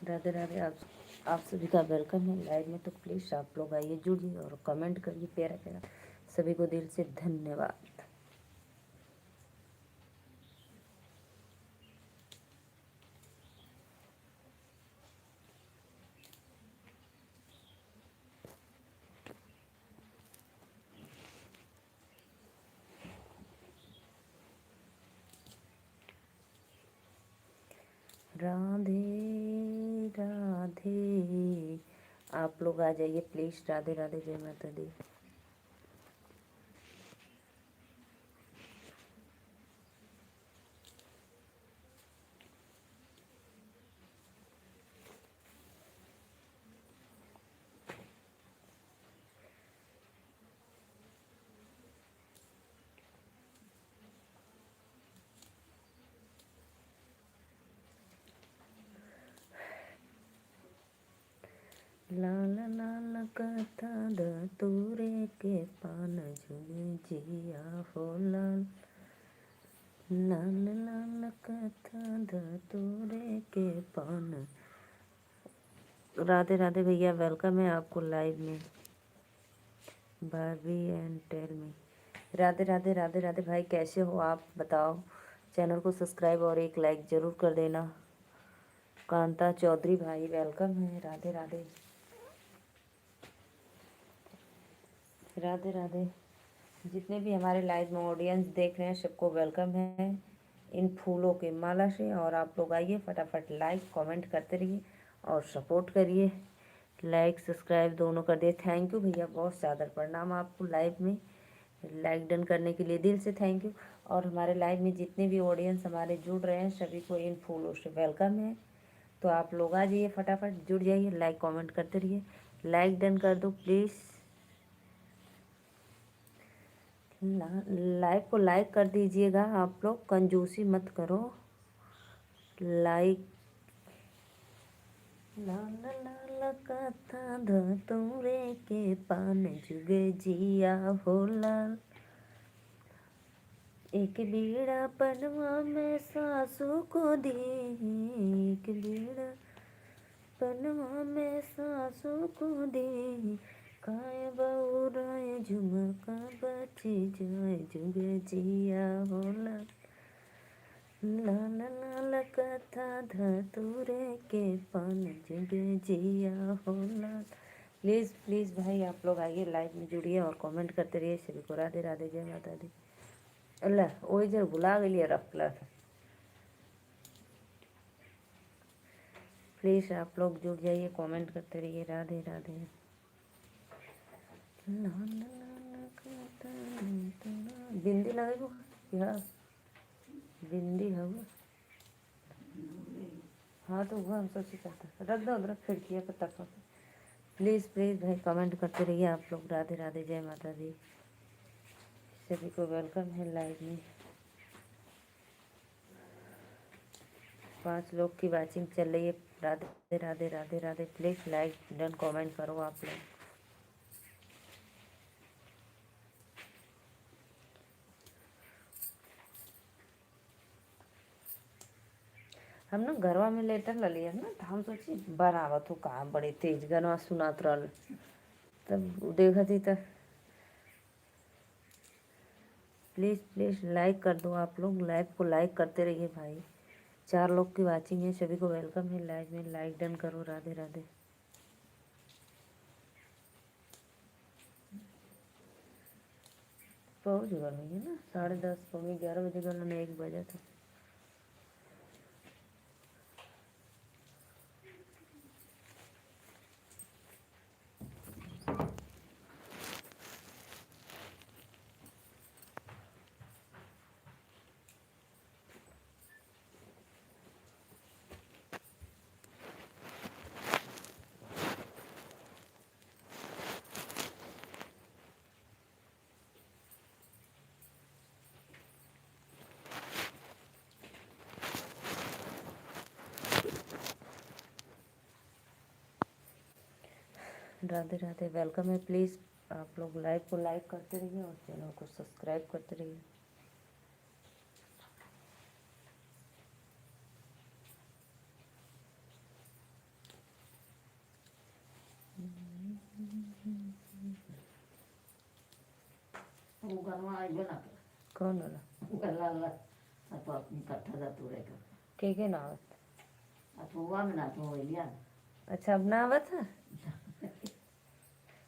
राधे राधे। आप सभी का वेलकम है लाइव में। तो प्लीज़ आप लोग आइए, जुड़िए और कमेंट करिए प्यारा प्यारा। सभी को दिल से धन्यवाद। राधे राधे। आप लोग आ जाइए प्लीज़। राधे राधे, जय माता दी। लाल लाल कथा धतूरे के पान जुगे जिया हो लाल। लाल लाल कथा धतूरे के पान। राधे राधे भैया, वेलकम है आपको लाइव में। Barbie and tell me. Radhe Radhe Radhe Radhe भाई, कैसे हो आप बताओ। चैनल को सब्सक्राइब और एक लाइक ज़रूर कर देना। कांता चौधरी भाई वेलकम है। राधे राधे राधे राधे। जितने भी हमारे लाइव में ऑडियंस देख रहे हैं सबको वेलकम है इन फूलों के माला से। और आप लोग आइए, फटाफट लाइक कमेंट करते रहिए और सपोर्ट करिए। लाइक सब्सक्राइब दोनों कर दिए। थैंक यू भैया, बहुत ज़्यादा प्रणाम आपको लाइव में लाइक डन करने के लिए, दिल से थैंक यू। और हमारे लाइव में जितने भी ऑडियंस हमारे जुड़ रहे हैं सभी को इन फूलों से वेलकम है। तो आप लोग आ जाइए, फटाफट जुड़ जाइए, लाइक कमेंट करते रहिए। लाइक डन कर दो प्लीज़। लाइव को लाइक कर दीजिएगा आप लोग, कंजूसी मत करो। लाइक। लाल लाल कथा धतूरे के पान जुगे जिया हो लाल। एक बीड़ा पनवा में सासू को दी। एक बीड़ा पनवा में सासू को दी। काय बहू राय झुमका बची जाए जुगे जिया हो लाल। लाल लाल कथा धतूरे के पान जुगे जिया हो लाल। प्लीज़ प्लीज़ भाई आप लोग आइए, लाइव में जुड़िए और कमेंट करते रहिए। सभी को राधे राधे, जय माता दी। अल्लाह वही जर भुला गई रखला था। प्लीज़ आप लोग जुड़ जाइए, कमेंट करते रहिए। राधे राधे। लाल लाल कथा बिंदी लगे क्या? बिंदी है वो। हाँ तो वो हम सोची करते रख दो उधर खिड़किया पर तक। प्लीज़ प्लीज़ भाई कमेंट करते रहिए आप लोग। राधे राधे, जय माता दी। सभी को वेलकम है लाइव में। 5 लोग की वाचिंग चल रही है। Radhe Radhe Radhe Radhe. Please like done comment करो आप लोग। हम ना घरवा में लेटर ल लिया ना, तो हम सोची बनावत हो कहाँ बड़े तेज गनवा सुनात रहल। तब देखा थी तब। प्लीज़ प्लीज़ लाइक कर दो आप लोग, लाइव को लाइक करते रहिए भाई। 4 लोग की वाचिंग है, सभी को वेलकम है लाइव में। लाइक डन करो। राधे राधे। पहुँच गए है ना 10:30 पौने 11 बजे गल ने 1 बजे था। राधे राधे, वेलकम है। प्लीज़ आप लोग लाइव को लाइक करते रहिए और चैनल को सब्सक्राइब करते रहिए। दुकानमा आइबे ना कर। कौन वाला? गला ला तो अपनी कट्ठा जा तू रहेगा। के ना आवत? अथवा में ना तो लिया। अच्छा अब ना आवत है।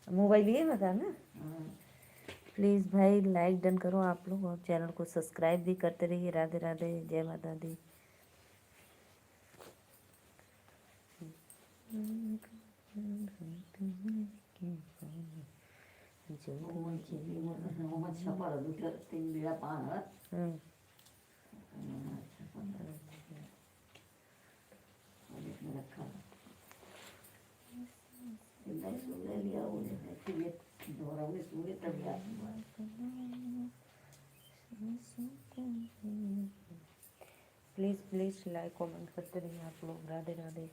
मोबाइल ये में था ना। प्लीज़ भाई लाइक डन करो आप लोग और चैनल को सब्सक्राइब भी करते रहिए। राधे राधे, जय माता दी। छपा दो तीन बेड़ा पान है। रखा ले लिया दोहराऊंगे सूर्य तब याद। प्लीज़ प्लीज़ लाइक कमेंट करते रहिए आप लोग। राधे राधे।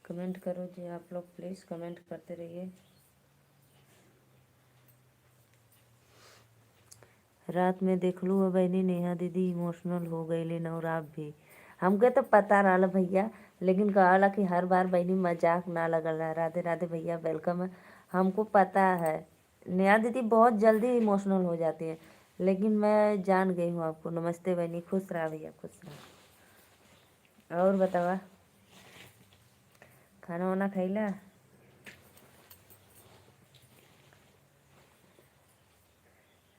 कमेंट करो जी आप लोग, प्लीज़ कमेंट करते रहिए। रात में देख लू अब बहनी नेहा दीदी इमोशनल हो गई लेन और आप भी। हमके तो पता रहा भैया, लेकिन कहला कि हर बार बहनी मजाक ना लगल रहा। राधे राधे भैया, वेलकम है। हमको पता है नेहा दीदी बहुत जल्दी इमोशनल हो जाती है, लेकिन मैं जान गई हूँ आपको। नमस्ते बहनी, खुश रहा भैया, खुश रहा। और बतावा खाना वाना खैला?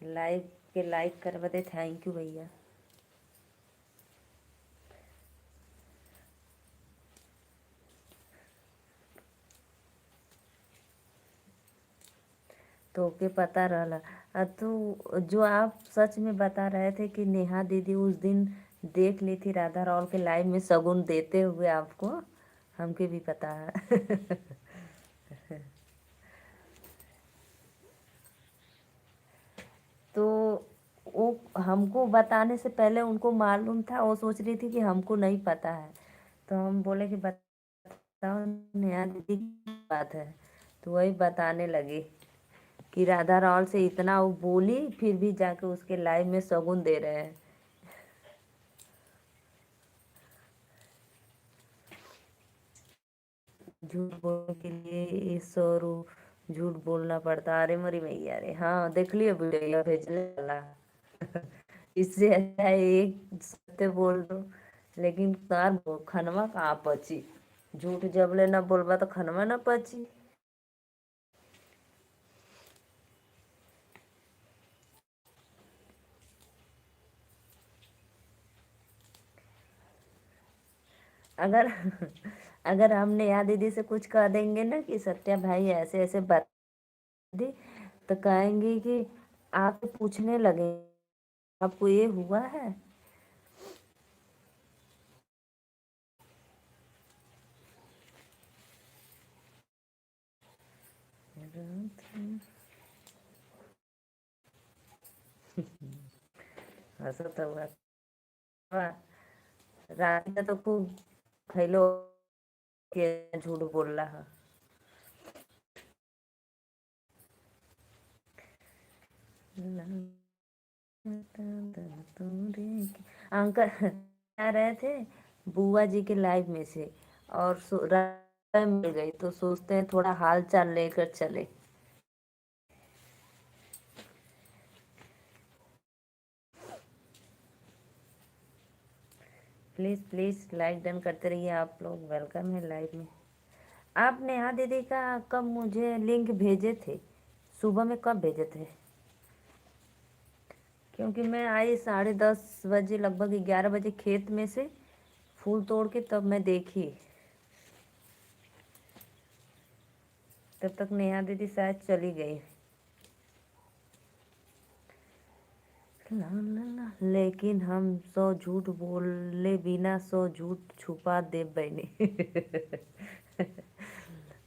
लाइव के लाइक कर बदे थैंक यू भैया। तो के पता रहला तो जो आप सच में बता रहे थे कि नेहा दीदी उस दिन देख ली थी राधा रावल के लाइव में शगुन देते हुए आपको, हमके भी पता है। तो वो हमको बताने से पहले उनको मालूम था, वो सोच रही थी कि हमको नहीं पता है। तो हम बोले कि बताओ नेहा दीदी की बात है, तो वही बताने लगी कि राधा रावल से इतना वो बोली, फिर भी जाके उसके लाइव में शगुन दे रहे हैं। झूठ बोलने के लिए ये सौ झूठ बोलना पड़ता। अरे मरी मैया रे, हाँ देख लियो वीडियो भेजने वाला। इससे अच्छा है एक सत्य बोल दो, लेकिन तार खनवा कहाँ पची। झूठ जब ले ना बोलबा तो खनवा ना पची। अगर अगर हम नेहा दीदी से कुछ कह देंगे ना कि सत्या भाई ऐसे ऐसे बता दी, तो कहेंगे कि आप पूछने लगे आपको ये हुआ है। हंसत हुआ रात में तो खूब खैलो के झूठ बोल रहा। अंकल आ रहे थे बुआ जी के लाइव में से, और रात मिल गई तो सोचते हैं थोड़ा हाल चाल लेकर चले। प्लीज़ प्लीज़ लाइक डन करते रहिए आप लोग, वेलकम है लाइव में। आप नेहा दीदी का कब मुझे लिंक भेजे थे? सुबह में कब भेजे थे? क्योंकि मैं आई 10:30 बजे, लगभग 11 बजे खेत में से फूल तोड़ के तब मैं देखी। तब तक नेहा दीदी शायद चली गई। ला ला ला, लेकिन हम 100 झूठ बोले बिना 100 झूठ छुपा दे बहनी।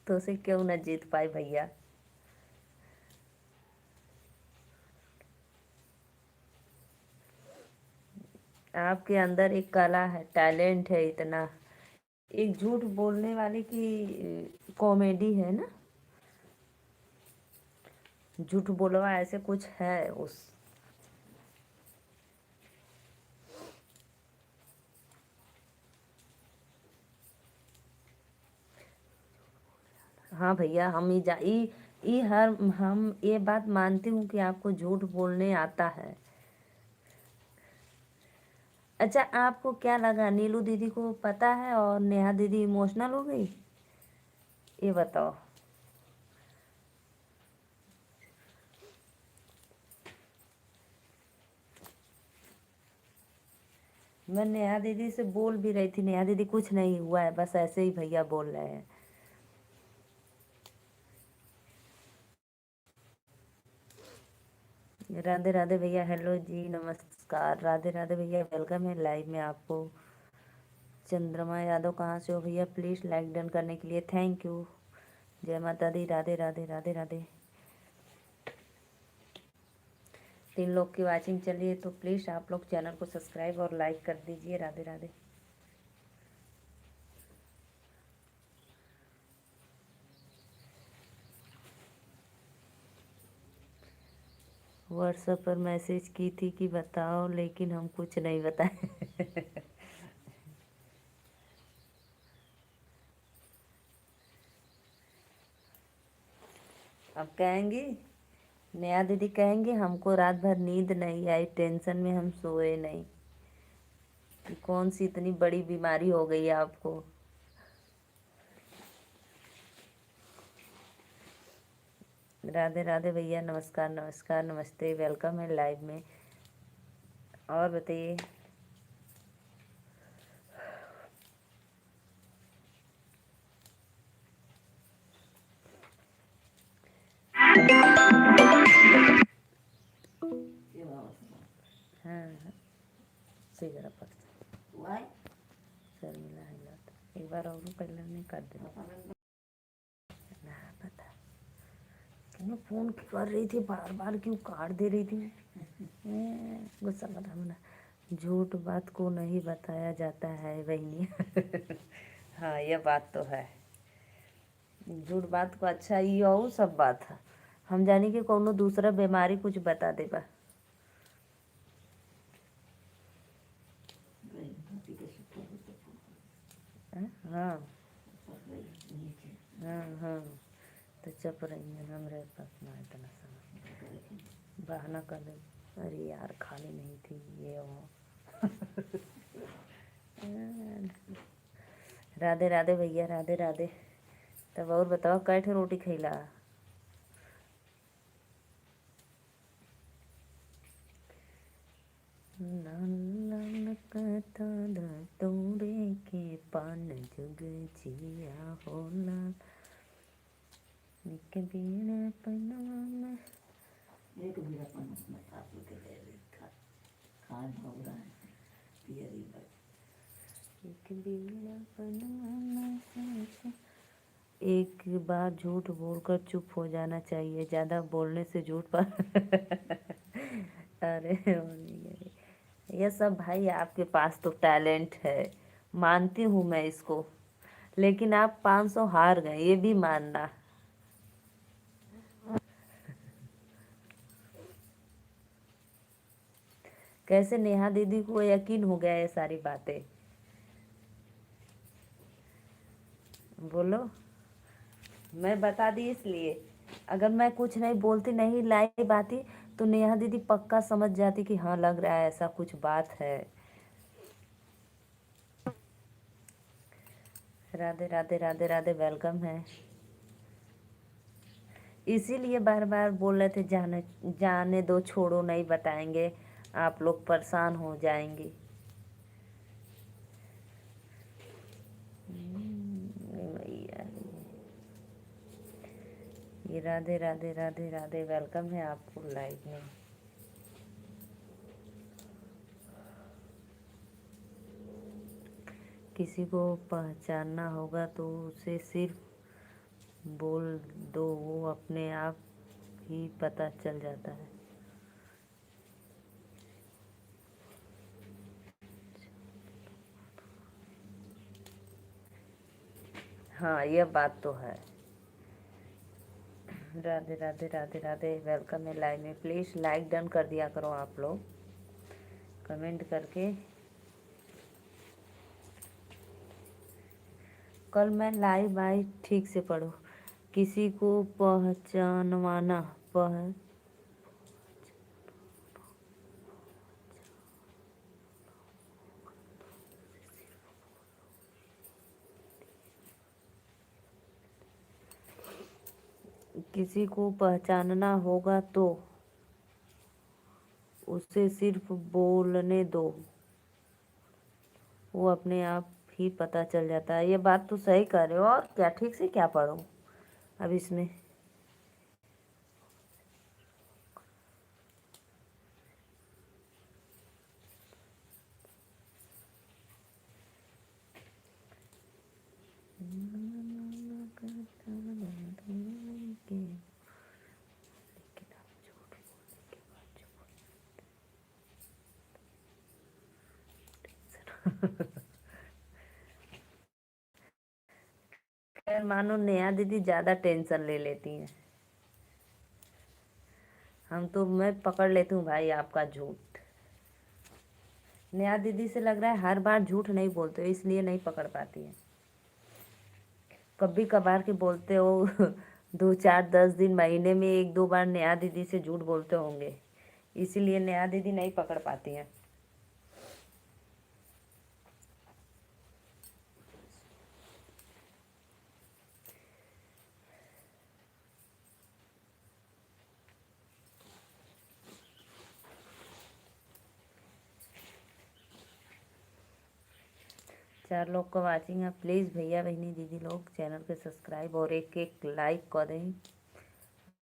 तो उसे क्यों ना जीत पाए भैया। आपके अंदर एक कला है, टैलेंट है इतना। एक झूठ बोलने वाले की कॉमेडी है ना, झूठ बोलवा ऐसे कुछ है उस। हाँ भैया, हम ई हर हम ये बात मानती हूँ कि आपको झूठ बोलने आता है। अच्छा, आपको क्या लगा नीलू दीदी को पता है और नेहा दीदी इमोशनल हो गई? ये बताओ। मैं नेहा दीदी से बोल भी रही थी, नेहा दीदी कुछ नहीं हुआ है, बस ऐसे ही भैया बोल रहे हैं। राधे राधे भैया, हेलो जी, नमस्कार। राधे राधे भैया, वेलकम है लाइव में आपको। चंद्रमा यादव कहाँ से हो भैया? प्लीज़ लाइक डन करने के लिए थैंक यू। जय माता दी। राधे राधे राधे राधे। 3 लोग की वाचिंग चल रही है, तो प्लीज़ आप लोग चैनल को सब्सक्राइब और लाइक कर दीजिए। राधे राधे। व्हाट्सएप पर मैसेज की थी कि बताओ, लेकिन हम कुछ नहीं बताए। अब कहेंगी, नेहा दीदी कहेंगे हमको रात भर नींद नहीं आई, टेंशन में हम सोए नहीं। कि कौन सी इतनी बड़ी बीमारी हो गई है आपको? राधे राधे भैया, नमस्कार नमस्कार, नमस्ते, वेलकम है लाइव में। और बताइए। ये बाबा से हाँ, सही जरा पड़ वाई सर मिला है लात। एक बार और पहले नहीं कर देना। ना पता क्यों फोन कर रही थी, बार बार क्यों काट दे रही थी? गुस्सा मत होना। झूठ बात को नहीं बताया जाता है बहनी। हाँ, यह बात तो है। झूठ बात को अच्छा ही हो सब बात है। हम जानी कि कोनो दूसरा बीमारी कुछ बता देबा। गई भाभी के सुपर होते हाँ हाँ सब गई नीचे हाँ हाँ। तो चुप रही है, हमरे पास ना इतना समय बहाना कर दे। अरे यार, खाली नहीं थी ये वो। राधे राधे भैया, राधे राधे। तब और बताओ, कैठे रोटी खैला? लाल कथा तोड़े के पान जुग जिया होला। निक बीण पनवा में एक भी अपन अपना सासू के दे दे खान हो रहा है पियरी बस एक बीण पनवा में सास। एक बार झूठ बोलकर चुप हो जाना चाहिए, ज़्यादा बोलने से झूठ पर। अरे ये सब भाई आपके पास तो टैलेंट है, मानती हूँ मैं इसको। लेकिन आप 500 हार गए, ये भी मानना। कैसे नेहा दीदी को यकीन हो गया ये सारी बातें? बोलो। मैं बता दी इसलिए, अगर मैं कुछ नहीं बोलती, नहीं लाइव आती, तो नेहा दीदी पक्का समझ जाती कि हाँ, लग रहा है ऐसा कुछ बात है। राधे राधे राधे राधे, वेलकम है। इसीलिए बार बार बोल रहे थे, जाने जाने दो, छोड़ो, नहीं बताएंगे, आप लोग परेशान हो जाएंगे। भैया, ये राधे राधे राधे राधे, वेलकम है आपको लाइव में। किसी को पहचानना होगा तो उसे सिर्फ बोल दो, वो अपने आप ही पता चल जाता है। हाँ, यह बात तो है। राधे राधे राधे राधे, वेलकम है लाइव में। प्लीज़ लाइक डन कर दिया करो आप लोग, कमेंट करके। कल मैं लाइव आई, ठीक से पढ़ो। किसी को पहचानवाना पह किसी को पहचानना होगा तो उसे सिर्फ बोलने दो, वो अपने आप ही पता चल जाता है। ये बात तो सही कर रहे हो, और क्या ठीक से क्या पढ़ो अब इसमें। खैर मानो नेहा दीदी ज्यादा टेंशन ले लेती हैं। मैं पकड़ लेती हूँ भाई आपका झूठ। नेहा दीदी से लग रहा है हर बार झूठ नहीं बोलते हो, इसलिए नहीं पकड़ पाती है। कभी कभार के बोलते हो। 2 4 10 दिन महीने में 1 2 बार नेहा दीदी से झूठ बोलते होंगे, इसीलिए नेहा दीदी नहीं पकड़ पाती हैं। चार लोग को वाचिंग है, प्लीज़ भैया बहनी दीदी लोग चैनल पे सब्सक्राइब और एक एक लाइक कर दें।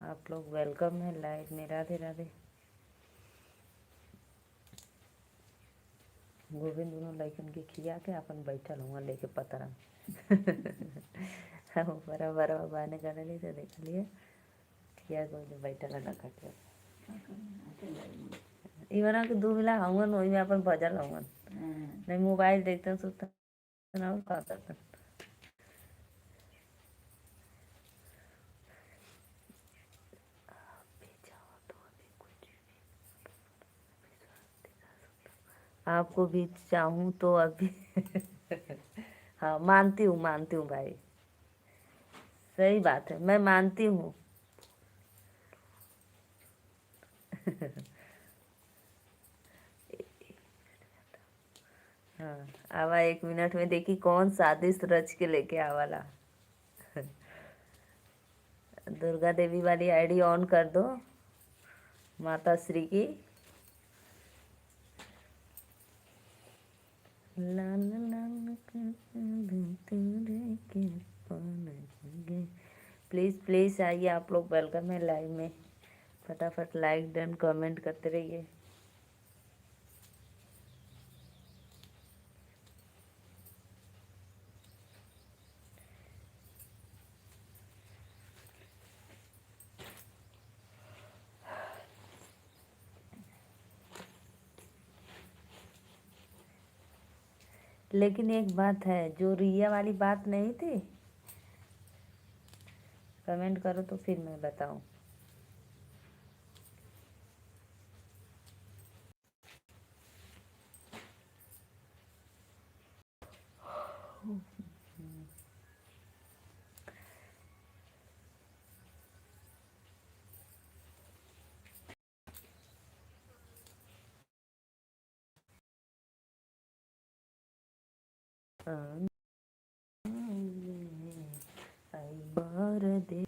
आप लोग वेलकम है लाइव में। राधे राधे। गोविंद दोनों लइकन के खिया के अपन बैठल हुआ लेके पतरा। हम बड़ा बड़ा बाने कर ली तो देख लिए खिया को बैठल ना खटिया। इवना के 2 मिला हवन वही में अपन बजल हवन। नहीं मोबाइल देखते सुनते ना का करते। आपको भी चाहूँ तो अभी। हाँ मानती हूँ भाई, सही बात है, मैं मानती हूँ। हाँ आवा 1 मिनट में देखी कौन स्वादिष्ट रच के लेके आवाला। दुर्गा देवी वाली आईडी ऑन कर दो माता श्री की। लाल लाल प्लीज़ प्लीज़ आइए आप लोग, वेलकम है लाइव में। फटाफट लाइक डन कमेंट करते रहिए। लेकिन एक बात है, जो रिया वाली बात नहीं थी, कमेंट करो तो फिर मैं बताऊं। बार दे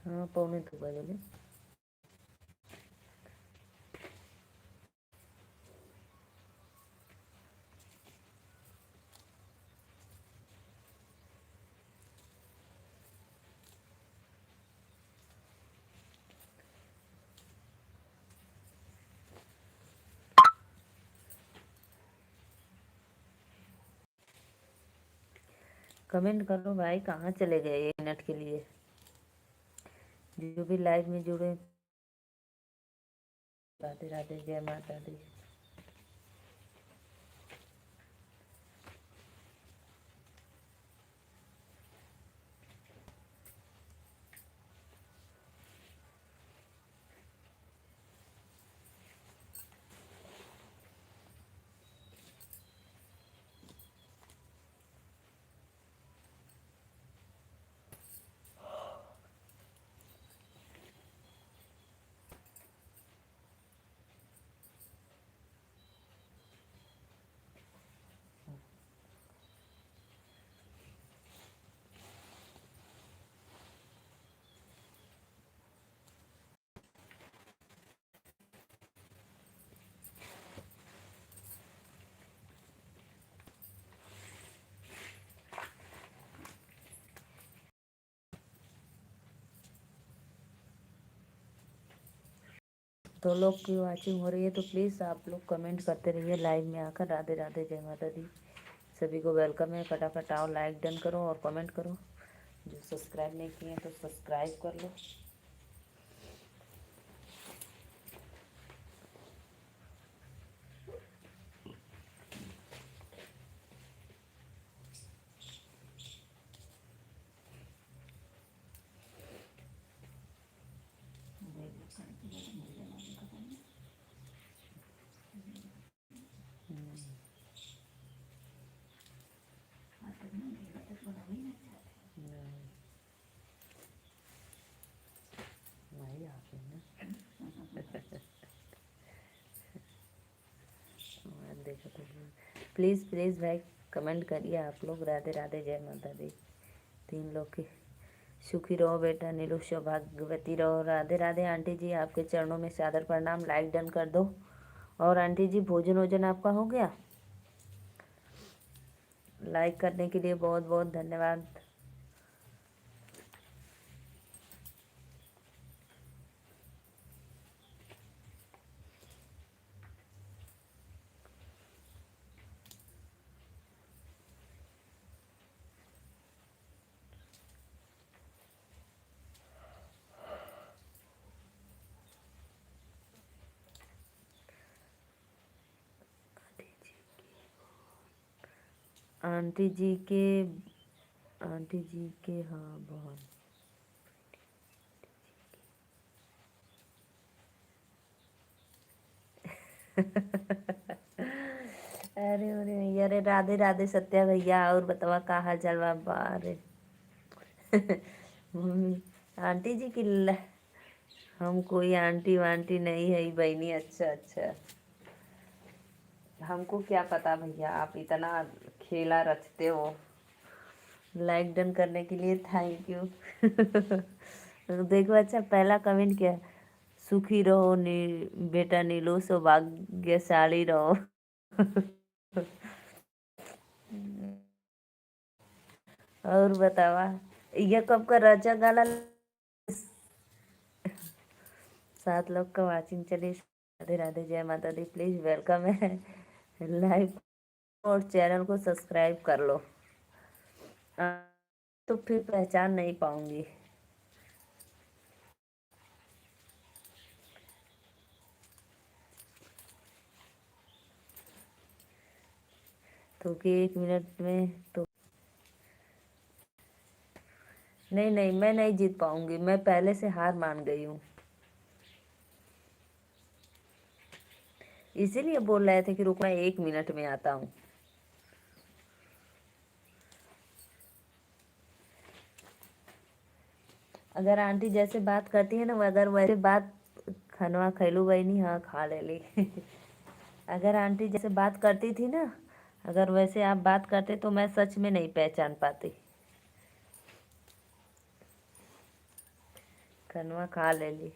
हाँ 1:45 बजे। कमेंट करो भाई, कहाँ चले गए 1 मिनट के लिए। जो भी लाइव में जुड़े, राधे राधे, जय माता दी। तो लोग की वाचिंग हो रही है, तो प्लीज़ आप लोग कमेंट करते रहिए लाइव में आकर। राधे राधे, जय माता दी। सभी को वेलकम है। फटाफट आओ, लाइक डन करो और कमेंट करो। जो सब्सक्राइब नहीं किए हैं तो सब्सक्राइब कर लो। नहीं आते ना। देखो तो प्लीज़ प्लीज़ भाई कमेंट करिए आप लोग। राधे राधे, जय माता दी। 3 लोग की सुखी रहो बेटा, नीलू सौभाग्यवती रहो। राधे राधे आंटी जी, आपके चरणों में सादर प्रणाम। लाइक डन कर दो। और आंटी जी, भोजन वोजन आपका हो गया? लाइक करने के लिए बहुत बहुत धन्यवाद। आंटी जी के हाँ बहुत। अरे अरे अरे, राधे राधे सत्या भैया। और बतावा का हाल चाल बा? अरे मम्मी, आंटी जी की हम कोई आंटी वांटी नहीं है बहनी। अच्छा अच्छा, हमको क्या पता भैया, आप इतना खेला रचते हो। लाइक डन करने के लिए थैंक यू। देखो अच्छा, पहला कमेंट क्या है? सुखी रहो बेटा नीलू, सौभाग्यशाली रहो। और बतावा, ये कब का रचा गाला? 7 लोग का वाचिंग चली। राधे राधे, जय माता दी। प्लीज वेलकम है। लाइक और चैनल को सब्सक्राइब कर लो। तो फिर पहचान नहीं पाऊंगी। तो कि 1 मिनट में तो नहीं नहीं, मैं नहीं जीत पाऊंगी। मैं पहले से हार मान गई हूँ, इसीलिए बोल रहे थे कि रुक, मैं 1 मिनट में आता हूँ। अगर आंटी जैसे बात करती है ना, अगर वैसे बात खनवा खैलू बहनी, हाँ खा ले ली। अगर आंटी जैसे बात करती थी ना, अगर वैसे आप बात करते तो मैं सच में नहीं पहचान पाती। खनवा खा ले ली।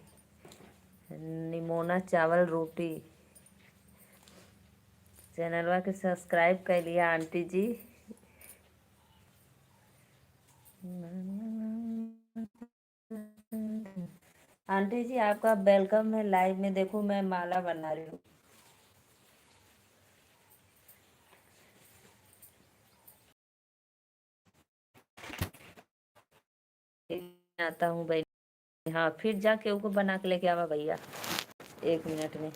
निमोना चावल रोटी। चैनलवा के सब्सक्राइब कर लिया आंटी जी। आंटी जी आपका वेलकम है लाइव में। देखो मैं माला बना रही हूँ। आता हूँ भाई। हाँ फिर जाके उसको बना के लेके आवा भैया 1 मिनट में।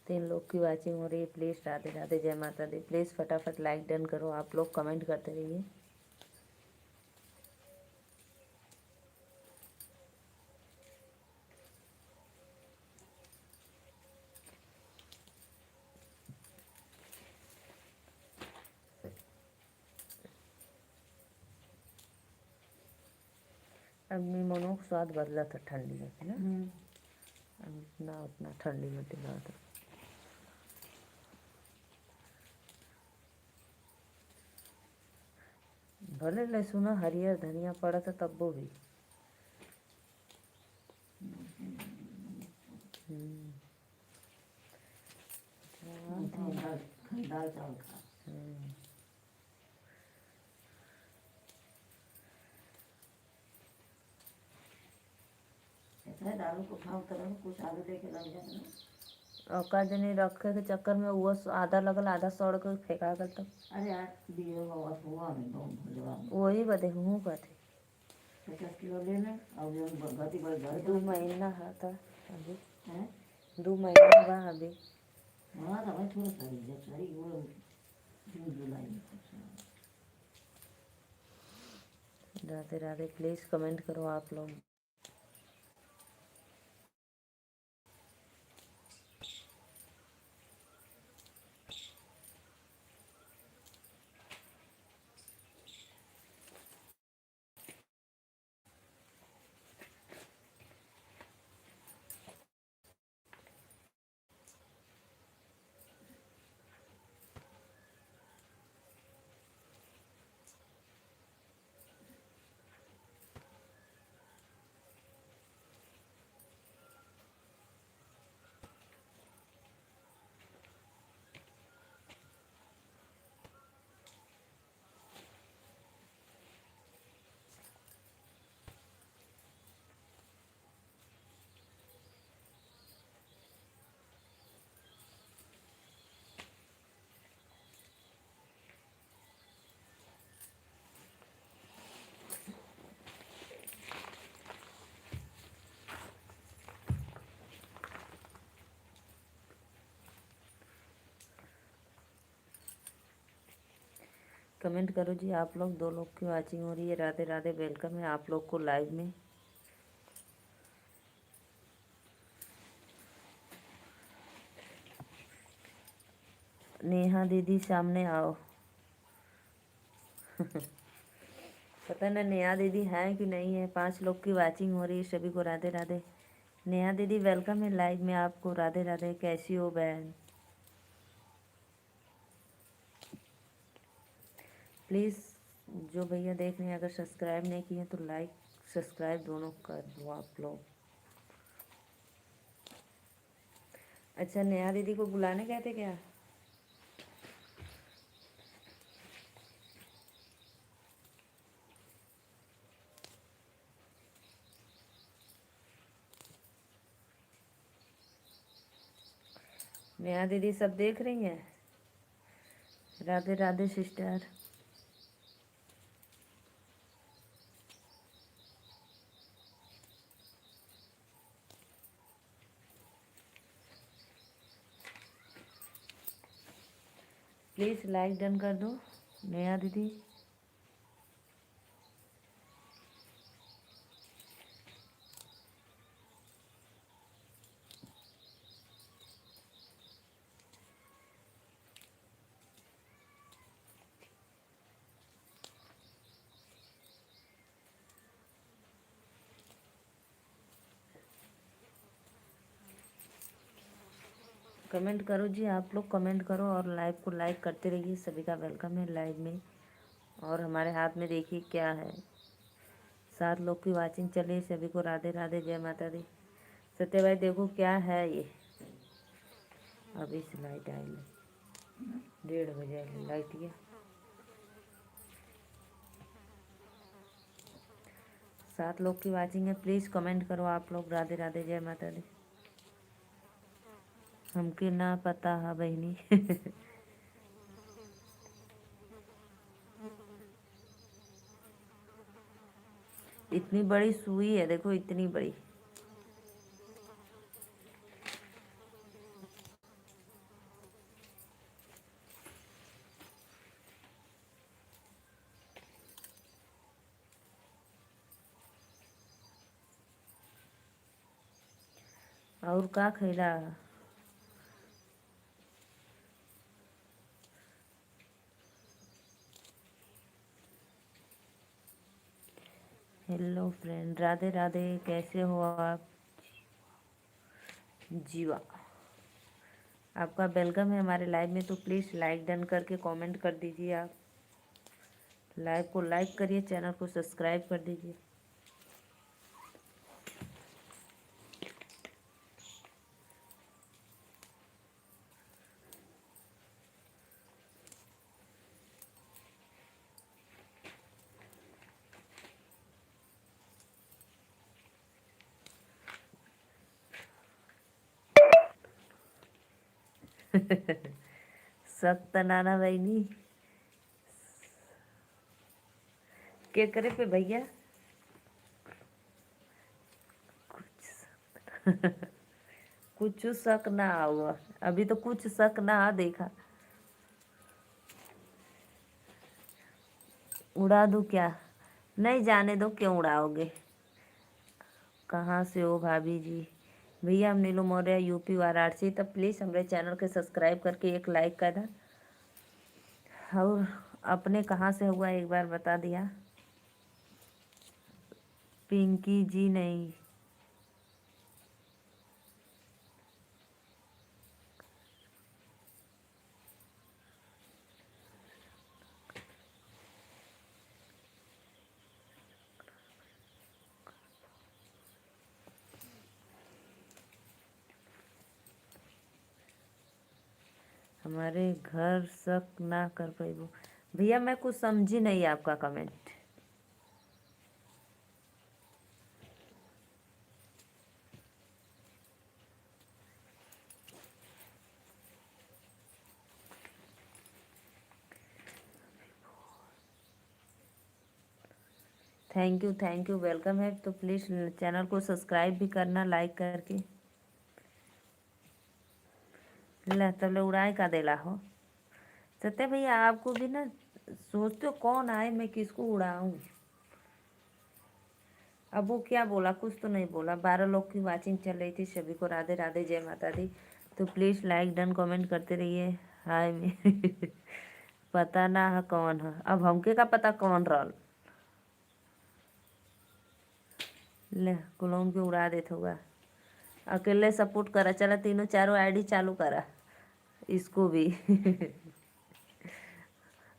3 लोग की वाचिंग हो रही है। प्लीज़ राधे राधे, जय माता दी। प्लीज़ फटाफट लाइक डन करो, आप लोग कमेंट करते रहिए। अब मीमोनो का स्वाद बदला था ठंडी में ना, अब इतना उतना ठंडी में दिला था। भले लहसुन हरियर धनिया पड़ा था तब वो भी दाल चावल खा। ऐसा है दालों को खाओ तरह कुछ आलू लेके लग जाए ना। और काजनी रखे के चक्कर में वो आधा लगल आधा सड़ के फेंका कर तब। अरे आज दिए बाबा हुआ में बहुत भजवा में वही बदे हूँ कहते 50 किलो ले लें और जो गति बढ़ जाए 2 महीना था अभी, है 2 महीना बा अभी। हाँ दवाई थोड़ा सही जब सही वो जून जुलाई में राधे राधे। प्लीज़ कमेंट करो आप लोग। कमेंट करो जी आप लोग। 2 लोग की वाचिंग हो रही है। राधे राधे, वेलकम है आप लोग को लाइव में। नेहा दीदी सामने आओ। पता ना नेहा दीदी हैं कि नहीं है। 5 लोग की वाचिंग हो रही है। सभी को राधे राधे। नेहा दीदी वेलकम है लाइव में आपको। राधे राधे, कैसी हो बहन? प्लीज़ जो भैया देख रहे हैं अगर सब्सक्राइब नहीं किए तो लाइक सब्सक्राइब दोनों कर दो आप लोग। अच्छा नेहा दीदी को बुलाने गए थे क्या? नेहा दीदी सब देख रही हैं? Radhe Radhe sister. Please like done कर दो नेहा दीदी। कमेंट करो जी आप लोग, कमेंट करो और लाइव को लाइक करते रहिए। सभी का वेलकम है लाइव में। और हमारे हाथ में देखिए क्या है, 7 लोग की वाचिंग चल रही है। सभी को राधे राधे, जय माता दी। सत्य भाई देखो क्या है ये, अभी से लाइट आई 1:30 बजे आई लाइट ये। 7 लोग की वाचिंग है। प्लीज़ कमेंट करो आप लोग। राधे राधे, जय माता दी। हमके ना पता है बहनी। इतनी बड़ी सुई है देखो, इतनी बड़ी। और का खैला? हेलो फ्रेंड, राधे राधे, कैसे हो आप? जीवा, आपका वेलकम है हमारे लाइव में। तो प्लीज़ लाइक डन करके कमेंट कर दीजिए। आप लाइव को लाइक करिए, चैनल को सब्सक्राइब कर दीजिए। सख्त नाना बहनी क्या करे पे भैया? कुछ शक ना हुआ, अभी तो कुछ शक ना देखा। उड़ा दूं क्या? नहीं, जाने दो, क्यों उड़ाओगे? कहाँ से हो भाभी जी? भैया हम नीलू मौर्य, यूपी वाराणसी। तब प्लीज़ हमारे चैनल के सब्सक्राइब करके एक लाइक करना। और अपने कहाँ से हुआ एक बार बता दिया। पिंकी जी नहीं। हमारे घर शक ना कर पाई वो। भैया मैं कुछ समझी नहीं आपका कमेंट। थैंक यू, वेलकम है। तो प्लीज़ चैनल को सब्सक्राइब भी करना लाइक करके। ला तब ले उड़ाए का देला हो। सत्य भैया आपको भी ना सोचते हो कौन आए मैं किसको उड़ाऊं। अब वो क्या बोला, कुछ तो नहीं बोला। 12 लोग की वाचिंग चल रही थी। सभी को राधे राधे, जय माता दी। तो प्लीज़ लाइक डन कमेंट करते रहिए। हाय में पता ना है कौन है, अब हमके का पता कौन रहल। ले क्लोन के उड़ा देते हुआ। अकेले सपोर्ट करा, चला तीनों चारों आईडी चालू करा इसको भी।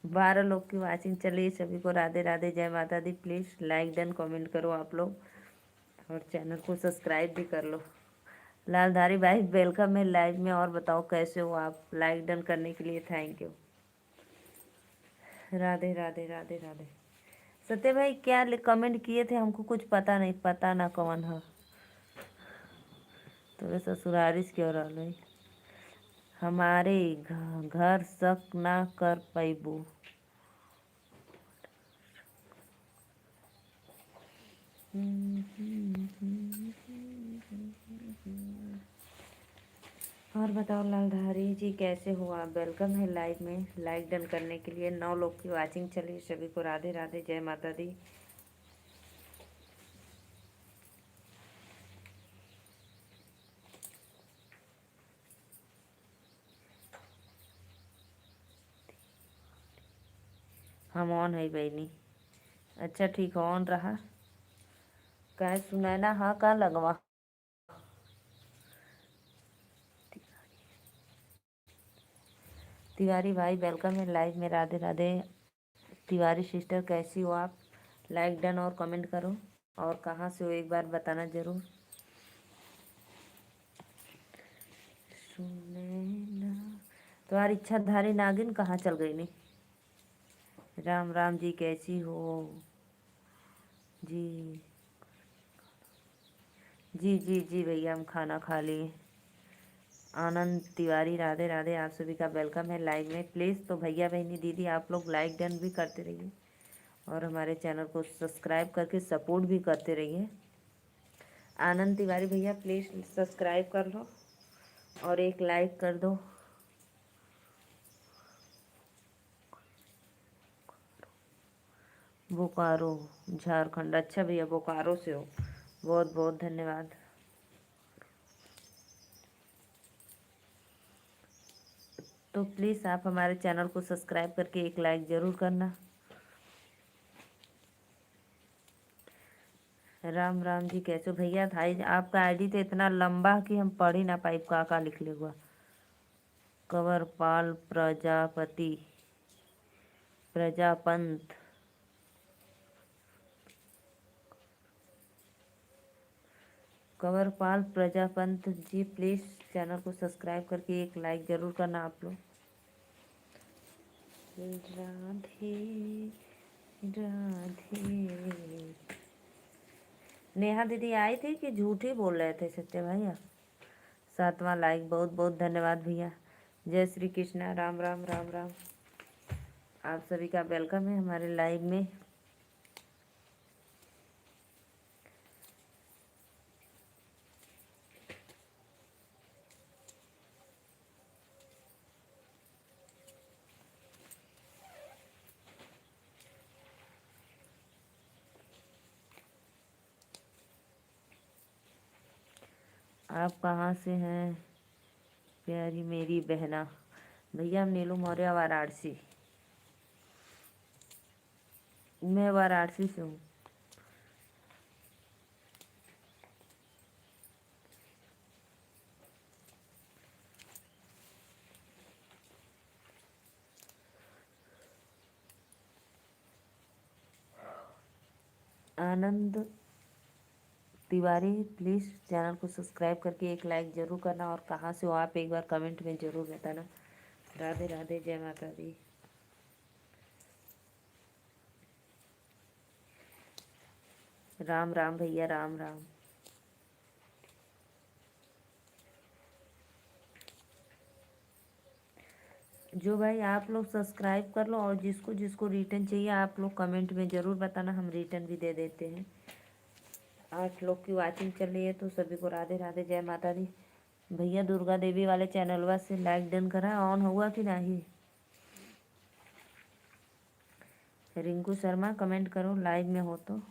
12 लोग की वाचिंग चलिए। सभी को राधे राधे, जय माता दी। प्लीज़ लाइक डन कमेंट करो आप लोग, और चैनल को सब्सक्राइब भी कर लो। लालधारी भाई वेलकम है लाइव में। और बताओ कैसे हो आप? लाइक डन करने के लिए थैंक यू। राधे राधे राधे राधे। सत्य भाई क्या कमेंट किए थे? हमको कुछ पता नहीं, पता ना कौन है। तो ससुरारिस क्यों रहा? हमारे घर शक ना कर पैबू। और बताओ लालधारी जी कैसे हो आप? वेलकम है लाइव में। लाइक डन करने के लिए 9 लोग की वाचिंग चली। सभी को राधे राधे, जय माता दी। हम ऑन है बहनी। अच्छा ठीक है, ऑन रहा। कहे सुनैना हाँ का लगवा। तिवारी भाई वेलकम है लाइव में। राधे राधे। तिवारी सिस्टर कैसी हो आप? लाइक डन और कमेंट करो। और कहाँ से हो एक बार बताना जरूर। सुनैना तुम्हारी इच्छाधारी नागिन कहाँ चल गई नहीं? राम राम जी, कैसी हो जी? जी जी जी भैया हम खाना खा लिए। आनंद तिवारी राधे राधे, आप सभी का वेलकम है लाइव में। प्लीज़ तो भैया बहनी दीदी आप लोग लाइक डन भी करते रहिए, और हमारे चैनल को सब्सक्राइब करके सपोर्ट भी करते रहिए। आनंद तिवारी भैया प्लीज़ सब्सक्राइब कर लो और एक लाइक कर दो। बोकारो झारखंड, अच्छा भैया बोकारो से हो, बहुत बहुत धन्यवाद। तो प्लीज़ आप हमारे चैनल को सब्सक्राइब करके एक लाइक ज़रूर करना। राम राम जी, कैसे हो भैया? भाई आपका आईडी तो इतना लंबा कि हम पढ़ ही ना पाई का लिख ले हुआ। कंवरपाल प्रजापति प्रजापंत कंवरपाल प्रजापंत जी, प्लीज़ चैनल को सब्सक्राइब करके एक लाइक ज़रूर करना आप लोग। राधे राधे। नेहा दीदी आई थी कि झूठ ही बोल रहे थे सत्य भैया? 7वां लाइक, बहुत बहुत धन्यवाद भैया। जय श्री कृष्णा, राम राम राम राम। आप सभी का वेलकम है हमारे लाइव में। आप कहाँ से हैं प्यारी मेरी बहना? भैया हम नीलू मौर्य, वाराणसी। मैं वाराणसी से हूँ। आनंद तिवारी, प्लीज़ चैनल को सब्सक्राइब करके एक लाइक ज़रूर करना। और कहाँ से हो आप एक बार कमेंट में ज़रूर बताना। राधे राधे, जय माता दी। राम राम भैया, राम राम। जो भाई आप लोग सब्सक्राइब कर लो, और जिसको जिसको रिटर्न चाहिए आप लोग कमेंट में ज़रूर बताना, हम रिटर्न भी दे देते हैं। 8 लोग की वाचिंग चल रही है, तो सभी को राधे राधे, जय माता दी। भैया दुर्गा देवी वाले चैनलवा से लाइक डन करा, ऑन हुआ कि नहीं? रिंकू शर्मा कमेंट करो लाइव में हो तो।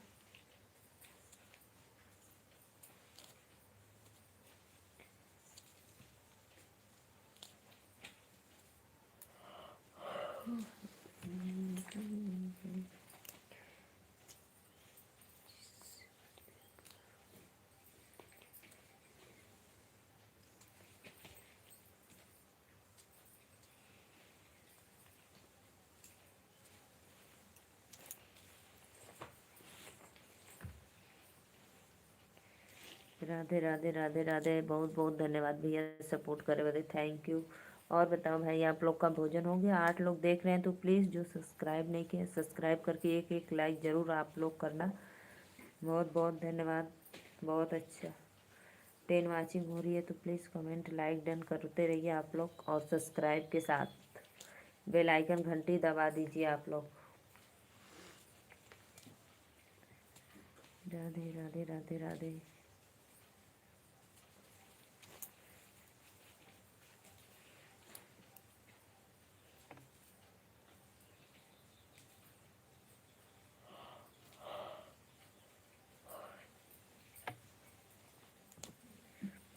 राधे राधे राधे राधे, बहुत बहुत धन्यवाद भैया सपोर्ट करे बदे, थैंक यू। और बताओ भाई आप लोग का भोजन हो गया? 8 लोग देख रहे हैं, तो प्लीज़ जो सब्सक्राइब नहीं किए सब्सक्राइब करके एक एक लाइक ज़रूर आप लोग करना। बहुत बहुत धन्यवाद, बहुत अच्छा। 10 वाचिंग हो रही है, तो प्लीज़ कमेंट लाइक डन करते रहिए आप लोग, और सब्सक्राइब के साथ बेल आइकन घंटी दबा दीजिए आप लोग। राधे राधे राधे राधे।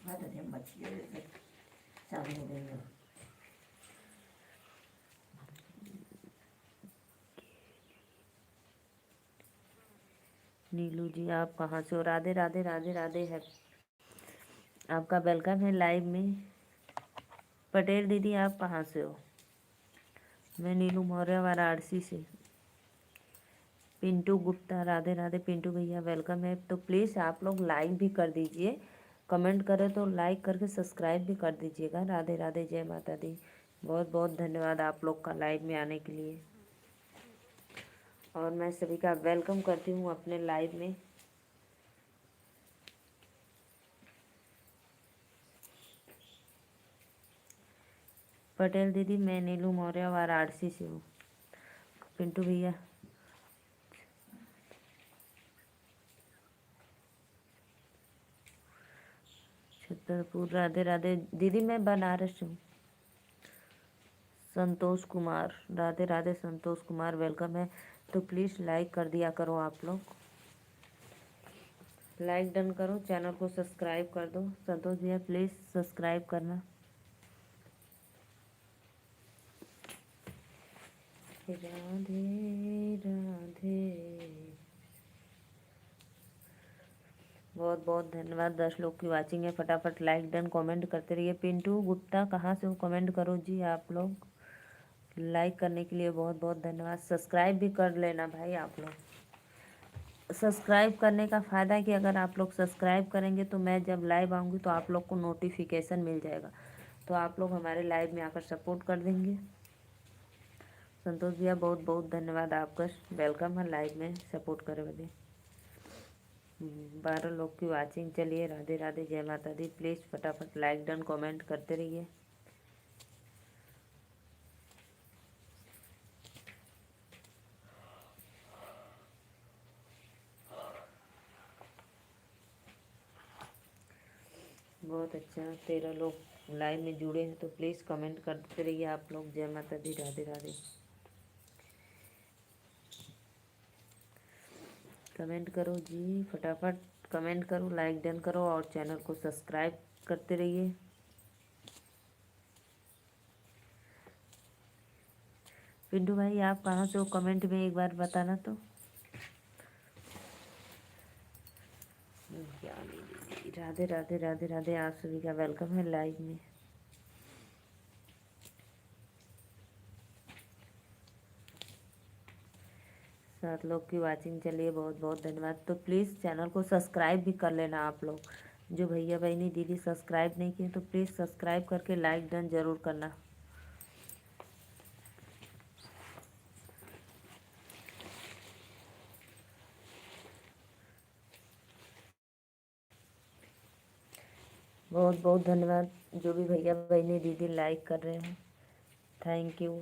बात है मछली चालू हो गई। नीलू जी आप कहाँ से हो? राधे राधे राधे राधे है, आपका वेलकम है लाइव में। पटेल दीदी आप कहाँ से हो? मैं नीलू मौर्य, वाराणसी से। पिंटू गुप्ता, राधे राधे पिंटू भैया वेलकम है। तो प्लीज़ आप लोग लाइक भी कर दीजिए, कमेंट करें तो लाइक करके सब्सक्राइब भी कर दीजिएगा। राधे राधे, जय माता दी। बहुत बहुत धन्यवाद आप लोग का लाइव में आने के लिए, और मैं सभी का वेलकम करती हूँ अपने लाइव में। पटेल दीदी मैं नीलू मौर्य, वाराणसी से हूँ। पिंटू भैया छतरपुर, राधे राधे दीदी मैं बनारस से हूँ। संतोष कुमार, राधे राधे संतोष कुमार वेलकम है। तो प्लीज़ लाइक कर दिया करो आप लोग, लाइक डन करो, चैनल को सब्सक्राइब कर दो। संतोष भैया प्लीज़ सब्सक्राइब करना। राधे राधे। बहुत बहुत धन्यवाद। 10 लोग की वाचिंग है। फटाफट लाइक डन कमेंट करते रहिए। पिंटू गुप्ता कहाँ से हो कमेंट करो जी आप लोग। लाइक करने के लिए बहुत बहुत धन्यवाद। सब्सक्राइब भी कर लेना भाई आप लोग। सब्सक्राइब करने का फ़ायदा है कि अगर आप लोग सब्सक्राइब करेंगे तो मैं जब लाइव आऊँगी तो आप लोग को नोटिफिकेशन मिल जाएगा, तो आप लोग हमारे लाइव में आकर सपोर्ट कर देंगे। संतोष भैया बहुत बहुत धन्यवाद आपका, वेलकम है लाइव में सपोर्ट करे बदे। 12 लोग की वाचिंग। चलिए राधे राधे, जय माता दी। प्लीज़ फटाफट लाइक डन कमेंट करते रहिए। बहुत अच्छा, 13 लोग लाइव में जुड़े हैं तो प्लीज़ कमेंट करते रहिए आप लोग। जय माता दी, राधे राधे। कमेंट करो जी, फटाफट कमेंट करो, लाइक डन करो और चैनल को सब्सक्राइब करते रहिए। पिंटू भाई आप कहाँ से हो कमेंट में एक बार बताना तो। राधे राधे राधे राधे, आप सभी का वेलकम है लाइव में। सात लोग की वाचिंग। चलिए बहुत बहुत धन्यवाद। तो प्लीज़ चैनल को सब्सक्राइब भी कर लेना आप लोग। जो भैया बहनी दीदी सब्सक्राइब नहीं किए तो प्लीज़ सब्सक्राइब करके लाइक डन जरूर करना। बहुत बहुत धन्यवाद जो भी भैया बहनी दीदी लाइक कर रहे हैं, थैंक यू।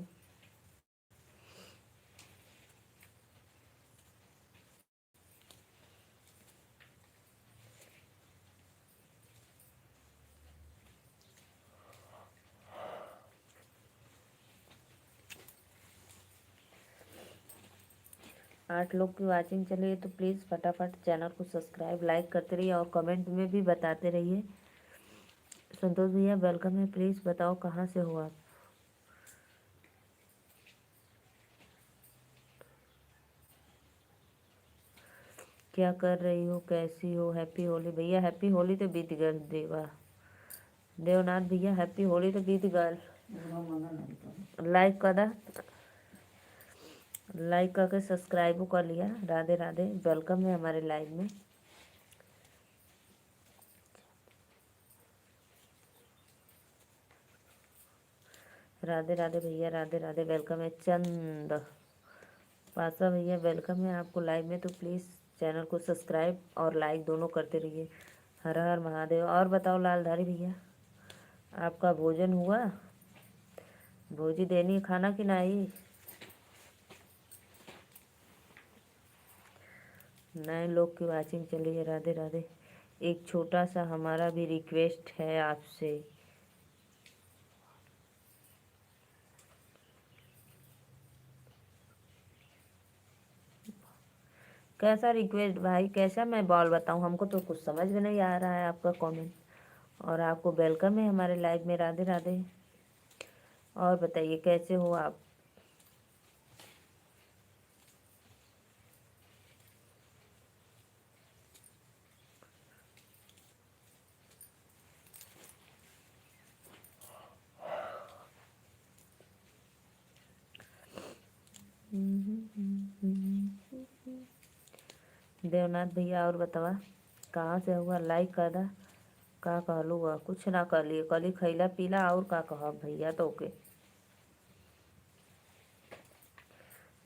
आठ लोग की वाचिंग चलिए तो प्लीज़ फटाफट चैनल को सब्सक्राइब लाइक करते रहिए और कमेंट में भी बताते रहिए। संतोष भैया वेलकम है, प्लीज़ बताओ कहाँ से हो आप। क्या कर रही हो, कैसी हो। हैप्पी होली भैया, हैप्पी होली तो बीत गल देवा। देवनाथ भैया हैप्पी होली तो बीत गल। लाइक कर दा, लाइक करके सब्सक्राइब कर लिया। राधे राधे, वेलकम है हमारे लाइव में। राधे राधे भैया, राधे राधे, वेलकम है। चंद पासा भैया वेलकम है आपको लाइव में। तो प्लीज़ चैनल को सब्सक्राइब और लाइक दोनों करते रहिए। हर हर महादेव। और बताओ लालधारी भैया, आपका भोजन हुआ। भोजी देनी खाना कि नहीं। नए लोग की वाचिंग चलिए। राधे राधे। एक छोटा सा हमारा भी रिक्वेस्ट है आपसे। कैसा रिक्वेस्ट भाई, कैसा मैं बॉल बताऊं, हमको तो कुछ समझ में नहीं आ रहा है आपका कमेंट। और आपको वेलकम है हमारे लाइव में। राधे राधे। और बताइए कैसे हो आप। देवनाथ भैया और बतावा कहाँ से हुआ। लाइक कर दा। का कहलू हुआ कुछ ना कर लिए कली खैला पीला और का कह भैया तो ओके।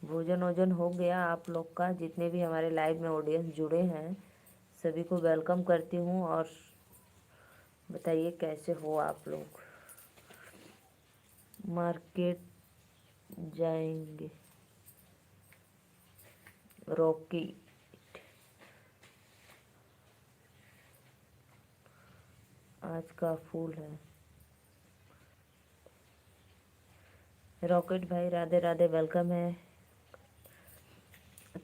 भोजन वोजन हो गया आप लोग का। जितने भी हमारे लाइव में ऑडियंस जुड़े हैं सभी को वेलकम करती हूँ। और बताइए कैसे हो आप लोग। मार्केट जाएंगे रॉकी। आज का फूल है रॉकेट भाई। राधे राधे, वेलकम है।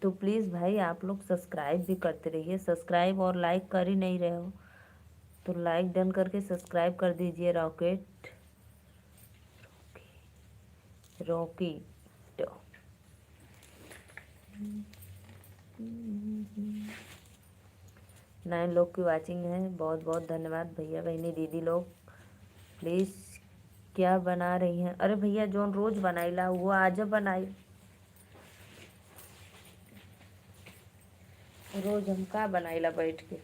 तो प्लीज़ भाई आप लोग सब्सक्राइब भी करते रहिए। सब्सक्राइब और लाइक कर ही नहीं रहे हो तो लाइक डन करके सब्सक्राइब कर दीजिए। रॉकेट रॉकी 9 लोग की वाचिंग है, बहुत बहुत धन्यवाद भैया बहनी दीदी लोग। प्लीज़ क्या बना रही हैं? अरे भैया जोन रोज बनाईला वो आज बनाई, रोज हम का बनाईला बैठ के।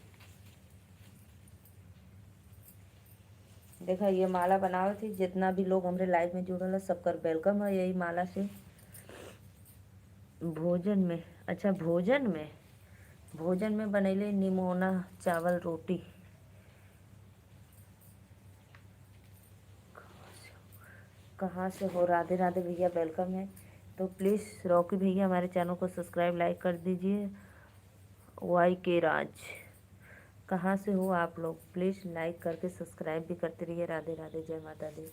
देखा ये माला बनावे थी, जितना भी लोग हमारे लाइव में जुड़ल है सबकर वेलकम है यही माला से। भोजन में, अच्छा भोजन में बनैले निमोना चावल रोटी। कहाँ से हो? राधे राधे भैया वेलकम है। तो प्लीज़ रॉकी भैया हमारे चैनल को सब्सक्राइब लाइक कर दीजिए। वाई के राज, कहाँ से हो आप लोग? प्लीज़ लाइक करके सब्सक्राइब भी करते रहिए। राधे राधे, जय माता दी।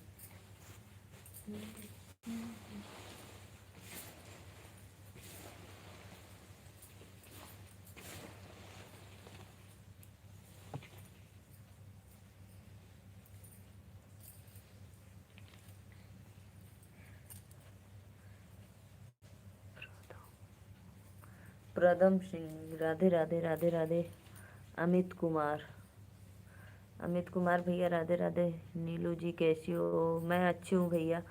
प्रदम सिंह, राधे राधे राधे राधे। अमित कुमार भैया राधे राधे। नीलू जी कैसी हो? मैं अच्छी हूँ भैया,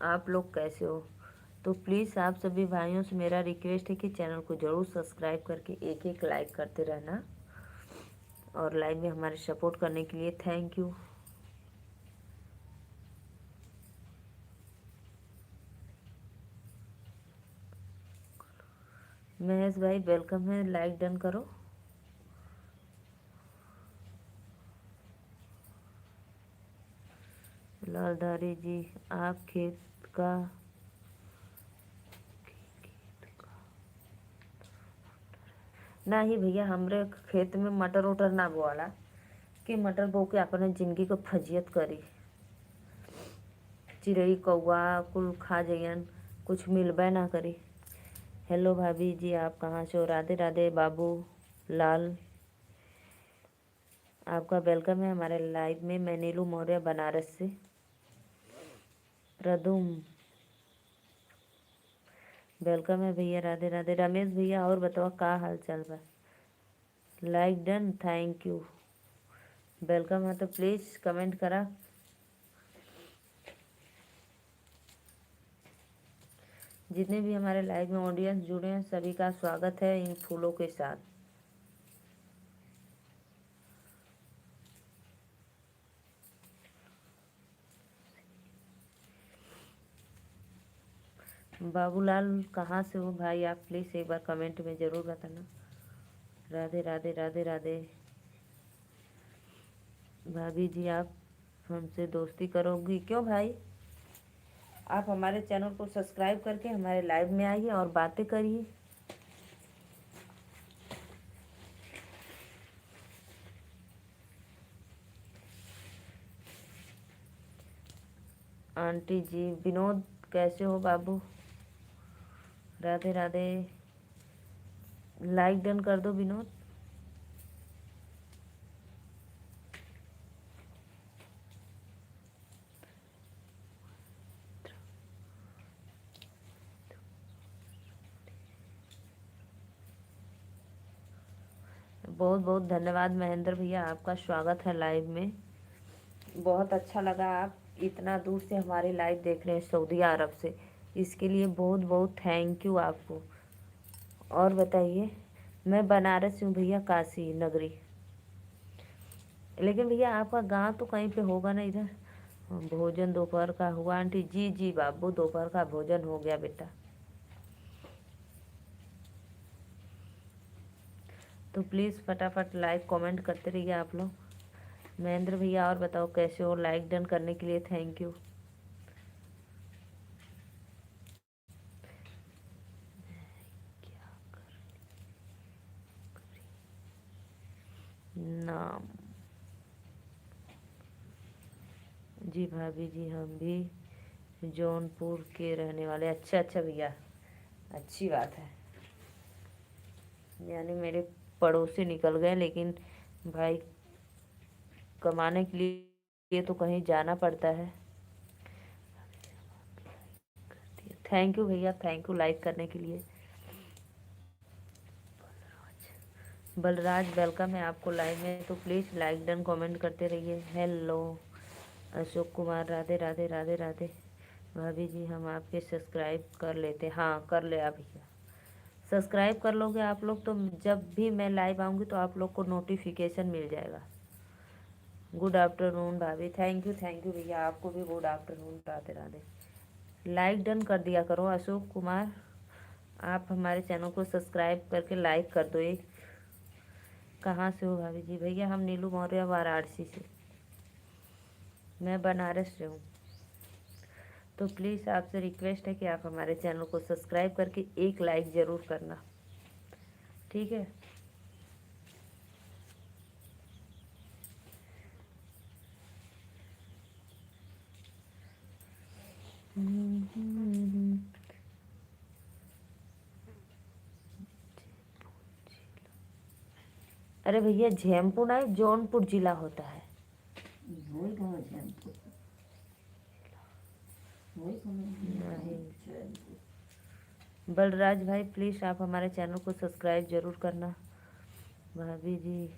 आप लोग कैसे हो? तो प्लीज़ आप सभी भाइयों से मेरा रिक्वेस्ट है कि चैनल को ज़रूर सब्सक्राइब करके एक एक लाइक करते रहना, और लाइव में हमारे सपोर्ट करने के लिए थैंक यू। महेश भाई वेलकम है, लाइक डन करो। लालधारी जी, आप खेत का ना ही भैया, हमरे खेत में मटर उटर ना बोआला कि मटर बो के अपने जिंदगी को फजियत करी। चिड़ई कौआ कुल खा जइयन, कुछ मिलबे ना करी। हेलो भाभी जी, आप कहाँ से हो? राधे राधे बाबू लाल, आपका वेलकम है हमारे लाइव में। मैं नीलू मौर्य बनारस से। प्रदुम वेलकम है भैया, राधे राधे। रमेश भैया और बताओ का हाल चाल बा? Like done, thank you, welcome है। तो प्लीज़ कमेंट करा। जितने भी हमारे लाइव में ऑडियंस जुड़े हैं सभी का स्वागत है इन फूलों के साथ। बाबूलाल कहाँ से हो भाई आप? प्लीज़ एक बार कमेंट में ज़रूर बताना। राधे राधे राधे राधे। भाभी जी आप हमसे दोस्ती करोगी? क्यों भाई, आप हमारे चैनल को सब्सक्राइब करके हमारे लाइव में आइए और बातें करिए। आंटी जी, विनोद कैसे हो बाबू? राधे राधे, लाइक डन कर दो विनोद। बहुत बहुत धन्यवाद महेंद्र भैया, आपका स्वागत है लाइव में। बहुत अच्छा लगा आप इतना दूर से हमारे लाइव देख रहे हैं सऊदी अरब से, इसके लिए बहुत बहुत थैंक यू आपको। और बताइए, मैं बनारस हूँ भैया, काशी नगरी। लेकिन भैया आपका गांव तो कहीं पे होगा ना इधर। भोजन दोपहर का हुआ आंटी? जी जी बाबू, दोपहर का भोजन हो गया बेटा। तो प्लीज़ फटाफट लाइक कमेंट करते रहिए आप लोग। महेंद्र भैया और बताओ कैसे हो? लाइक डन करने के लिए थैंक यू। नाम जी भाभी जी, हम भी जौनपुर के रहने वाले। अच्छा अच्छा भैया, अच्छी बात है। यानी मेरे पड़ोसी निकल गए, लेकिन भाई कमाने के लिए तो कहीं जाना पड़ता है। थैंक यू भैया, थैंक यू लाइक करने के लिए। बलराज वेलकम है आपको लाइव में, तो प्लीज़ लाइक डन कमेंट करते रहिए। हेलो अशोक कुमार, राधे राधे राधे राधे। भाभी जी हम आपके सब्सक्राइब कर लेते, हाँ कर ले आप भैया, सब्सक्राइब कर लोगे आप लोग तो जब भी मैं लाइव आऊँगी तो आप लोग को नोटिफिकेशन मिल जाएगा। गुड आफ्टरनून भाभी, थैंक यू भैया, आपको भी good afternoon, Radhe Radhe. Like done कर दिया करो अशोक कुमार, आप हमारे चैनल को सब्सक्राइब करके लाइक कर दो। एक कहाँ से हो भाभी जी? भैया हम नीलू मौर्य वाराणसी से, मैं बनारस से हूँ। तो प्लीज़ आपसे रिक्वेस्ट है कि आप हमारे चैनल को सब्सक्राइब करके एक लाइक ज़रूर करना, ठीक है। अरे भैया जैमपुर नहीं, जौनपुर जिला होता है। वही कहाँ जैनपुर, वही नहीं जैनपुर। बलराज भाई प्लीज़ आप हमारे चैनल को सब्सक्राइब ज़रूर करना। भाभी जी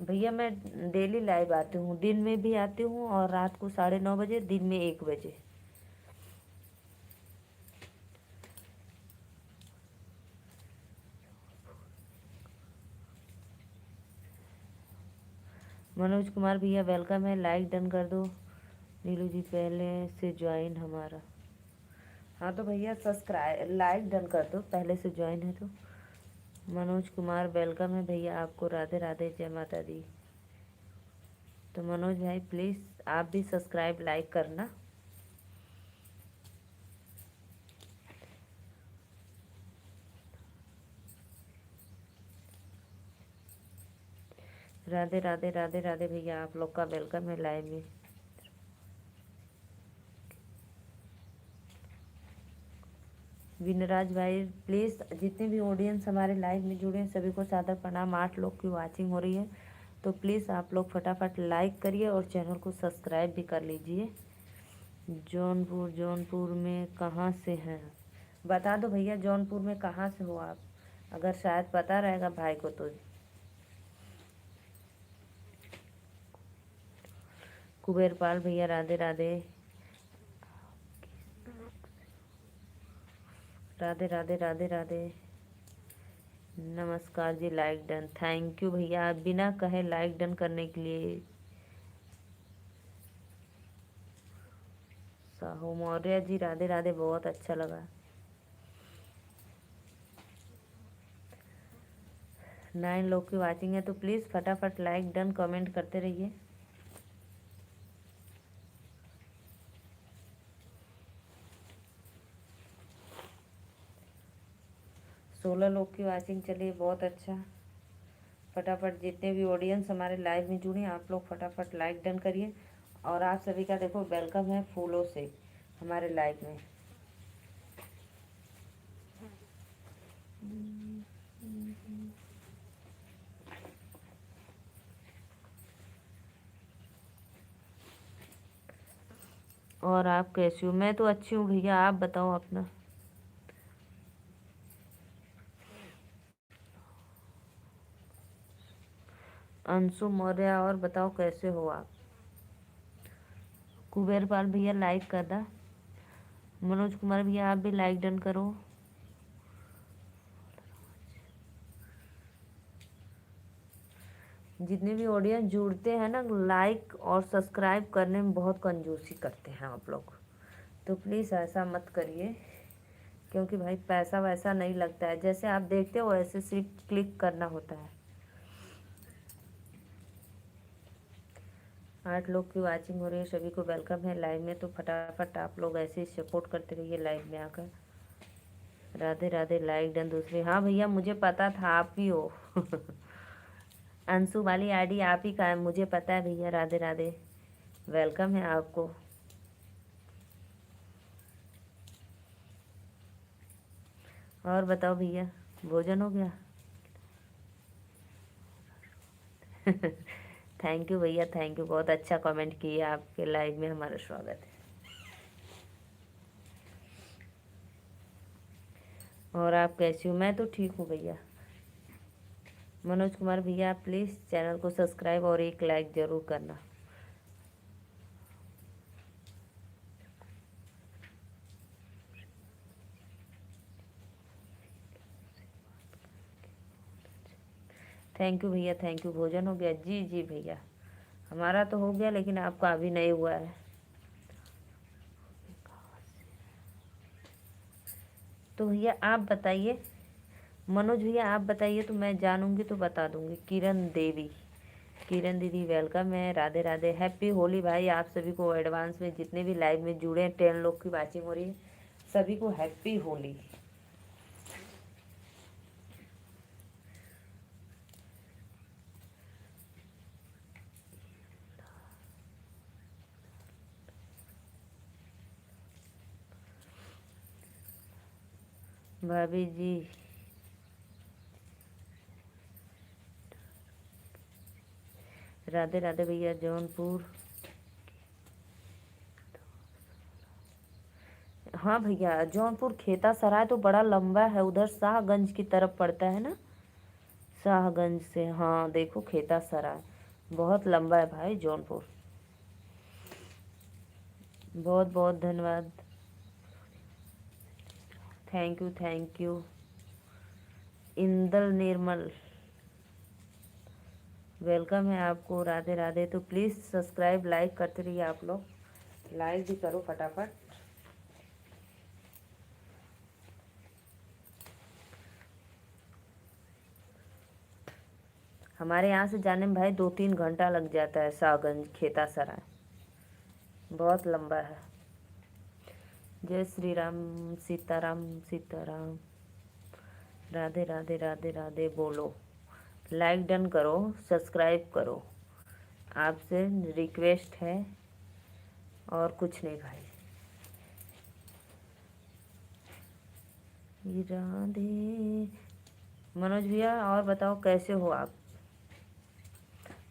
भैया मैं डेली लाइव आती हूँ, दिन में भी आती हूँ और रात को 9:30 बजे, दिन में 1 बजे। मनोज कुमार भैया वेलकम है, लाइक डन कर दो। नीलू जी पहले से ज्वाइन हमारा, हाँ तो भैया सब्सक्राइब लाइक डन कर दो, पहले से ज्वाइन है तो। मनोज कुमार वेलकम है भैया आपको, राधे राधे, जय माता दी। तो मनोज भाई प्लीज़ आप भी सब्सक्राइब लाइक करना। राधे राधे राधे राधे भैया, आप लोग का वेलकम है लाइव में। विनराज भाई प्लीज़, जितने भी ऑडियंस हमारे लाइव में जुड़े हैं सभी को सादर प्रणाम। 8 लोग की वाचिंग हो रही है, तो प्लीज़ आप लोग फटाफट लाइक करिए और चैनल को सब्सक्राइब भी कर लीजिए। जौनपुर में कहाँ से हैं? बता दो भैया जौनपुर में कहाँ से हो आप, अगर शायद पता रहेगा भाई को तो। कुबेरपाल भैया राधे राधे राधे राधे राधे राधे। नमस्कार जी, लाइक डन, थैंक यू भैया, आप बिना कहे लाइक डन करने के लिए। साहू मौर्य जी राधे राधे, बहुत अच्छा लगा। 9 लोग की वाचिंग है, तो प्लीज़ फटाफट लाइक डन कमेंट करते रहिए। 16 लोग की वाचिंग चलिए, बहुत अच्छा। फटाफट जितने भी ऑडियंस हमारे लाइव में जुड़े आप लोग फटाफट लाइक डन करिए। और आप सभी का देखो वेलकम है फूलों से हमारे लाइव में। और आप कैसी हो? मैं तो अच्छी हूँ भैया, आप बताओ अपना। अंशु मौर्य, और बताओ कैसे हो आप? कुबेरपाल भैया लाइक कर दा। मनोज कुमार भैया आप भी लाइक डन करो। जितने भी ऑडियंस जुड़ते हैं ना, लाइक और सब्सक्राइब करने में बहुत कंजूसी करते हैं आप लोग, तो प्लीज़ ऐसा मत करिए, क्योंकि भाई पैसा वैसा नहीं लगता है, जैसे आप देखते हो वैसे सिर्फ क्लिक करना होता है। 8 लोग की वाचिंग हो रही है, सभी को वेलकम है लाइव में, तो फटाफट आप लोग ऐसे ही सपोर्ट करते रहिए लाइव में आकर। राधे राधे, लाइक डन दूसरी, हाँ भैया मुझे पता था आप ही हो। अंशु वाली आईडी आप ही का है, मुझे पता है भैया, राधे राधे, वेलकम है आपको। और बताओ भैया, भोजन हो गया? थैंक यू भैया, थैंक यू, बहुत अच्छा कमेंट किया, आपके लाइव में हमारा स्वागत है। और आप कैसी हो? मैं तो ठीक हूँ भैया। मनोज कुमार भैया, आप प्लीज़ चैनल को सब्सक्राइब और एक लाइक ज़रूर करना। थैंक यू भैया, थैंक यू। भोजन हो गया? जी जी भैया, हमारा तो हो गया, लेकिन आपका अभी नहीं हुआ है। तो भैया आप बताइए, मनोज भैया आप बताइए, तो मैं जानूंगी तो बता दूंगी। किरण देवी, किरण दीदी वेलकम है। राधे राधे, हैप्पी होली भाई। आप सभी को एडवांस में, जितने भी लाइव में जुड़े हैं, 10 लोग की वाचिंग हो रही है, सभी को हैप्पी होली। भाभी जी, राधे राधे भैया। जौनपुर, हाँ भैया, जौनपुर खेता सराय तो बड़ा लंबा है, उधर शाहगंज की तरफ पड़ता है ना। शाहगंज से, हाँ देखो, खेता सराय बहुत लंबा है भाई जौनपुर। बहुत बहुत धन्यवाद, thank you thank you. Indal Nirmal, welcome है आपको। राधे राधे। तो प्लीज़ सब्सक्राइब लाइक करते रहिए आप लोग, लाइक भी करो फटाफट। हमारे यहाँ से जाने में भाई 2-3 घंटा लग जाता है, शाहगंज खेता सराय बहुत लंबा है। जय श्री राम, सीताराम सीताराम। राधे राधे राधे राधे। बोलो, लाइक डन करो, सब्सक्राइब करो, आपसे रिक्वेस्ट है, और कुछ नहीं भाई। राधे। मनोज भैया और बताओ, कैसे हो आप?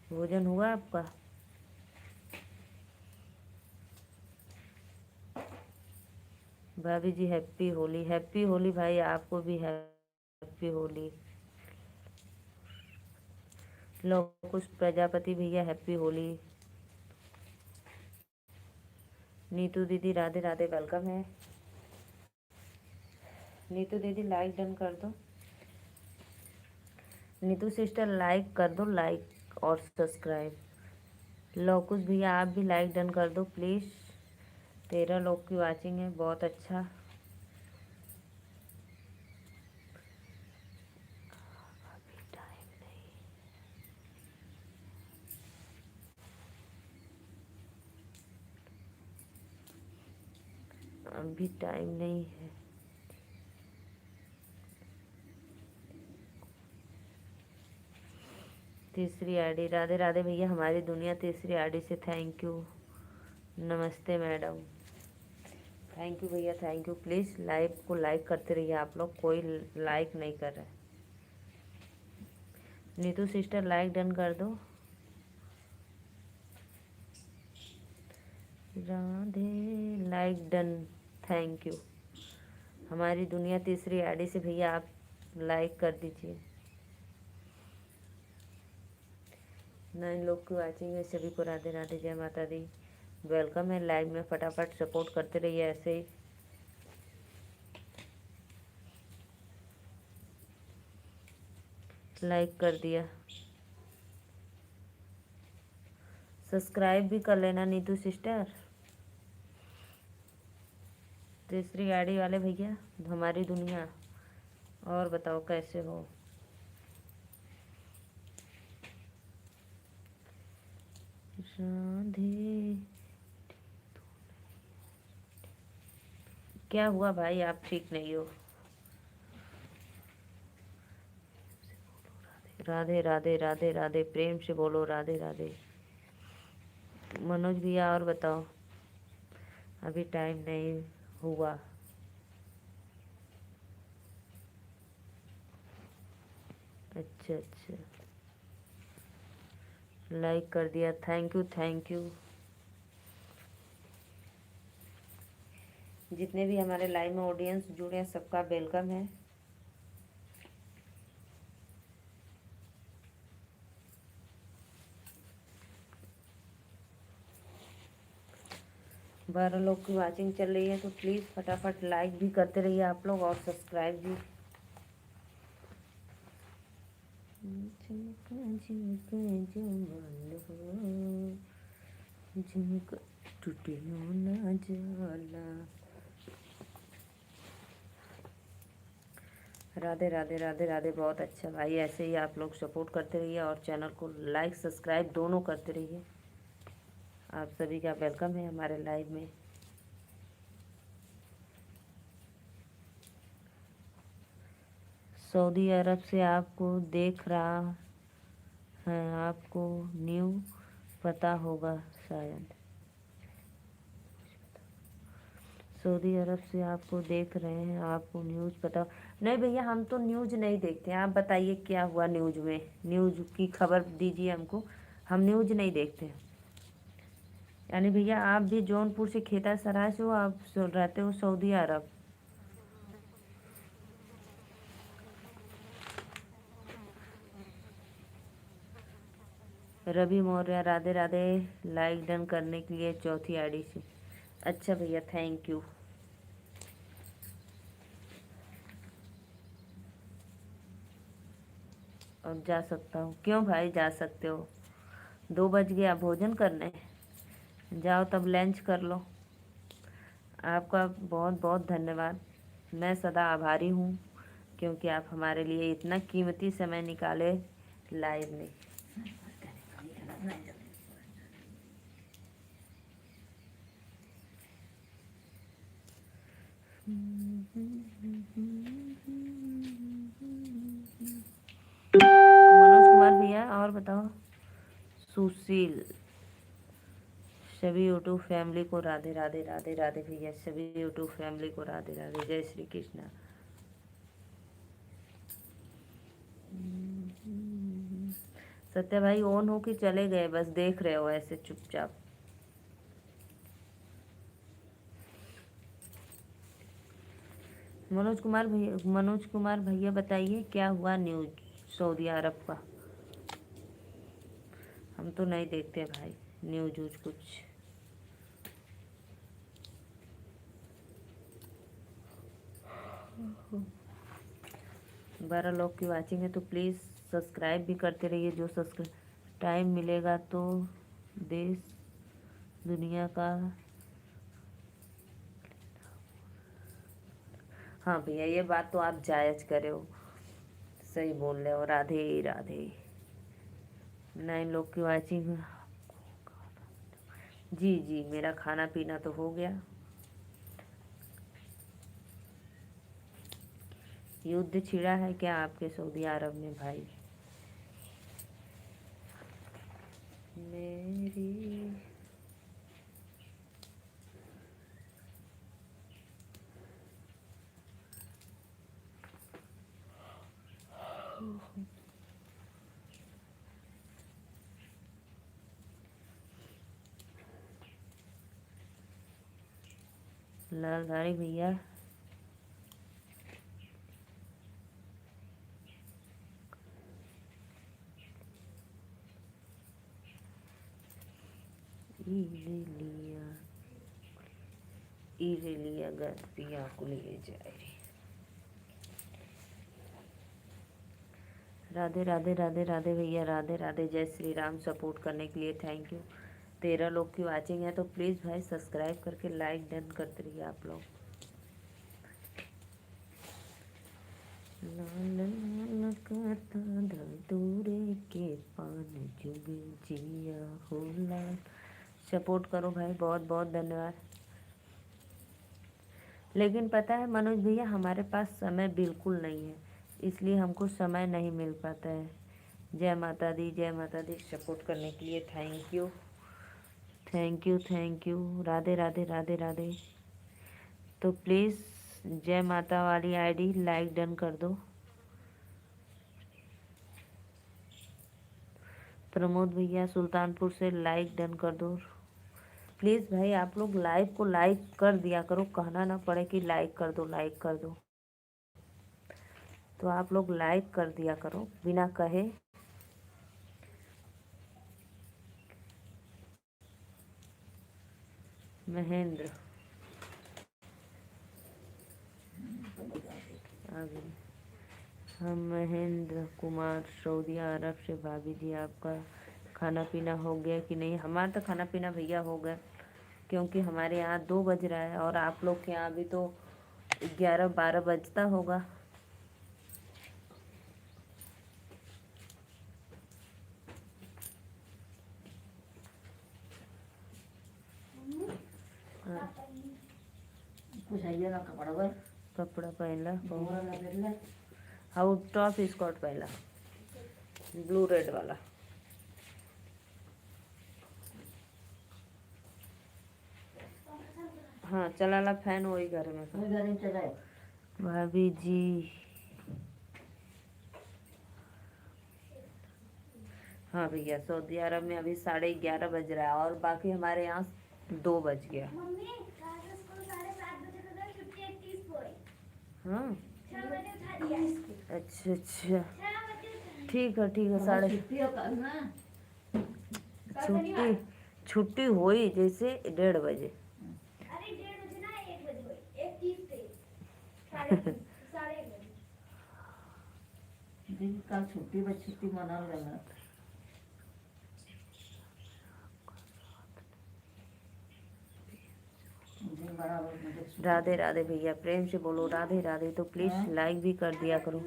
भोजन हुआ आपका? भाभी जी हैप्पी होली। हैप्पी होली भाई, आपको भी हैप्पी होली। कुछ प्रजापति भैया हैप्पी होली। नीतू दीदी राधे राधे, वेलकम है। नीतू दीदी लाइक डन कर दो। नीतू सिस्टर लाइक कर दो, लाइक और सब्सक्राइब। लोकुश भैया आप भी लाइक डन कर दो प्लीज़। 13 लोग की वाचिंग है, बहुत अच्छा। अभी टाइम नहीं है। तीसरी आईडी, राधे राधे भैया, हमारी दुनिया तीसरी आईडी से थैंक यू। नमस्ते मैडम, थैंक यू भैया, थैंक यू। प्लीज़ लाइव को लाइक करते रहिए आप लोग, कोई लाइक नहीं कर रहा है। नीतू सिस्टर लाइक डन कर दो। Radhe, like done, thank you. हमारी दुनिया तीसरी आईडी से भैया आप लाइक कर दीजिए। 9 लोग की वाचिंग है, सभी को राधे राधे, जय माता दी। वेलकम है लाइव में, फटाफट सपोर्ट करते रहिए ऐसे ही। लाइक कर दिया, सब्सक्राइब भी कर लेना नीतू सिस्टर। तीसरी आईडी वाले भैया, हमारी दुनिया। और बताओ कैसे हो? राधे, क्या हुआ भाई, आप ठीक नहीं हो? राधे राधे राधे राधे, प्रेम से बोलो राधे राधे। मनोज भैया और बताओ, अभी टाइम नहीं हुआ। अच्छा अच्छा, लाइक कर दिया, थैंक यू थैंक यू। जितने भी हमारे लाइव में ऑडियंस जुड़े हैं, सबका वेलकम है। 12 लोग की वाचिंग चल रही है, तो प्लीज़ फटाफट लाइक भी करते रहिए आप लोग और सब्सक्राइब भी। झुमका टूटियो ना जाला। राधे राधे राधे राधे। बहुत अच्छा भाई, ऐसे ही आप लोग सपोर्ट करते रहिए और चैनल को लाइक सब्सक्राइब दोनों करते रहिए। आप सभी का वेलकम है हमारे लाइव में। सऊदी अरब से आपको देख रहा है, आपको न्यू पता होगा शायद। सऊदी अरब से आपको देख रहे हैं, आपको न्यूज़ पता। नहीं भैया, हम तो न्यूज़ नहीं देखते हैं। आप बताइए क्या हुआ न्यूज़ में, न्यूज़ की खबर दीजिए हमको। हम न्यूज़ नहीं देखते। यानी भैया आप भी जौनपुर से, खेता सराय से हो, आप रहते हो सऊदी अरब। रवि मौर्य, राधे राधे। लाइक डन करने के लिए चौथी आईडी से। अच्छा भैया, थैंक यू। अब जा सकता हूँ? क्यों भाई, जा सकते हो। 2 बज गया भोजन करने। जाओ तब लंच कर लो। आपका बहुत बहुत धन्यवाद। मैं सदा आभारी हूँ, क्योंकि आप हमारे लिए इतना कीमती समय निकाले लाइव में। मनोज कुमार भैया, और बताओ। सुशील, सभी यूट्यूब फैमिली को राधे राधे राधे राधे भैया। सभी यूट्यूब फैमिली को राधे राधे, जय श्री कृष्णा। सत्या भाई ऑन हो कि चले गए, बस देख रहे हो ऐसे चुपचाप। मनोज कुमार भैया बताइए क्या हुआ न्यूज सऊदी अरब का। हम तो नहीं देखते भाई न्यूज वूज कुछ। बारह लोग की वाचिंग है, तो प्लीज़ सब्सक्राइब भी करते रहिए। जो सब्सक्राइब टाइम मिलेगा तो देश दुनिया का। हाँ भैया, ये बात तो आप जायज़ करे हो, सही बोल रहे हो। राधे राधे। 9 लोग की वाचिंग। जी जी, मेरा खाना पीना तो हो गया। युद्ध छिड़ा है क्या आपके सऊदी अरब में भाई? मेरी लालधारी भैया, इरेलिया गतिया को लिए जाए। राधे राधे राधे राधे भैया, राधे राधे। जय श्री राम। सपोर्ट करने के लिए थैंक यू। 13 लोग की वाचिंग है, तो प्लीज़ भाई सब्सक्राइब करके लाइक डन करते रहिए आप लोग। लाल लाल करता दल दूरे के पान जुग जिया हो लाल। सपोर्ट करो भाई, बहुत बहुत धन्यवाद। लेकिन पता है मनोज भैया, हमारे पास समय बिल्कुल नहीं है, इसलिए हमको समय नहीं मिल पाता है। जय माता दी, जय माता दी। सपोर्ट करने के लिए thank you, thank you, thank you. Radhe Radhe Radhe Radhe. तो प्लीज़ जय माता वाली आईडी लाइक डन कर दो। प्रमोद भैया सुल्तानपुर से लाइक डन कर दो। प्लीज़ भाई आप लोग लाइव को लाइक कर दिया करो, कहना ना पड़े कि लाइक कर दो लाइक कर दो। तो आप लोग लाइक कर दिया करो बिना कहे। महेंद्र आगे। हम महेंद्र कुमार सऊदी अरब से। भाभी जी आपका खाना पीना हो गया कि नहीं? हमारा तो खाना पीना भैया हो गया, क्योंकि हमारे यहाँ 2 बज रहा है और आप लोग के यहाँ भी तो 11-12 बजता होगा। हाँ, कुछ आइए ना कपड़ा पर कपड़ा पहनला बोरा ना पहनला हाउ टॉप स्कर्ट पहनला ब्लू रेड वाला। हाँ चलाला फैन वही घर में था। कोई घर में चलाए भाभी जी हाँ भैया, सऊदी अरब में अभी 11:30 बज रहा है और बाकी हमारे यहाँ 2 बज गया। हाँ अच्छा अच्छा ठीक है साढ़े छुट्टी हो कल ना छुट्टी छुट्टी हुई जैसे 1:30 बजे। दिन कल छुट्टी बस छुट्टी मना लेना दिन बराबर मुझे छुट्टी राधे राधे भैया, प्रेम से बोलो राधे राधे। तो प्लीज लाइक भी कर दिया करो।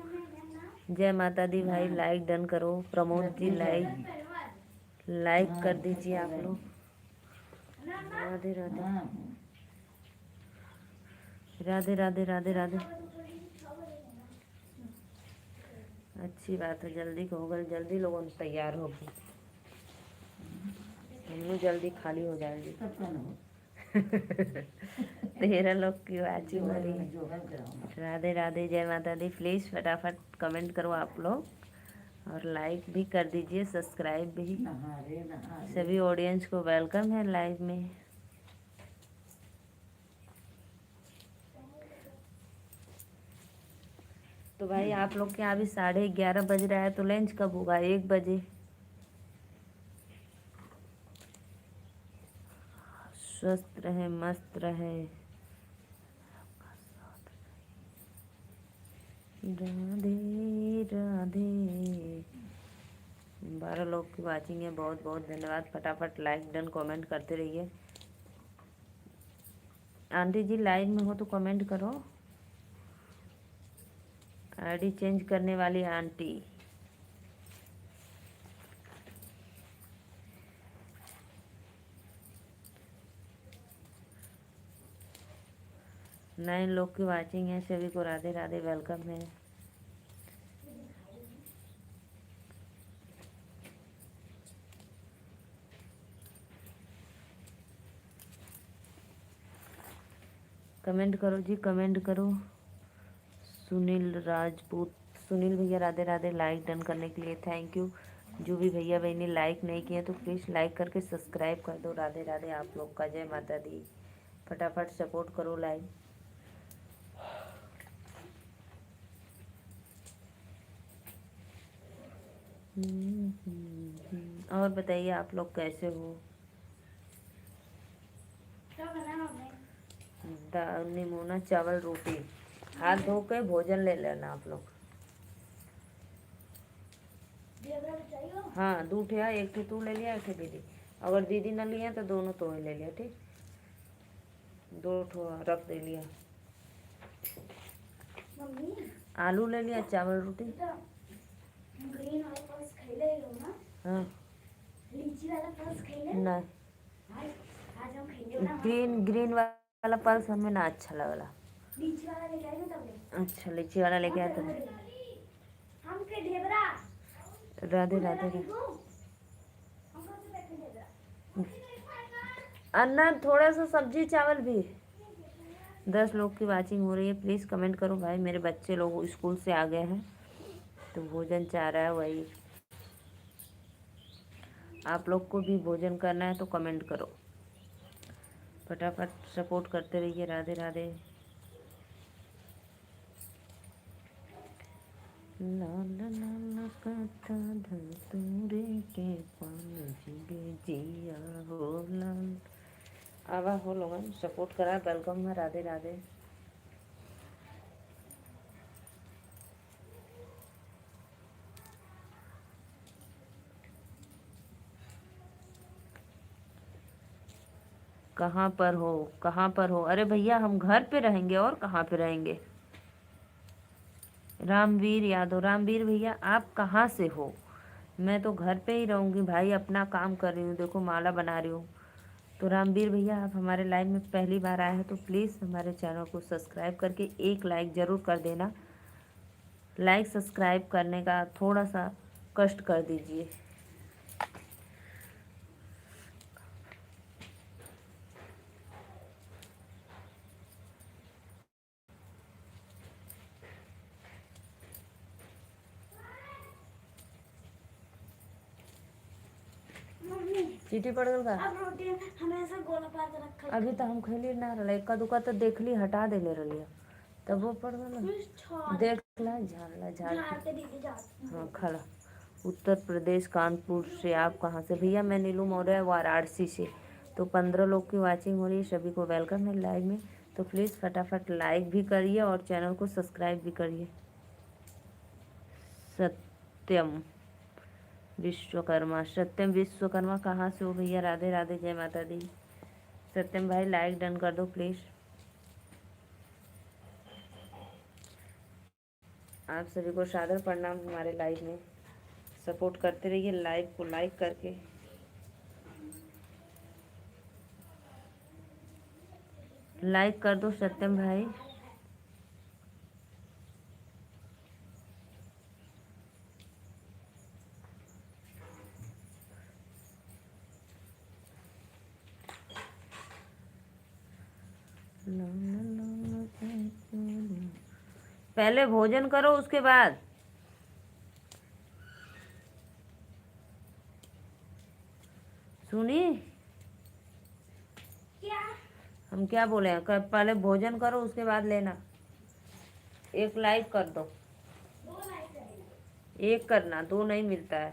जय माता दी भाई, लाइक डन करो। प्रमोद जी लाइक कर दीजिए आप लोग। राधे राधे हाँ राधे राधे राधे राधे। अच्छी बात है, जल्दी होगा, जल्दी लोगों ने तैयार होगी, हम लोग जल्दी खाली हो जाएंगे। तब क्या ना हो 13 लोग की वाची भरी। जो है कराऊंगा राधे राधे, जय माता दी। प्लीज़ फटाफट कमेंट करो आप लोग और लाइक भी कर दीजिए, सब्सक्राइब भी। नहा रे सभी ऑडियंस को वेलकम है लाइव में। तो भाई आप लोग के यहाँ अभी 11:30 बज रहा है, तो लंच कब होगा? 1 बजे। स्वस्थ रहे, मस्त रहे। राधे राधे। 12 लोग की वाचिंग है, बहुत बहुत धन्यवाद। फटाफट लाइक डन कमेंट करते रहिए। आंटी जी लाइव में हो तो कमेंट करो। आईडी चेंज करने वाली आंटी। नए लोग की वाचिंग है, सभी को राधे राधे, वेलकम है। कमेंट करो जी, कमेंट करो। सुनील राजपूत, सुनील भैया राधे राधे, लाइक डन करने के लिए थैंक यू। जो भी भैया बहनी लाइक नहीं किए तो प्लीज़ लाइक करके सब्सक्राइब कर दो। राधे राधे आप लोग का, जय माता दी। फटाफट सपोर्ट करो लाइव। और बताइए आप लोग कैसे हो? दाल निमोना चावल रोटी। हाथ धो के भोजन ले लेना आप लोग। हाँ 2 ठे, एक ठे तू ले लिया, एक ठे दीदी। अगर दीदी न लिया तो दोनों तो ले लिया, ठीक। 2 ठो रख दे लिया। आलू ले लिया, चावल रोटी। हाँ नहीं, ग्रीन वाला पल्स हमें ना अच्छा लगला। अच्छा लीची वाला लेके आया तुम। राधे राधे अन्ना, थोड़ा सा सब्जी चावल भी। 10 लोग की वाचिंग हो रही है, प्लीज़ कमेंट करो भाई। मेरे बच्चे लोग स्कूल से आ गए हैं तो भोजन चाह रहा है, वही। आप लोग को भी भोजन करना है तो कमेंट करो, फटाफट सपोर्ट करते रहिए। राधे राधे। लाल लाल कथा धतूरे के पान जिगे जिया हो लाल। आवा हो लोगन सपोर्ट करा, वेलकम है, राधे राधे। कहाँ पर हो, कहाँ पर हो? अरे भैया हम घर पे रहेंगे और कहाँ पे रहेंगे। रामवीर यादव, रामवीर भैया आप कहाँ से हो? मैं तो घर पे ही रहूँगी भाई, अपना काम कर रही हूँ, देखो माला बना रही हूँ। तो रामवीर भैया आप हमारे लाइव में पहली बार आए हैं तो प्लीज़ हमारे चैनल को सब्सक्राइब करके एक लाइक ज़रूर कर देना। लाइक सब्सक्राइब करने का थोड़ा सा कष्ट कर दीजिए। चीटी पड़ गल का अब रोटी हमेशा गोला पार के रखा। अभी तो हम खैली ना रहा, इक्का दुक्का तो देखली हटा देले रही, तब वो पड़ गल। देख ला झाड़ झाड़ते दीदी झाड़। हाँ खड़ा। उत्तर प्रदेश कानपुर से आप कहाँ से? भैया मैं नीलू मौर्य वाराणसी से। तो 15 लोग की वाचिंग हो रही है, सभी को वेलकम है लाइव में। तो प्लीज़ फटाफट लाइक भी करिए और चैनल को सब्सक्राइब भी करिए। सत्यम विश्वकर्मा, सत्यम विश्वकर्मा कहाँ से हो भैया? राधे राधे, जय माता दी। सत्यम भाई लाइक डन कर दो प्लीज़। आप सभी को सादर प्रणाम हमारे लाइव में। सपोर्ट करते रहिए लाइव को लाइक करके। लाइक कर दो सत्यम भाई। पहले भोजन करो उसके बाद। सुनी क्या? हम क्या बोले हैं? पहले भोजन करो उसके बाद लेना। एक लाइक कर दो। दो लाइक करेंगे। एक करना, दो नहीं मिलता है।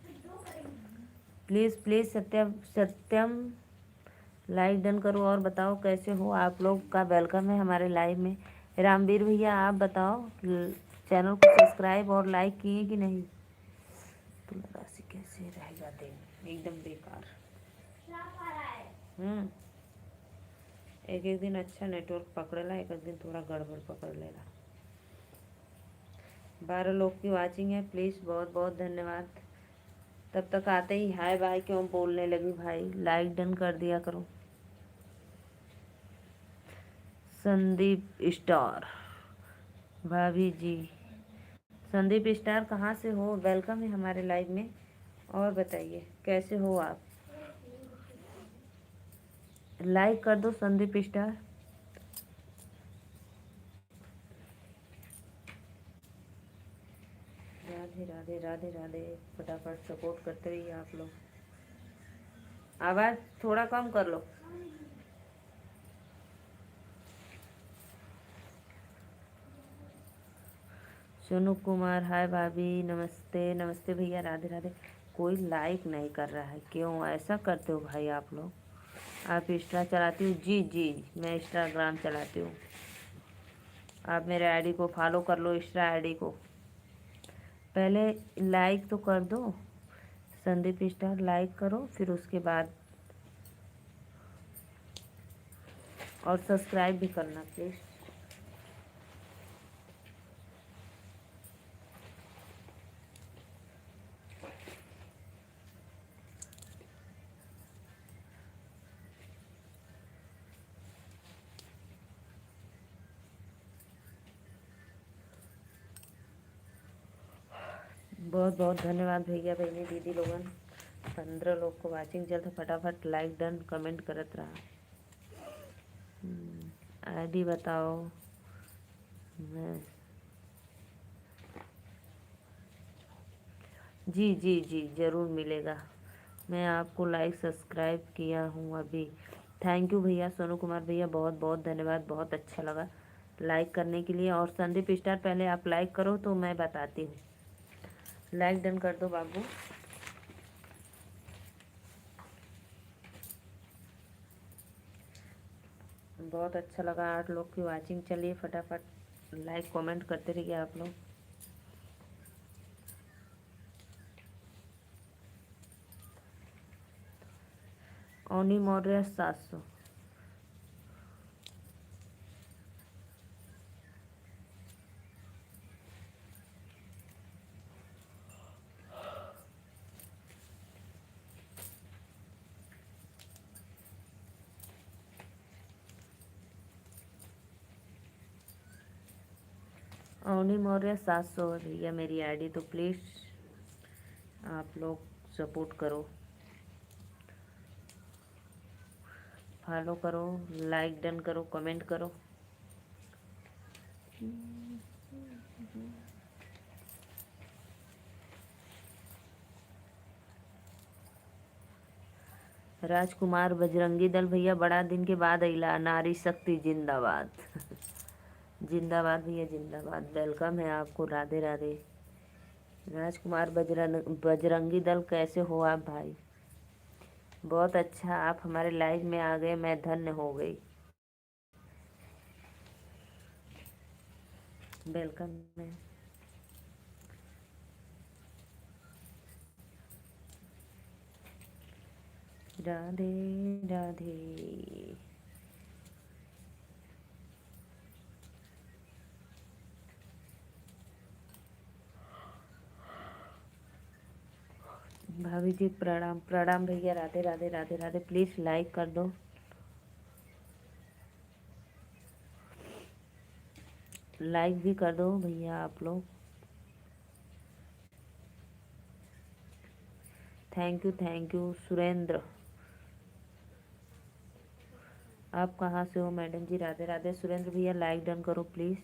दो करेंगे। Please please Satyam Satyam like done करो और बताओ कैसे हो आप लोग का वेलकम है हमारे लाइव में। रामवीर भैया आप बताओ चैनल को सब्सक्राइब और लाइक किए कि नहीं? तुला राशि कैसे रहेगा दिन? एकदम बेकार। क्या खा रहा है? एक एक दिन अच्छा नेटवर्क पकड़ेला, एक एक दिन थोड़ा गड़बड़ पकड़ लेला। 12 लोग की वाचिंग है, प्लीज़ बहुत बहुत धन्यवाद। तब तक आते ही हाय भाई क्यों बोलने लगी भाई? लाइक डन कर दिया करो। संदीप स्टार भाभी जी, संदीप स्टार कहाँ से हो? वेलकम है हमारे लाइव में। और बताइए कैसे हो आप? लाइक कर दो संदीप स्टार। राधे राधे राधे राधे। फटाफट सपोर्ट करते रहिए आप लोग। आवाज़ थोड़ा कम कर लो। सोनू कुमार हाय भाभी, नमस्ते नमस्ते भैया, राधे राधे। कोई लाइक नहीं कर रहा है, क्यों ऐसा करते हो भाई आप लोग? आप इंस्टा चलाती हो? जी जी मैं इंस्टाग्राम चलाती हूँ। आप मेरे आईडी को फॉलो कर लो, इंस्टा आईडी को। पहले लाइक तो कर दो संदीप स्टार, लाइक करो फिर उसके बाद और सब्सक्राइब भी करना प्लीज़। बहुत बहुत धन्यवाद भैया बहनी दीदी लोगन। 15 लोग को वाचिंग चलते, फटाफट लाइक डन कमेंट करत रहा। आईडी बताओ। मैं जी जी जी ज़रूर मिलेगा। मैं आपको लाइक सब्सक्राइब किया हूँ अभी। थैंक यू भैया सोनू कुमार भैया, बहुत बहुत धन्यवाद, बहुत अच्छा लगा लाइक करने के लिए। और संदीप स्टार पहले आप लाइक करो तो मैं बताती हूँ। लाइक डन कर दो बाबू। बहुत अच्छा लगा, 8 लोग की वाचिंग। चलिए फटाफट लाइक कमेंट करते रहिए आप लोग। ओनी मौर्य 700। ओनी मौर्य 700 है भैया मेरी आईडी, तो प्लीज़ आप लोग सपोर्ट करो, फॉलो करो, लाइक डन करो, कमेंट करो। राजकुमार बजरंगी दल भैया बड़ा दिन के बाद अइला, नारी शक्ति जिंदाबाद। जिंदाबाद भैया जिंदाबाद, वेलकम है आपको, राधे राधे। राजकुमार बजरंगी दल कैसे हो आप भाई? बहुत अच्छा, आप हमारे लाइव में आ गए, मैं धन्य हो गई। वेलकम है। राधे राधे। भाभी जी प्रणाम। प्रणाम भैया, राधे राधे राधे राधे। प्लीज़ लाइक कर दो, लाइक भी कर दो भैया आप लोग। Thank you Surendra. आप कहाँ से हो मैडम जी? राधे राधे। सुरेंद्र भैया लाइक डन करो प्लीज़।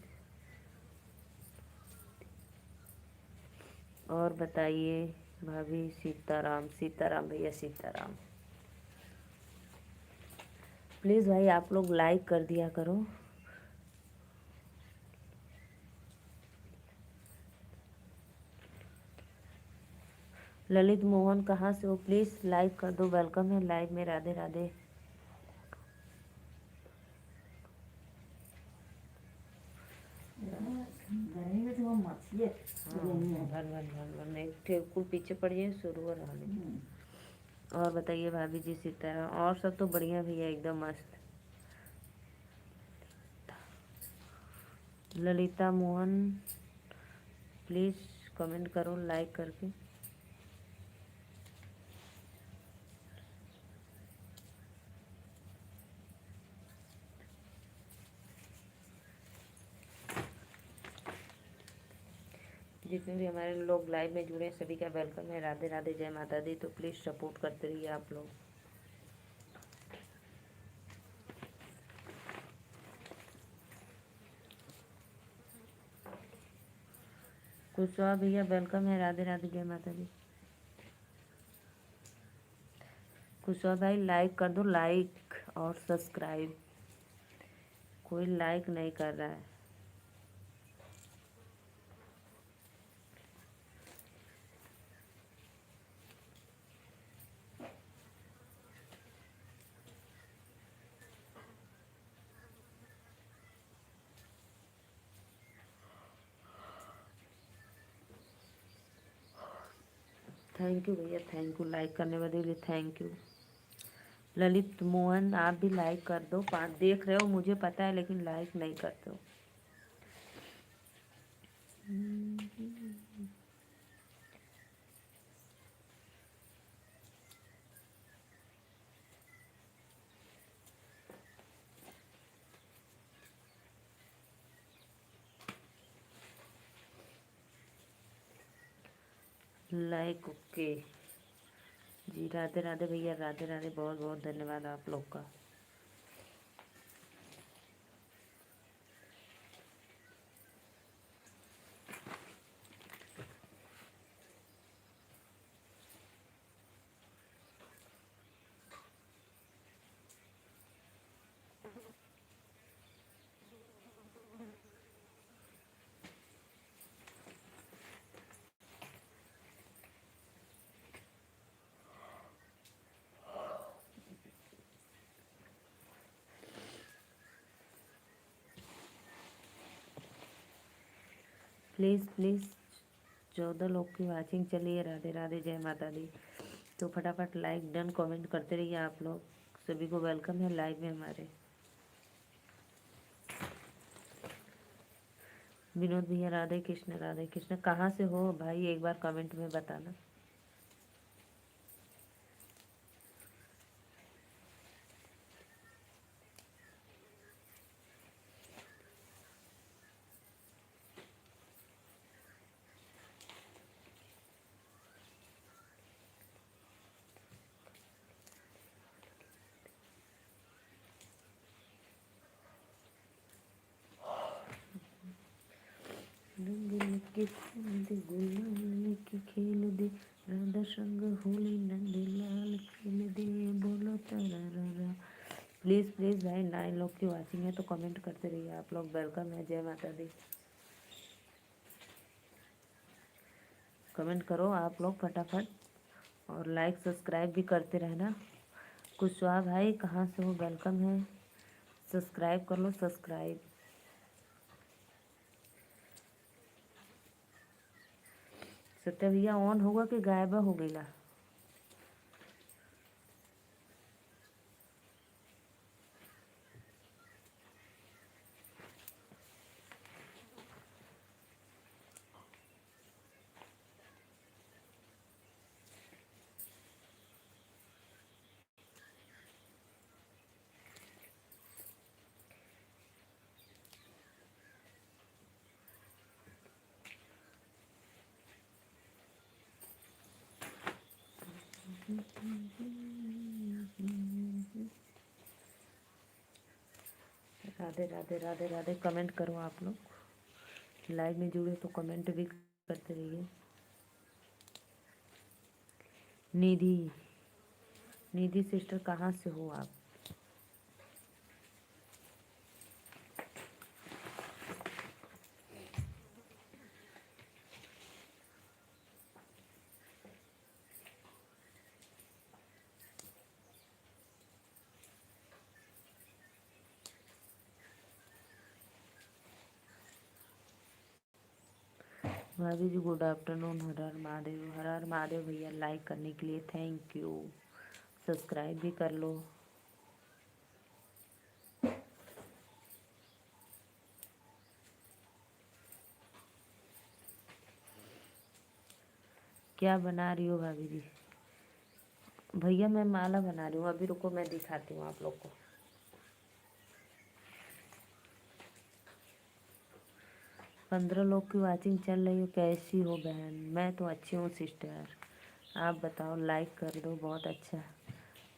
और बताइए भाभी? सीताराम। सीताराम भैया सीताराम। प्लीज़ भाई आप लोग लाइक कर दिया करो। ललित मोहन कहाँ से हो? प्लीज़ लाइक कर दो, वेलकम है लाइव में, राधे राधे। गर्मी में तो वो मछली भन भन भन भन एक ठेकुर पीछे पड़ जाए शुरू हो रहा है। और बताइए भाभी जी? सीताराम। और सब तो बढ़िया भैया, एकदम मस्त। ललिता मोहन प्लीज़ कमेंट करो लाइक करके। जितने भी हमारे लोग लाइव में जुड़े हैं सभी का वेलकम है, राधे राधे, जय माता दी। तो प्लीज़ सपोर्ट करते रहिए आप लोग। कुशवाहा भैया वेलकम है, राधे राधे, जय माता दी। कुशवाहा भाई लाइक कर दो, लाइक और सब्सक्राइब। कोई लाइक नहीं कर रहा है। थैंक यू भैया, थैंक यू लाइक करने वाले लिए, थैंक यू। ललित मोहन आप भी लाइक कर दो। 5 देख रहे हो मुझे पता है, लेकिन लाइक नहीं करते हो। लाइक ओके जी, राधे राधे भैया, राधे राधे, बहुत बहुत धन्यवाद आप लोग का। प्लीज़ प्लीज़ 14 लोग की वाचिंग चलिए। राधे राधे, जय माता दी। तो फटाफट लाइक डन कमेंट करते रहिए आप लोग। सभी को वेलकम है लाइव में हमारे। विनोद भैया राधे कृष्ण राधे कृष्ण। कहाँ से हो भाई एक बार कमेंट में बताना। रंग लेके फूल दे, गुलाल लेके खेल दे, राधा संग होली नंदी लाल खेल दे, बोलो तारा। प्लीज़ प्लीज़ भाई 9 लोग की वाचिंग है तो कमेंट करते रहिए आप लोग। वेलकम है, जय माता दी। कमेंट करो आप लोग फटाफट और लाइक सब्सक्राइब भी करते रहना। कुशवाहा भाई कहाँ से हो, वेलकम है। सब्सक्राइब कर लो सब्सक्राइब। सत्य भैया ऑन होगा कि गायबा हो गईला। राधे राधे राधे राधे। कमेंट करो आप लोग। लाइव में जुड़े तो कमेंट भी करते रहिए। निधि निधि सिस्टर कहाँ से हो आप। भाभी जी गुड आफ्टरनून। हर हर महादेव, हर हर महादेव भैया। लाइक करने के लिए थैंक यू। सब्सक्राइब भी कर लो। क्या बना रही हो भाभी जी। भैया मैं माला बना रही हूँ, अभी रुको मैं दिखाती हूँ आप लोग को। 15 लोग की वाचिंग चल रही हो। कैसी हो बहन। मैं तो अच्छी हूँ सिस्टर, आप बताओ। लाइक कर दो, बहुत अच्छा।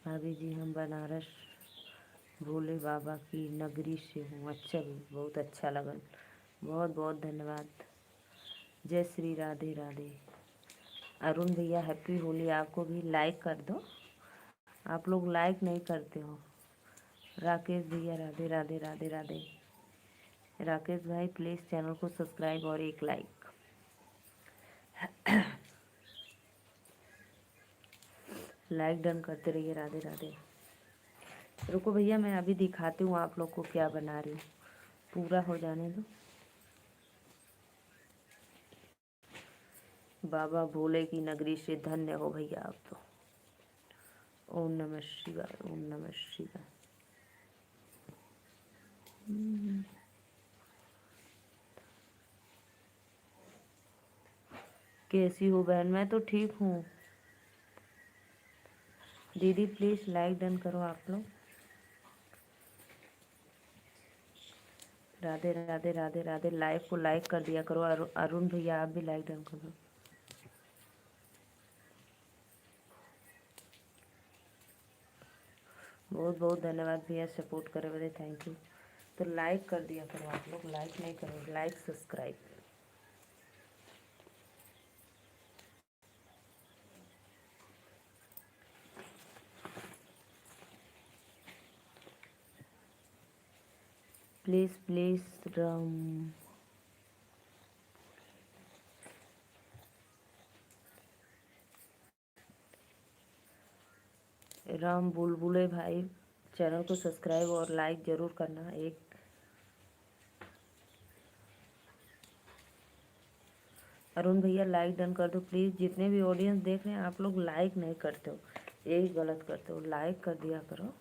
भाभी जी हम बनारस भोले बाबा की नगरी से हूँ। अच्छा भी, बहुत अच्छा लगा। बहुत बहुत धन्यवाद। जय श्री राधे राधे। अरुण भैया हैप्पी होली। आपको भी लाइक कर दो, आप लोग लाइक नहीं करते हो। राकेश भैया राधे राधे राधे राधे। राकेश भाई प्लीज़ चैनल को सब्सक्राइब और एक लाइक। लाइक डन करते रहिए। राधे राधे। रुको भैया मैं अभी दिखाती हूँ आप लोग को क्या बना रही हूँ, पूरा हो जाने दो। बाबा भोले की नगरी से धन्य हो भैया आप तो। ओम नमः शिवाय, ओम नमः शिवाय। कैसी हो बहन। मैं तो ठीक हूँ। दीदी प्लीज़ लाइक डन करो आप लोग। राधे राधे राधे राधे। लाइव को लाइक कर दिया करो। अरुण भैया आप भी लाइक डन करो। बहुत बहुत धन्यवाद भैया सपोर्ट करे बदे, थैंक यू। तो लाइक कर दिया करो आप लोग। लाइक नहीं करो, like subscribe. Please please Ram बुलबुले भाई चैनल को सब्सक्राइब और लाइक ज़रूर करना। एक अरुण भैया लाइक डन कर दो प्लीज़। जितने भी ऑडियंस देख रहे हैं आप लोग लाइक नहीं करते हो, यही गलत करते हो। लाइक कर दिया करो,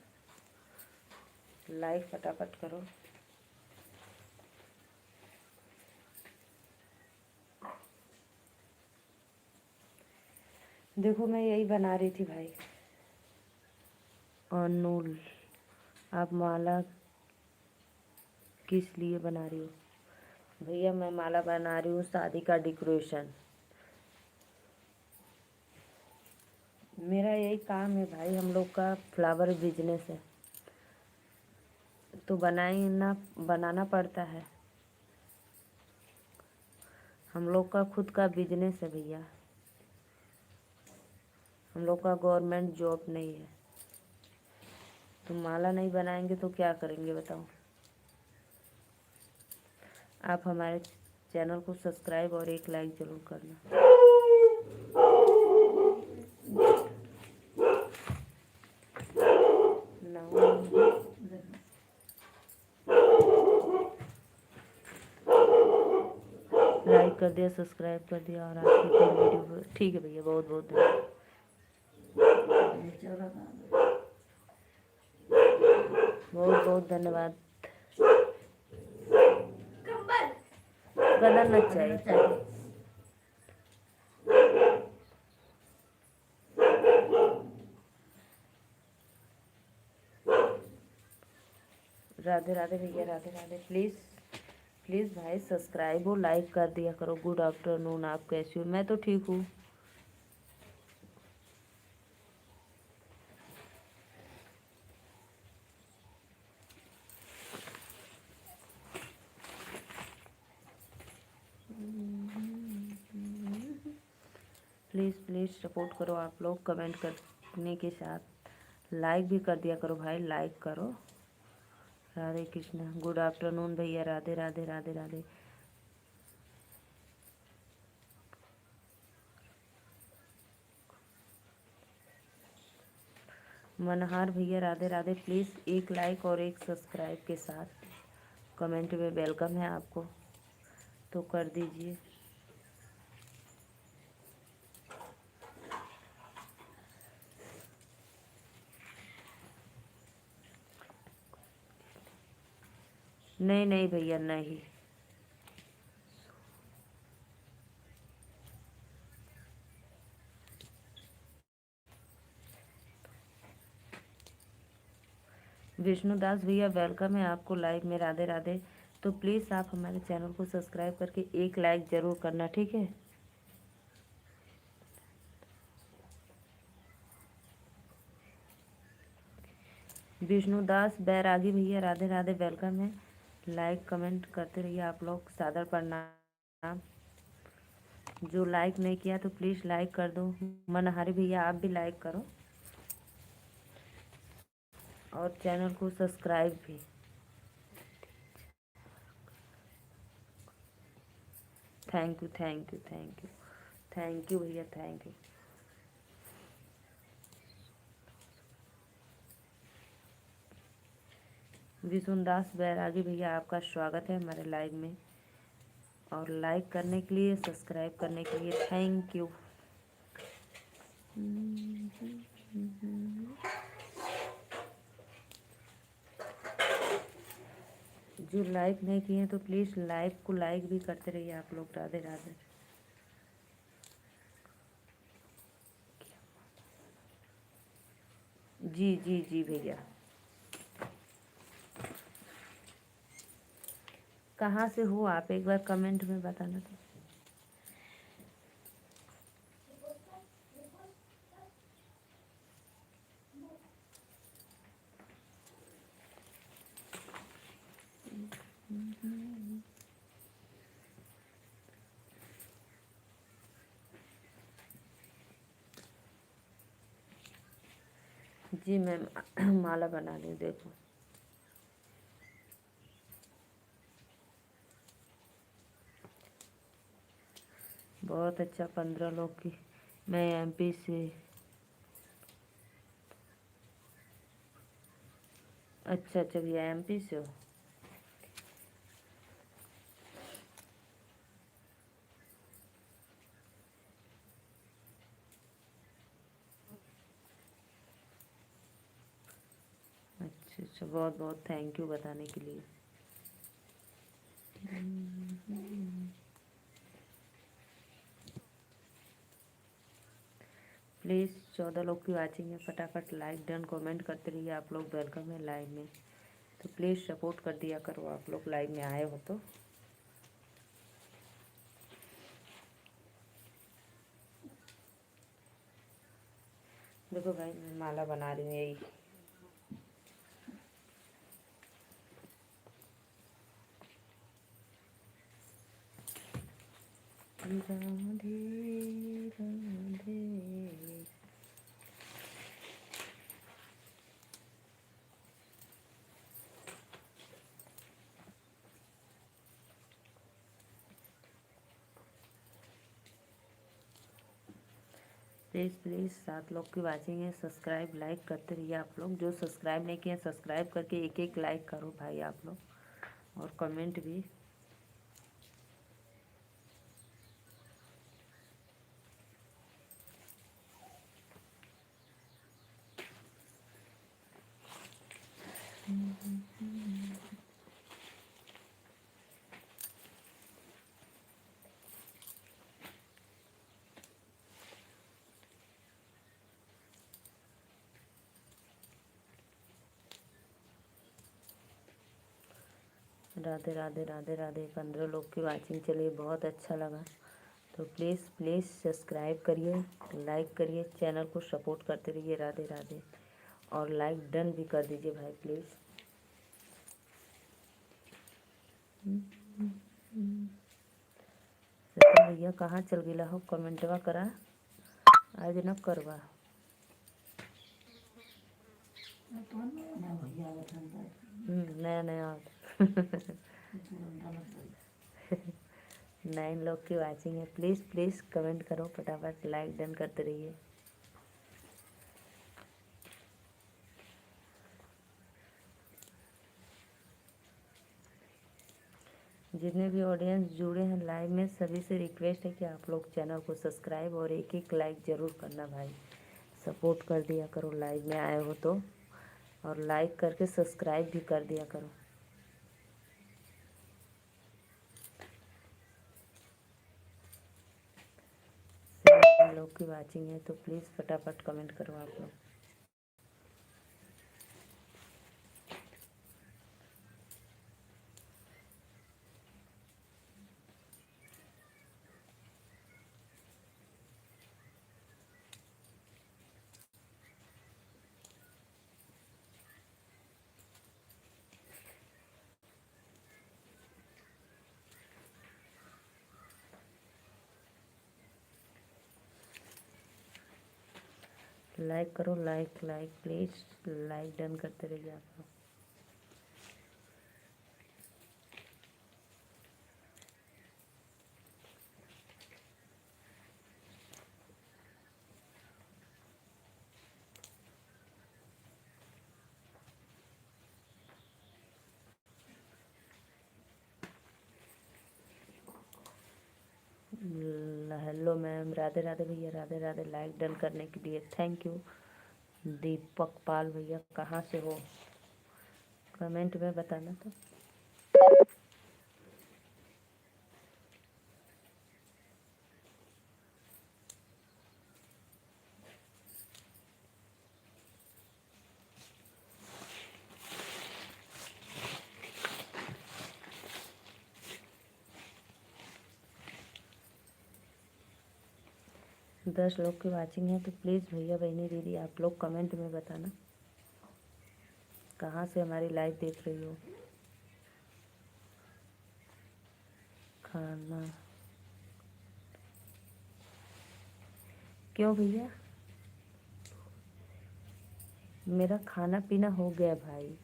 लाइक फटाफट करो। देखो मैं यही बना रही थी भाई। अनूल, आप माला किस लिए बना रही हो? भैया मैं माला बना रही हूँ शादी का डेकोरेशन। मेरा यही काम है भाई, हम लोग का फ्लावर बिजनेस है तो बनाना पड़ता है। हम लोग का खुद का बिजनेस है भैया, हम लोग का गवर्नमेंट जॉब नहीं है। तो माला नहीं बनाएंगे तो क्या करेंगे बताओ। आप हमारे चैनल को सब्सक्राइब और एक लाइक ज़रूर करना। लाइक कर दिया, सब्सक्राइब कर दिया और आपकी फिर वीडियो ठीक है भैया, बहुत बहुत धन्यवाद। बहुत बहुत धन्यवाद। बदलना चाहिए। राधे राधे भैया, राधे राधे। प्लीज़ प्लीज़ भाई सब्सक्राइब हो, लाइक कर दिया करो। गुड आफ्टरनून, आप कैसी हो? मैं तो ठीक हूँ। प्लीज़ प्लीज़ सपोर्ट करो आप लोग, कमेंट करने के साथ लाइक भी कर दिया करो भाई, लाइक करो। राधे कृष्णा, गुड आफ्टरनून भैया, राधे राधे राधे राधे। मनहार भैया, राधे राधे। प्लीज़ एक लाइक और एक सब्सक्राइब के साथ कमेंट में वेलकम है आपको, तो कर दीजिए। नहीं नहीं भैया नहीं। विष्णुदास भैया वेलकम है आपको लाइव में, राधे राधे। तो प्लीज़ आप हमारे चैनल को सब्सक्राइब करके एक लाइक ज़रूर करना, ठीक है। विष्णुदास बैरागी भैया, राधे राधे, वेलकम है। लाइक कमेंट करते रहिए आप लोग, सादर प्रणाम। जो लाइक नहीं किया तो प्लीज़ लाइक कर दो। मनहारी भैया आप भी लाइक करो और चैनल को सब्सक्राइब भी। Thank you thank you thank you thank you भैया, थैंक यू। विष्णुदास बैरागी भैया आपका स्वागत है हमारे लाइव में, और लाइक करने के लिए, सब्सक्राइब करने के लिए थैंक यू। जो लाइक नहीं किए हैं तो प्लीज़ लाइव को लाइक भी करते रहिए आप लोग, राधे राधे। जी जी जी भैया। कहाँ से हो आप, एक बार कमेंट में बताना तो। जी मैम माला बना रही हूँ, देखो। बहुत अच्छा, 15 लोग की। मैं एमपी से। अच्छा अच्छा भैया एमपी से हो। अच्छा, बहुत बहुत थैंक यू बताने के लिए। प्लीज़ 14 लोग की वाचिंग है, फटाफट लाइक डन कमेंट करते रहिए। आप लोग वेलकम है लाइव में, तो प्लीज़ सपोर्ट कर दिया करो आप लोग लाइव में आए हो तो। देखो भाई मैं माला बना रही हूँ यही। राधे राधे। प्लीज़ प्लीज़ 7 लोग की वाचिंग है, सब्सक्राइब लाइक करते रहिए। आप लोग जो सब्सक्राइब नहीं किए सब्सक्राइब करके एक एक लाइक करो भाई आप लोग, और कमेंट भी। राधे राधे राधे राधे। 15 लोग की वाचिंग चलिए, बहुत अच्छा लगा। तो प्लीज़ प्लीज़ सब्सक्राइब करिए, लाइक करिए, चैनल को सपोर्ट करते रहिए। राधे राधे। और लाइक डन भी कर दीजिए भाई प्लीज़। सचिन भैया कहाँ चल गिला हो, कमेंटवा करा आज न करवा। नया नया 9 लोग की वाचिंग है, प्लीज़ प्लीज़ कमेंट करो फटाफट, लाइक डन करते रहिए। जितने भी ऑडियंस जुड़े हैं लाइव में सभी से रिक्वेस्ट है कि आप लोग चैनल को सब्सक्राइब और एक एक लाइक ज़रूर करना भाई, सपोर्ट कर दिया करो लाइव में आए हो तो, और लाइक करके सब्सक्राइब भी कर दिया करो। लोग की वाचिंग है तो प्लीज़ फटाफट कमेंट करो आप लोग। लाइक करो, like like please like done करते रहिए आप लोग। हेलो मैम, राधे राधे भैया, राधे राधे। लाइक डन करने के लिए थैंक यू। दीपक पाल भैया कहाँ से हो, कमेंट में बताना तो। 10 लोग की वाचिंग है तो प्लीज़ भैया बहनी दीदी आप लोग कमेंट में बताना कहाँ से हमारी लाइव देख रही हो। खाना क्यों भैया, मेरा खाना पीना हो गया भाई,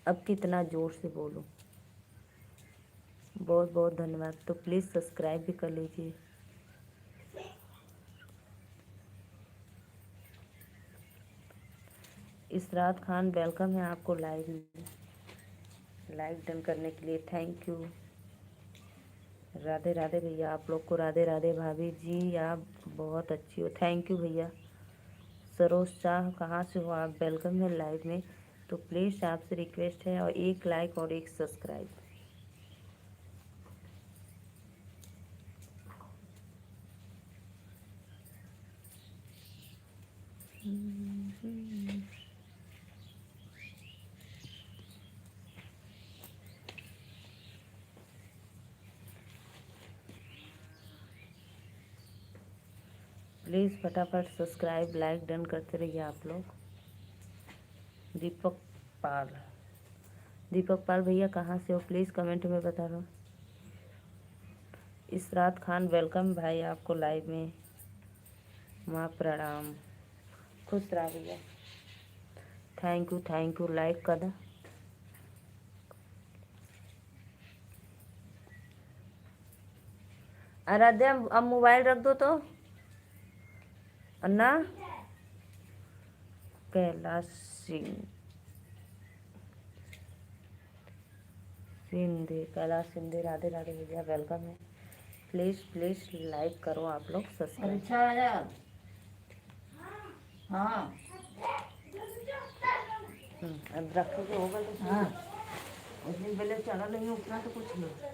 अब कितना ज़ोर से बोलो। बहुत बहुत धन्यवाद। तो प्लीज़ सब्सक्राइब भी कर लीजिए। इसरात खान वेलकम है आपको लाइव में, लाइक डन करने के लिए थैंक यू। राधे राधे भैया आप लोग को राधे राधे। भाभी जी आप बहुत अच्छी हो, थैंक यू भैया। सरोज शाह कहाँ से हो आप, वेलकम है लाइव में, तो तो प्लीज़ आपसे रिक्वेस्ट है, और एक लाइक और एक सब्सक्राइब। प्लीज़ फटाफट सब्सक्राइब लाइक डन करते रहिए आप लोग। दीपक पाल, दीपक पाल भैया कहाँ से हो प्लीज़ कमेंट में बता दो। इसरात खान वेलकम भाई आपको लाइव में। माँ प्रणाम, खुश रहा भैया। थैंक यू लाइक कर दो। आराध्या अब मोबाइल रख दो तो। अन्ना कैलाश सिंह सिंधे, कैलाश सिंधे, राधे राधे भैया वेलकम है। प्लीज़ लाइक करो आप लोग, सब्सक्राइब। अच्छा यार, हाँ अब रखोगे होगा तो। हाँ, उस दिन पहले चढ़ा नहीं उतना तो कुछ नहीं।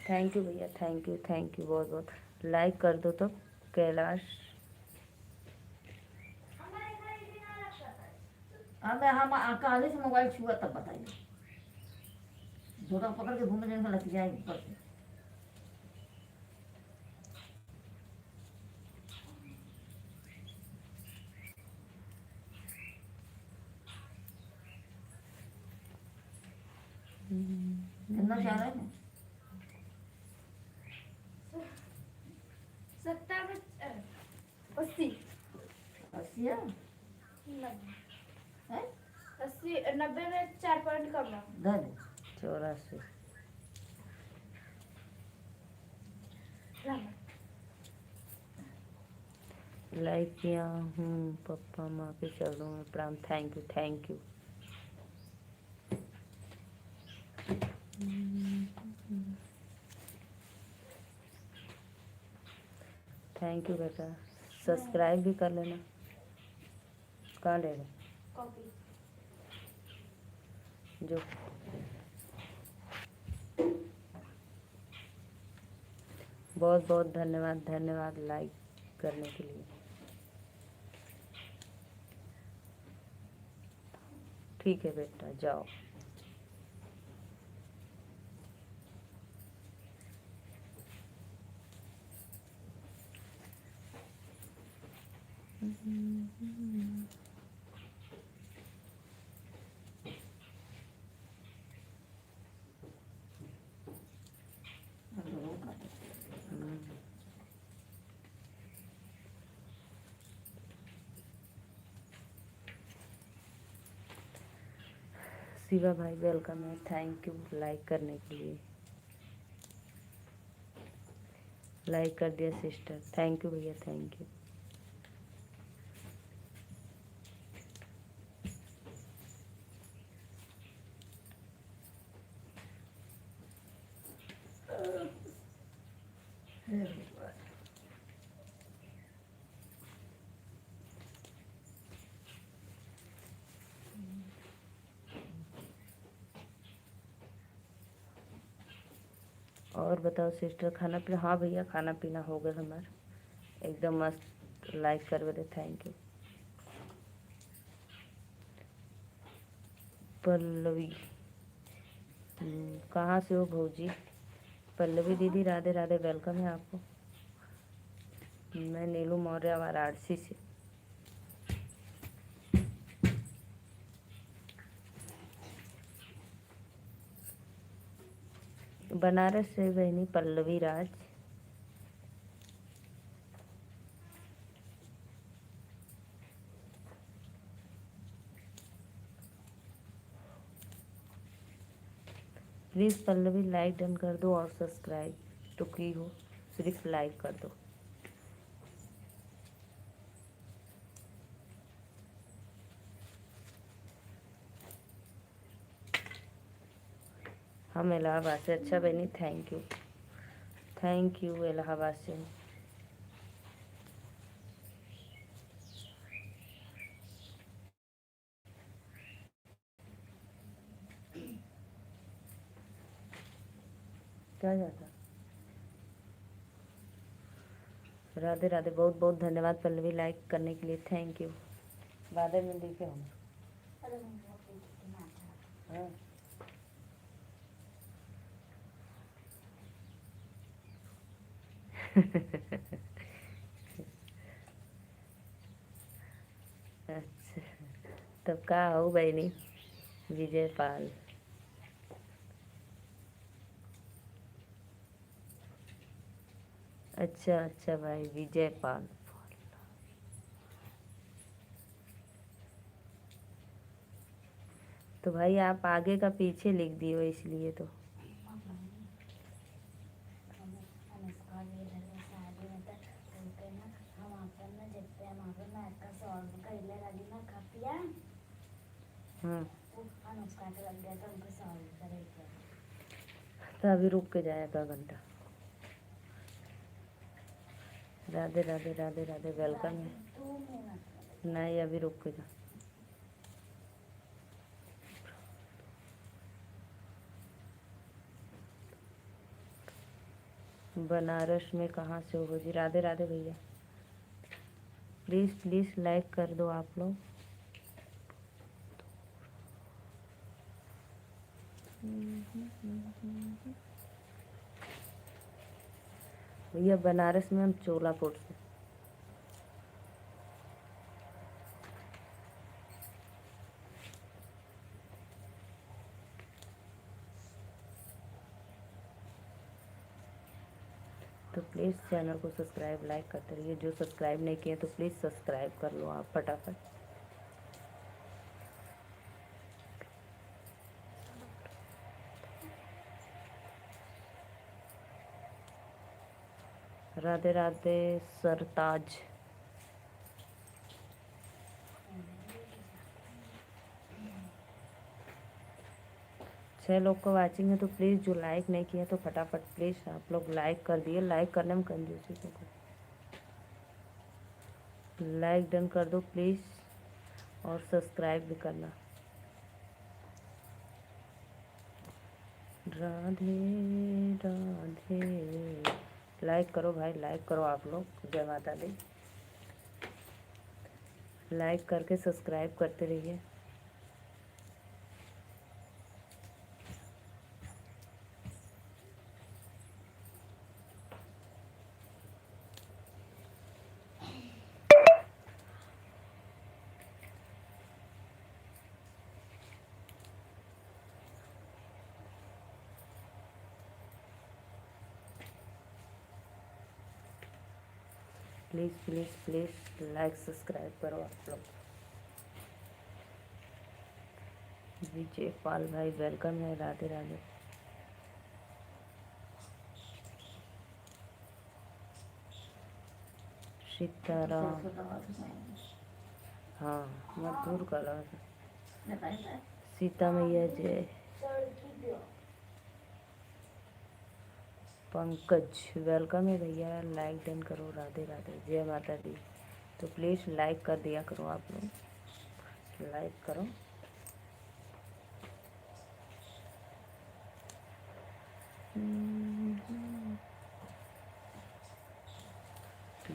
थैंक यू भैया, थैंक यू बहुत बहुत। लाइक कर दो तो। कैलाश अब हम काले से मोबाइल छुआ तब बताइए, झोटा पकड़ के घूमने जाने में लग जाएगी ऊपर से। कितना चाह रहे हैं? 80 80 है? 90 में 4 पॉइंट कम है। दे दे। 84। लाइक किया हूँ पप्पा माँ के चरणों में प्रणाम। Thank you. थैंक यू बेटा, सब्सक्राइब भी कर लेना। कहाँ ले गए कॉपी जो। बहुत बहुत धन्यवाद लाइक करने के लिए। ठीक है बेटा जाओ। शिवा भाई वेलकम है, थैंक यू लाइक करने के लिए। लाइक कर दिया सिस्टर, थैंक यू भैया, थैंक यू। और बताओ सिस्टर, खाना पीना? हाँ भैया खाना पीना हो गया हमारा एकदम मस्त। लाइक कर दे, थैंक यू। पल्लवी कहाँ से हो भौजी? पल्लवी दीदी राधे राधे, वेलकम है आपको। मैं नीलू मौर्य वाराणसी से। बनारस से बहनी पल्लवी राज। प्लीज़ पल्लवी लाइक डन कर दो और सब्सक्राइब तो की हो, सिर्फ लाइक कर दो। हम इलाहाबाद से। अच्छा बहनी थैंक यू इलाहाबाद से। क्या जाता। राधे राधे, बहुत बहुत धन्यवाद पल्लवी लाइक करने के लिए, थैंक यू। बादल में देखे हम। हाँ अच्छा, तब का हो बहनी विजय पाल। अच्छा अच्छा भाई विजय पाल। तो भाई आप आगे का पीछे लिख दिए हो इसलिए तो। हाँ तो अभी रुक के जाएगा घंटा। राधे राधे राधे राधे, वेलकम है। नहीं अभी रुक के जा। बनारस में कहाँ से हो जी। राधे राधे भैया, प्लीज़ प्लीज़ लाइक कर दो आप लोग। भैया बनारस में हम चोलापुर से। तो प्लीज़ चैनल को सब्सक्राइब लाइक करते रहिए। जो सब्सक्राइब नहीं किए तो प्लीज़ सब्सक्राइब कर लो आप फटाफट। राधे राधे सरताज। 6 लोग को वाचिंग है तो प्लीज़ जो लाइक नहीं किया तो फटाफट प्लीज़ आप लोग लाइक कर दिए। लाइक करने में कंजूसी तो कर, लाइक डन कर दो प्लीज़ और सब्सक्राइब भी करना। राधे राधे, लाइक करो भाई, लाइक करो आप लोग। जय माता दी। लाइक करके सब्सक्राइब करते रहिए। Please please please like subscribe करो आप लोग। विजय पाल भाई वेलकम है। राधे राधे। सीताराम, हाँ मैं दूर कर रहा था। सीता मैया जय। पंकज वेलकम है भैया, लाइक डन करो। राधे राधे, जय माता दी। तो प्लीज़ लाइक कर दिया करो आप लोग, लाइक करो।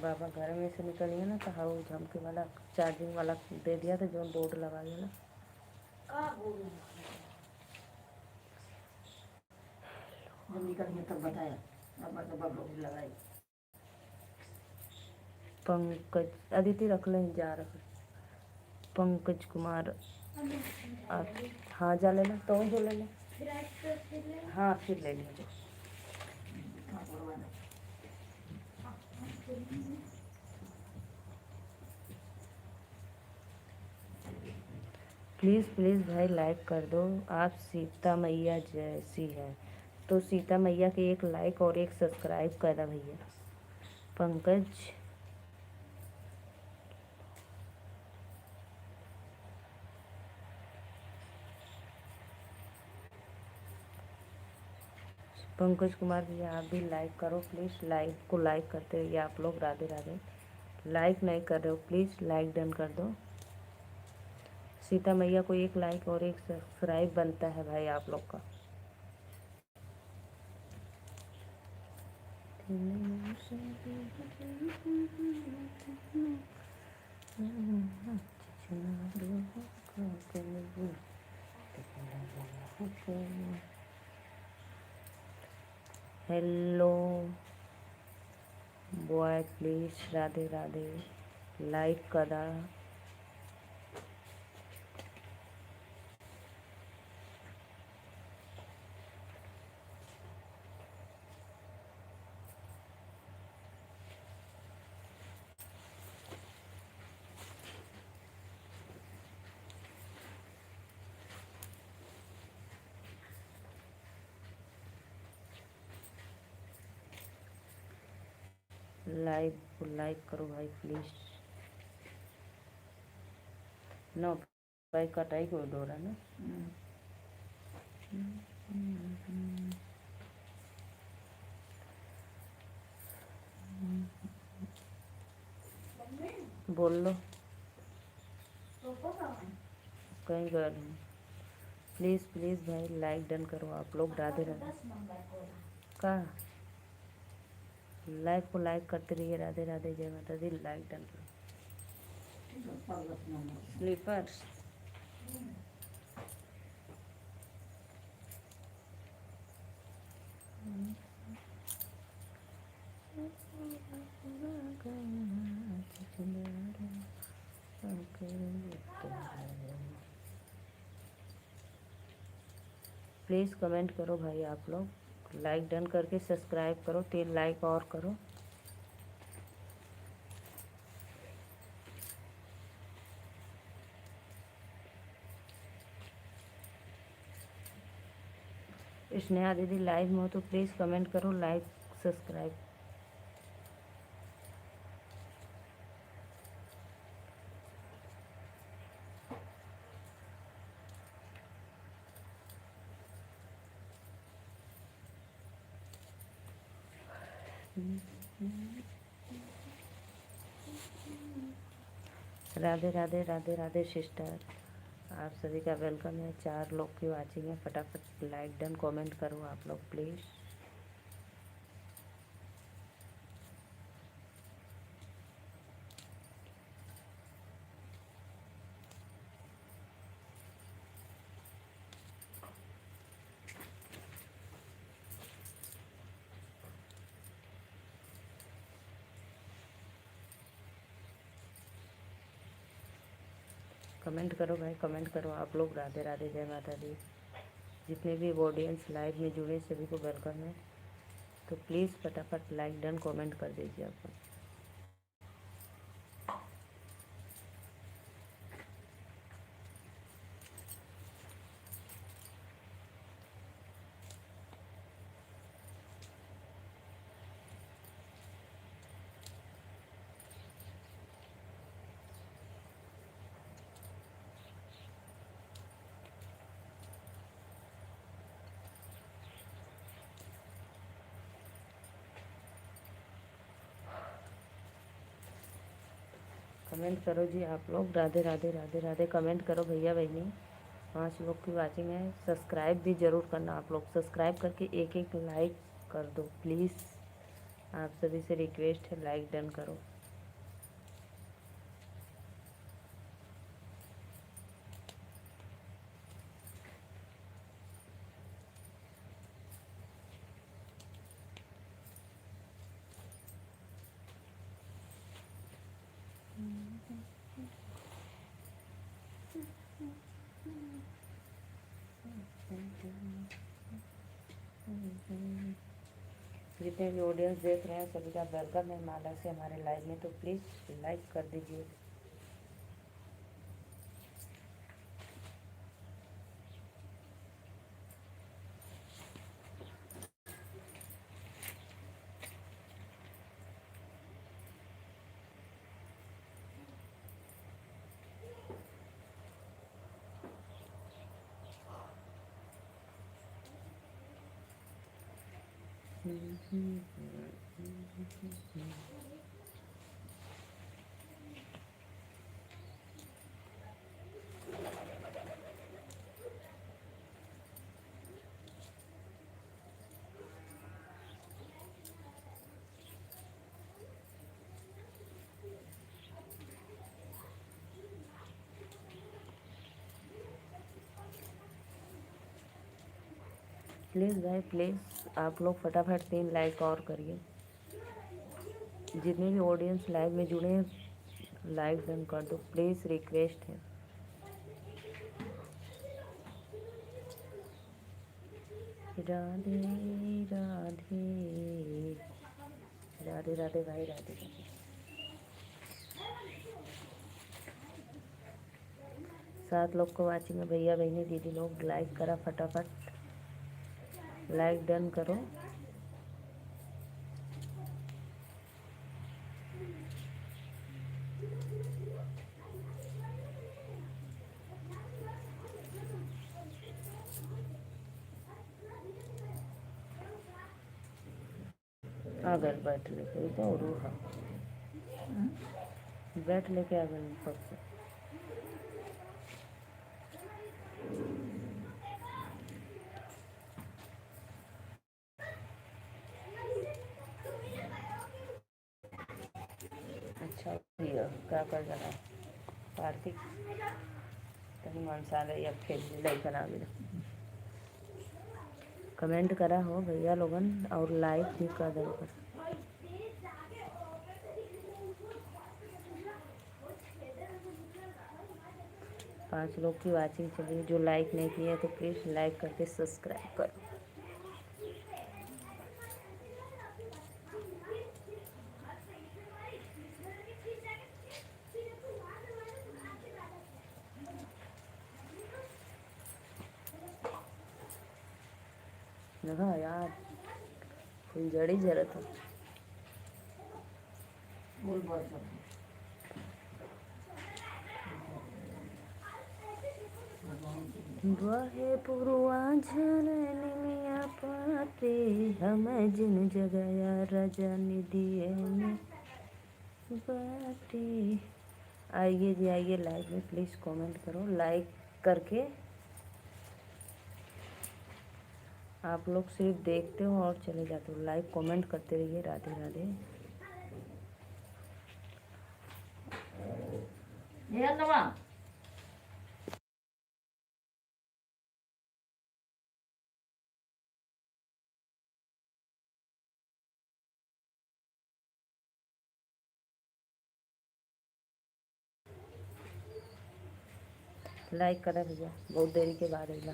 बाबा घर में से निकलिए ना तो हाउ झमके वाला चार्जिंग वाला दे दिया था जो बोर्ड लगा दिया ना। जब निकल गया तब बताया, अब लोग लगाई। पंकज अदिति रख लें, जा रख। पंकज कुमार आप, हाँ जा लेना तो जो ले लें। हाँ फिर ले लीजिए। प्लीज़ प्लीज़ भाई लाइक कर दो। आप सीता मैया जैसी है तो सीता मैया के एक लाइक और एक सब्सक्राइब करना भैया। पंकज पंकज कुमार भैया आप भी लाइक करो प्लीज़, लाइक को लाइक करते रहिए आप लोग। राधे राधे। लाइक नहीं कर रहे हो प्लीज़ लाइक डन कर दो। सीता मैया को एक लाइक और एक सब्सक्राइब बनता है भाई आप लोग का। Hello boy please Radhe Radhe like करा। लाइक करो भाई प्लीज। नो भाई कटाई को डोरा ना। बोल लो कहीं गए हूँ। प्लीज़ प्लीज़ भाई लाइक डन करो आप लोग। राधे राधे का लाइक को लाइक करते रहिए। राधे राधे जय माता दी। लाइक डन करो। स्लीपर्स प्लीज़ कमेंट करो भाई आप लोग। लाइक डन करके सब्सक्राइब करो। 3 लाइक और करो। स्नेहा दीदी लाइव में हो तो प्लीज़ कमेंट करो, like subscribe. Radhe Radhe Radhe Radhe sister, आप सभी का वेलकम है। 4 लोग की वाचिंग है। फटाफट लाइक डन कमेंट करो आप लोग प्लीज़। कमेंट करो भाई, कमेंट करो आप लोग। राधे राधे जय माता दी। जितने भी ऑडियंस लाइव में जुड़े सभी को वेलकम है। तो प्लीज़ फटाफट लाइक डन कमेंट कर दीजिए आप लोग। कमेंट करो जी आप लोग। राधे राधे राधे राधे कमेंट करो भैया बहनी। 5 लोग की वाचिंग है। सब्सक्राइब भी ज़रूर करना आप लोग। सब्सक्राइब करके एक एक लाइक कर दो प्लीज़। आप सभी से रिक्वेस्ट है, लाइक डन करो। जितने भी ऑडियंस देख रहे हैं सभी का वेलकम है माला से हमारे लाइव में। तो प्लीज़ लाइक कर दीजिए। प्लीज़ भाई प्लीज़ आप लोग फटाफट 3 लाइक और करिए। जितने भी ऑडियंस लाइव में जुड़े हैं लाइक डन कर दो प्लीज़, रिक्वेस्ट है। राधे राधे राधे राधे भाई राधे राधे। सात लोग को वाचिंग है भैया बहनी दीदी लोग, लाइक करा फटाफट, लाइक डन करो। आ गए बैठ लेके तो रूहा बैठ लेके आ गए ऊपर से। अच्छा भैया क्या कर रहा है कार्तिक तनी मनसाले या खेल लाइकन आ गया। कमेंट करा हो भैया लोगन और लाइक भी कर दो ऊपर। पाँच लोग की वाचिंग चली, जो लाइक नहीं किए तो प्लीज़ लाइक करके सब्सक्राइब करो। देखा यार फुलझड़ी जरूरत है। बोल बोल सब बहे पुरवा झरनिया पाते हम जिन जगया राजा निधिये में बाटे। आइए जी आइए लाइव में प्लीज़ कमेंट करो, लाइक करके आप लोग सिर्फ देखते हो और चले जाते हो, लाइक कमेंट करते रहिए। राधे राधे। ये नवा लाइक करा भैया बहुत देरी के बाद अगला।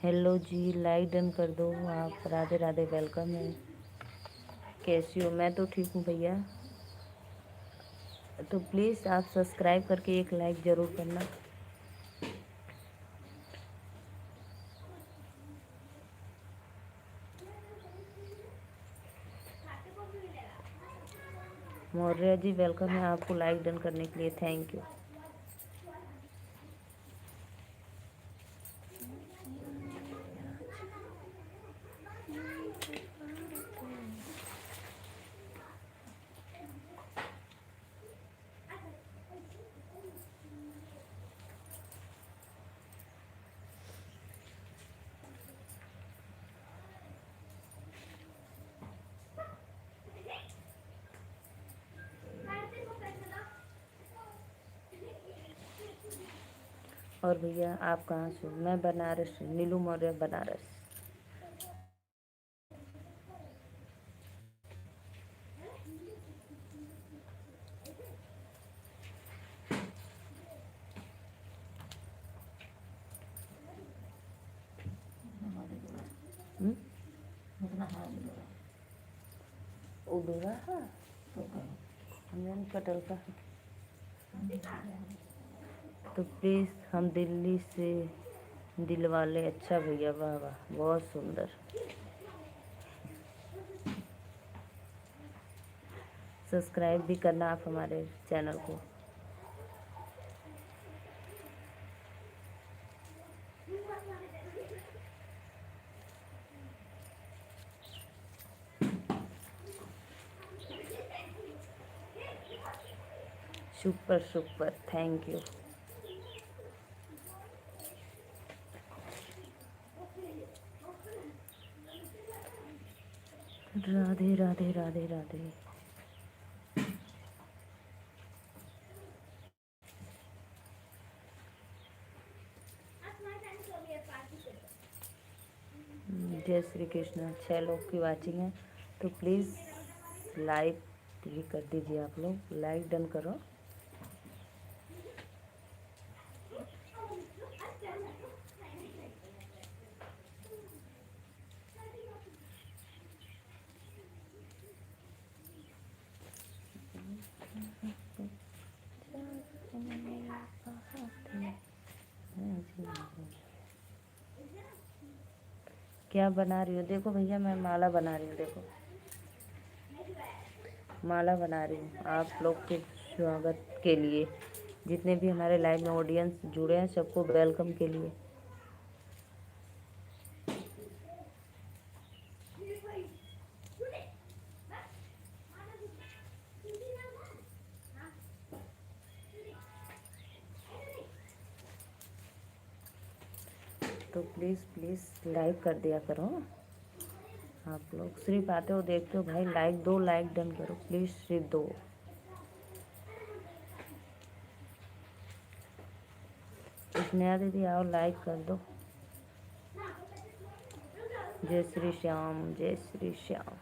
हेलो जी लाइक डन कर दो आप। राधे राधे वेलकम है। कैसी हो? मैं तो ठीक हूँ भैया। तो प्लीज़ आप सब्सक्राइब करके एक लाइक ज़रूर करना। मौर्य जी वेलकम है आपको लाइक डन करने के लिए, थैंक यू। और भैया आप कहाँ से हो? मैं बनारस से, नीलू मौर्य बनारस। अपना हाथ जोड़ा उड़ूरा है तो करो हमने कटल का। तो प्लीज़ हम दिल्ली से दिल वाले। अच्छा भैया वाह वाह बहुत सुंदर। सब्सक्राइब भी करना आप हमारे चैनल को। Super super, thank you. Radhe Radhe Radhe Radhe. जय श्री कृष्ण। 6 लोग की वाचिंग है तो प्लीज़ लाइक भी कर दीजिए। आप लोग लाइक डन करो। क्या बना रही हो? देखो भैया, मैं माला बना रही हूँ। देखो, माला बना रही हूँ आप लोग के स्वागत के लिए। जितने भी हमारे लाइव में ऑडियंस जुड़े हैं, सबको वेलकम के लिए। तो प्लीज़ प्लीज़ लाइक कर दिया करो। आप लोग सिर्फ आते हो, देखते हो भाई, लाइक दो, लाइक डन करो प्लीज़, सिर्फ दो। स्नेहा दीदी आओ, लाइक कर दो। जय श्री श्याम, जय श्री श्याम।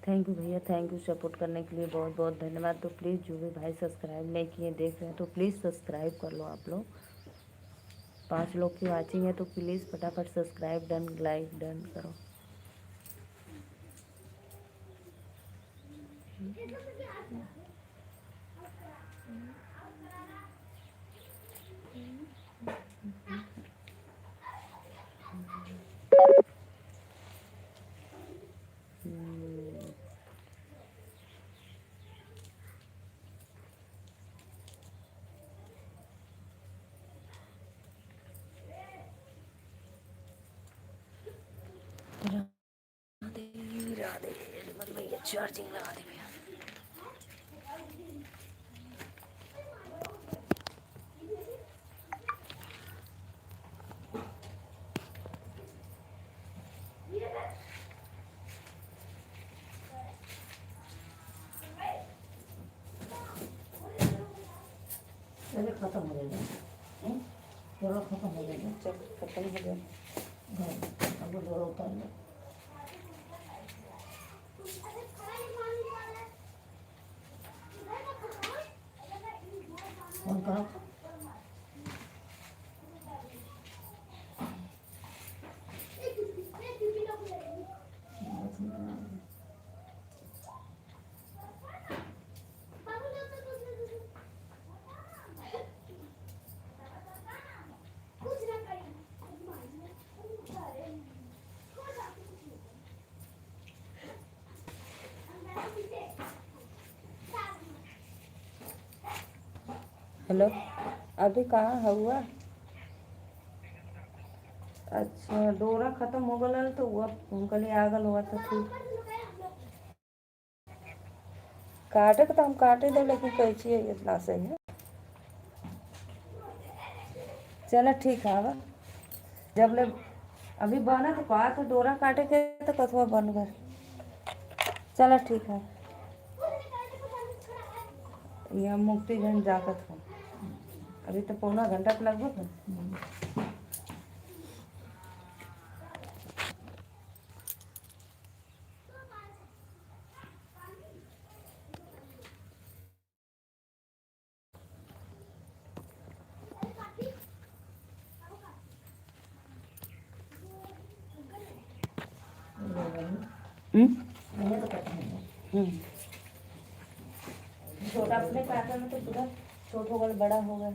थैंक यू भैया, थैंक यू सपोर्ट करने के लिए, बहुत बहुत धन्यवाद। तो प्लीज़ जो भी भाई सब्सक्राइब नहीं किए देख रहे हैं तो प्लीज़ सब्सक्राइब कर लो आप लोग। 5 लोग की वाचिंग है तो प्लीज़ फटाफट सब्सक्राइब डन, लाइक डन करो। राधे राधे। भैया चार्जिंग लगा दे भैया। चलो खत्म हो जाएगा। चलो खत्म हो जाएगा। चल खत्म हो गया। अब वो उतार लो। फोन करो। हेलो, अभी कहाँ हुआ? अच्छा, डोरा खत्म हो गल तो हुआ, हम कल आ गल हुआ तो ठीक काटे तो हम काटे दे, लेकिन कैसी है इतना सही है। चलो ठीक है। अब जब ले अभी बना तो कहा तो डोरा काटे के तो कथुआ बन गए। चलो ठीक है। यहाँ मुक्तिगंज जाकर था, अभी तो पौना घंटा तो लगभग है। ये तो कटने हैं। छोटा अपने काटा में तो पूरा छोटा होगा बड़ा होगा।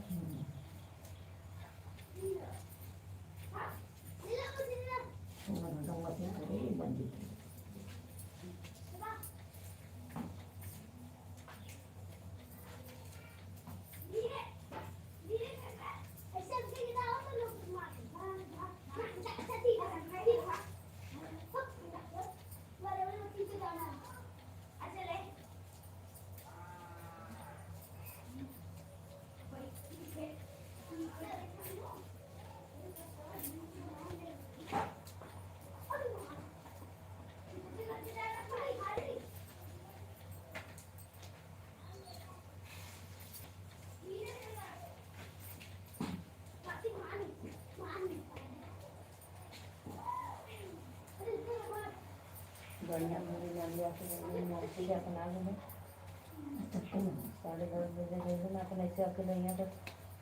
बढ़िया मुझे जान लिया कि मैं क्या बना लूँ 10:30 बजे गए ना अपन ऐसे अकेले यहाँ तो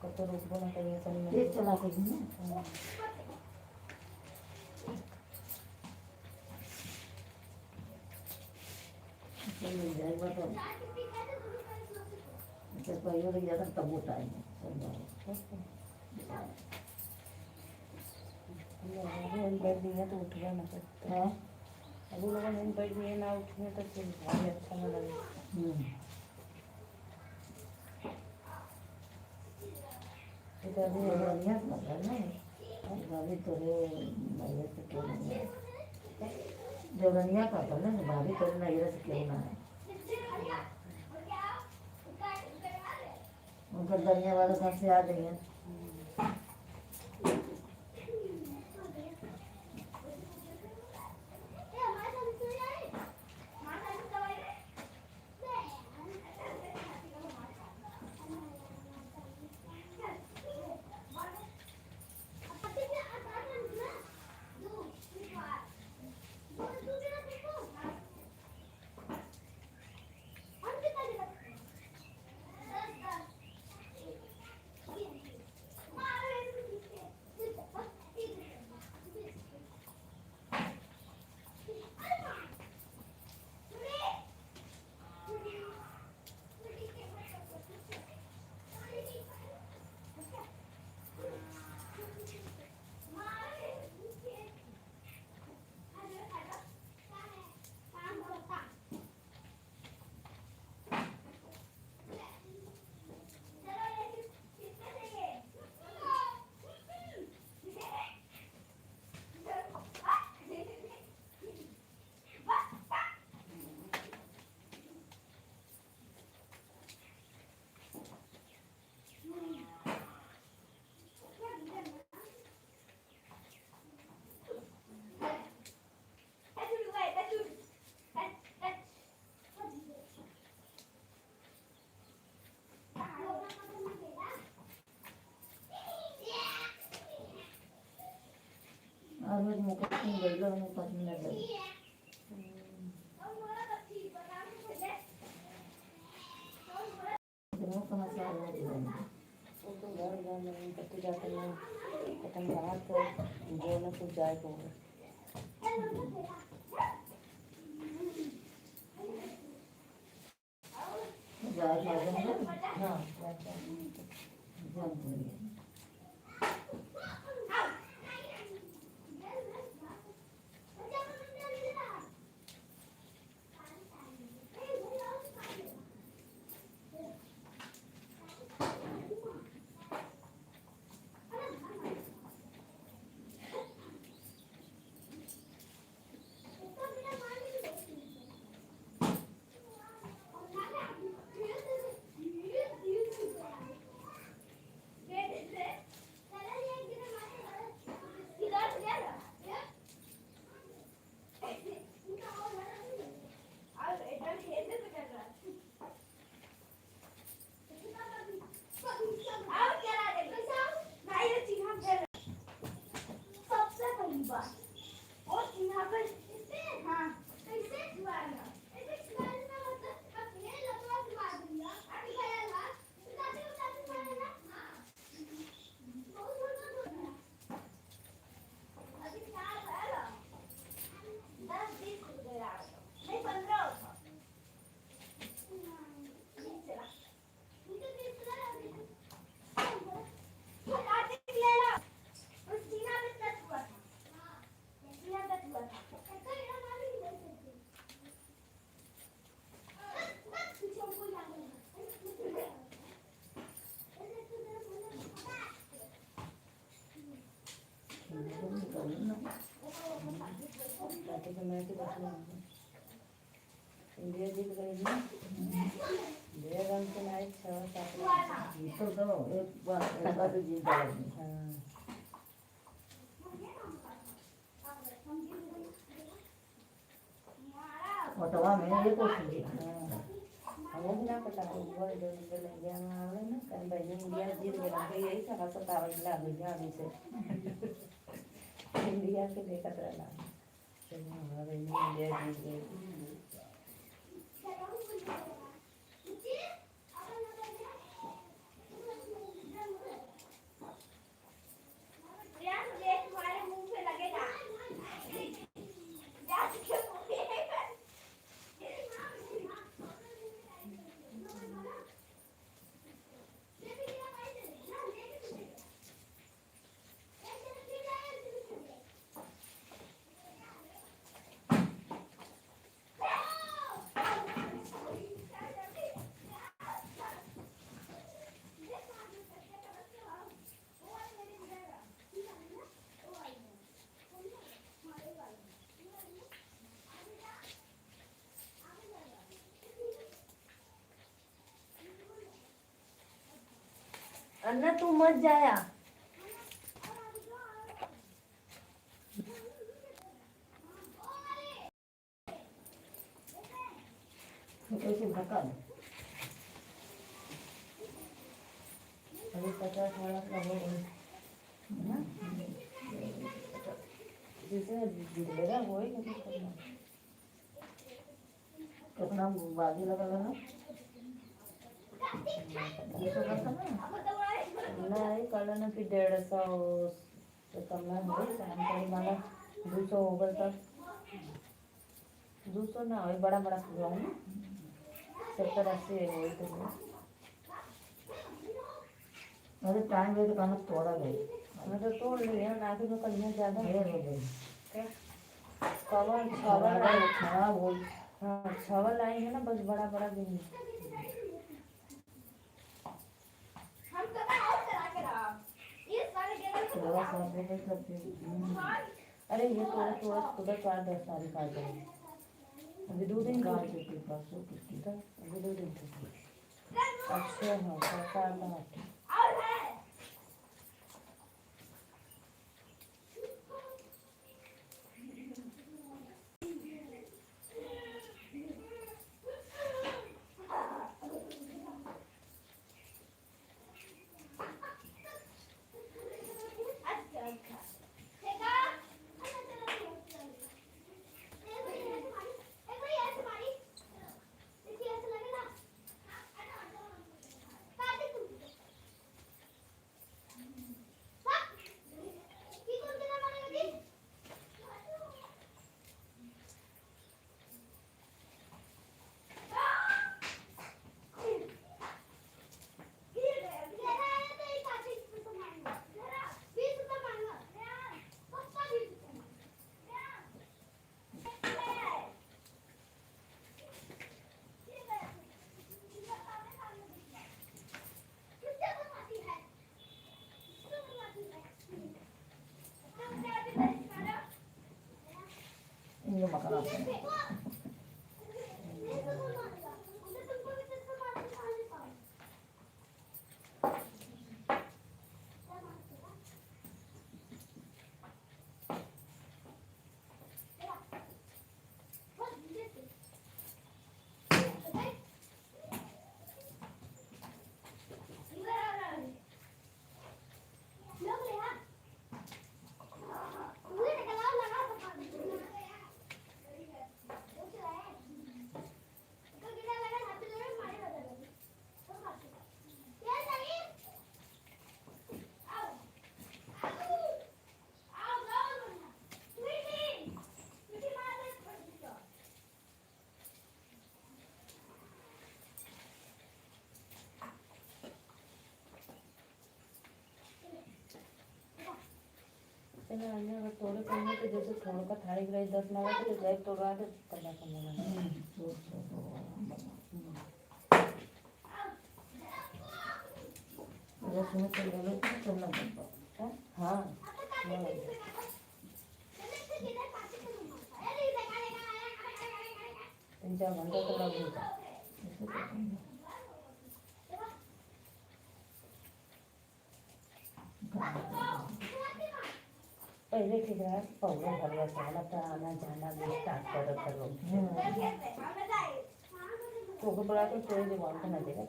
कब तो रुक बोना चाहिए सनी ये चला के भी ना मिल जाएगा तो जब भाइयों लग जाता तब वो टाइम बैठ दिया तो उठ गया ना फिर है। अभी लोगों ने बैठ दिए ना उठने तो फिर भारी अच्छा ना लगे। तो अभी बढ़िया मतलब ना भाभी तोरे भैया से क्यों नहीं है जवनिया का तो ना भाभी तोरे नजर से क्यों ना है उनका दरिया वाले कहाँ से आ गई है। आज मैं मुझे कुछ नहीं लगा मुझे कुछ नहीं लगा दोनों समस्या आ रही है वो तो घर में कत्ते जाते हैं खत्म करा तो जो ना कुछ जाए तो जाए जाए हाँ जाए बाकी तो मैं की बस में इंडिया जीत गई ना। इंडिया रन से मैच 6-7 जीतो तो एक बार तो जीत जाएगी। हाँ ओटावा में ये क्वेश्चन जीता। हाँ हमको भी ना पता है वो जो निकल इंडिया में आवे ना कल भाई इंडिया जीत गया तो यही था 27 लाख गया अभी से इंडिया के देखत रहना चलो हमारे इंडिया जीत गई। अन्ना तू मत जाया कैसे धक्का दे। अभी 50 वाला का हो ना जिसे जीत लेगा वो ही नहीं करना। कितना बाजी लगा ना 200 का था ना। नहीं कल ना फिर 150 से कम ना हो शाम को माला 200 होगा तब 200 ना हो बड़ा बड़ा हुआ है 70-80 हो तो अरे टाइम वेट करना थोड़ा गई। मैं तो तोड़ लिया ना कि तो कलियां ज्यादा ढेर हो गई। क्या कवर छवल आई खराब हो गई। हाँ छवल आई है ना बस बड़ा बड़ा भी नहीं। दवा साफ हो गई सब। अरे ये थोड़ा थोड़ा खुदा 4-10 तारीख आ जाएगी अभी 2 दिन कार की के परसों की तो अभी 2 दिन की अच्छा हाँ 7-8 ये मकान है। चलो अन्य अगर तोड़े करने तो जैसे थोड़ा का थाली गिलाई 10 लगा तो जाए तोड़वा दे कला कम लगा रस में चल गए तो करना पड़ता। हाँ तीन चार घंटा तो लग जाता। ऐसे करेंगे। पहले ठीक रहा, पाउडर भरवा साला था आना जाना भी स्टार्ट कर करो। तो को बड़ा तो कोई जवाब तो ना देगा।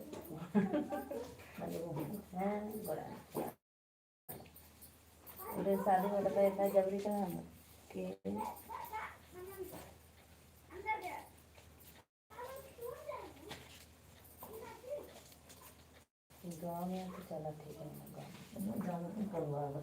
मतलब वो है बड़ा। उधर शादी में तो इतना जल्दी कहाँ है कि गाँव में तो चला ठीक है गाँव जाना तो करवा लो।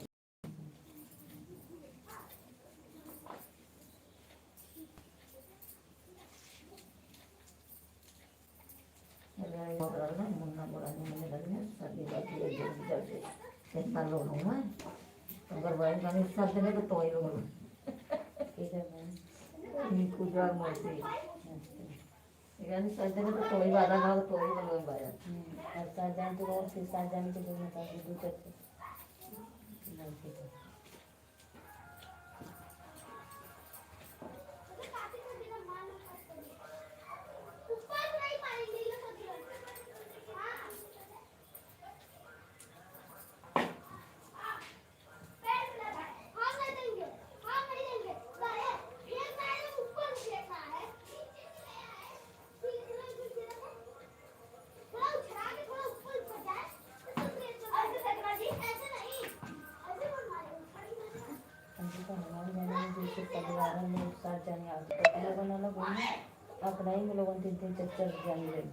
मुन्ना बोला नहीं मैंने लगने सर्दी बाकी है जल्दी जल्दी इतना लो लूँगा अगर भाई मैंने सब देने तो ही लूँगा इधर में कुजार मोती यानी सब देने तो ही वादा ना तो ही लूँगा भाई और शाहजहां तो और फिर शाहजहां के दोनों का भी दूसरे हनुमान जाने में जैसे परिवार में एक साथ जाने आते तो लोगों ने घूमने अपना ही में लोगों तीन तीन चार चार जाने लगे।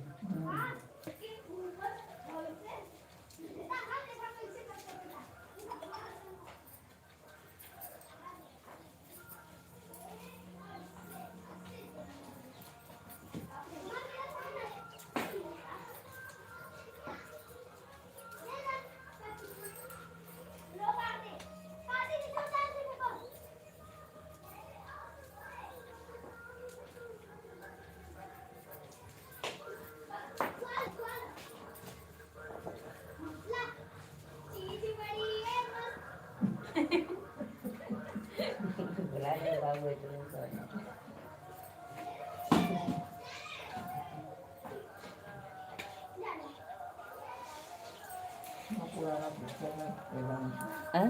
बुला रहे बाबू इतने सारे पुराना पिक्चर हाँ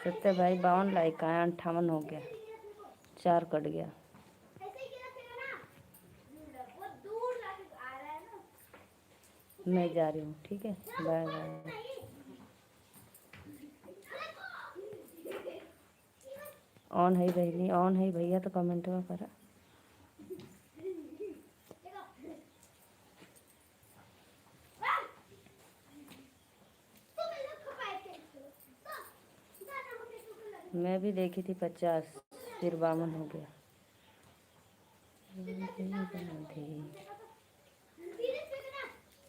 सत्य भाई 52 लाइक का है, 58 हो गया, 4 कट गया। मैं जा रही हूँ, ठीक है, बाय बाय। ऑन है बहनी, ऑन है भैया तो कमेंट में करा। मैं भी देखी थी 50, फिर 52 हो गया।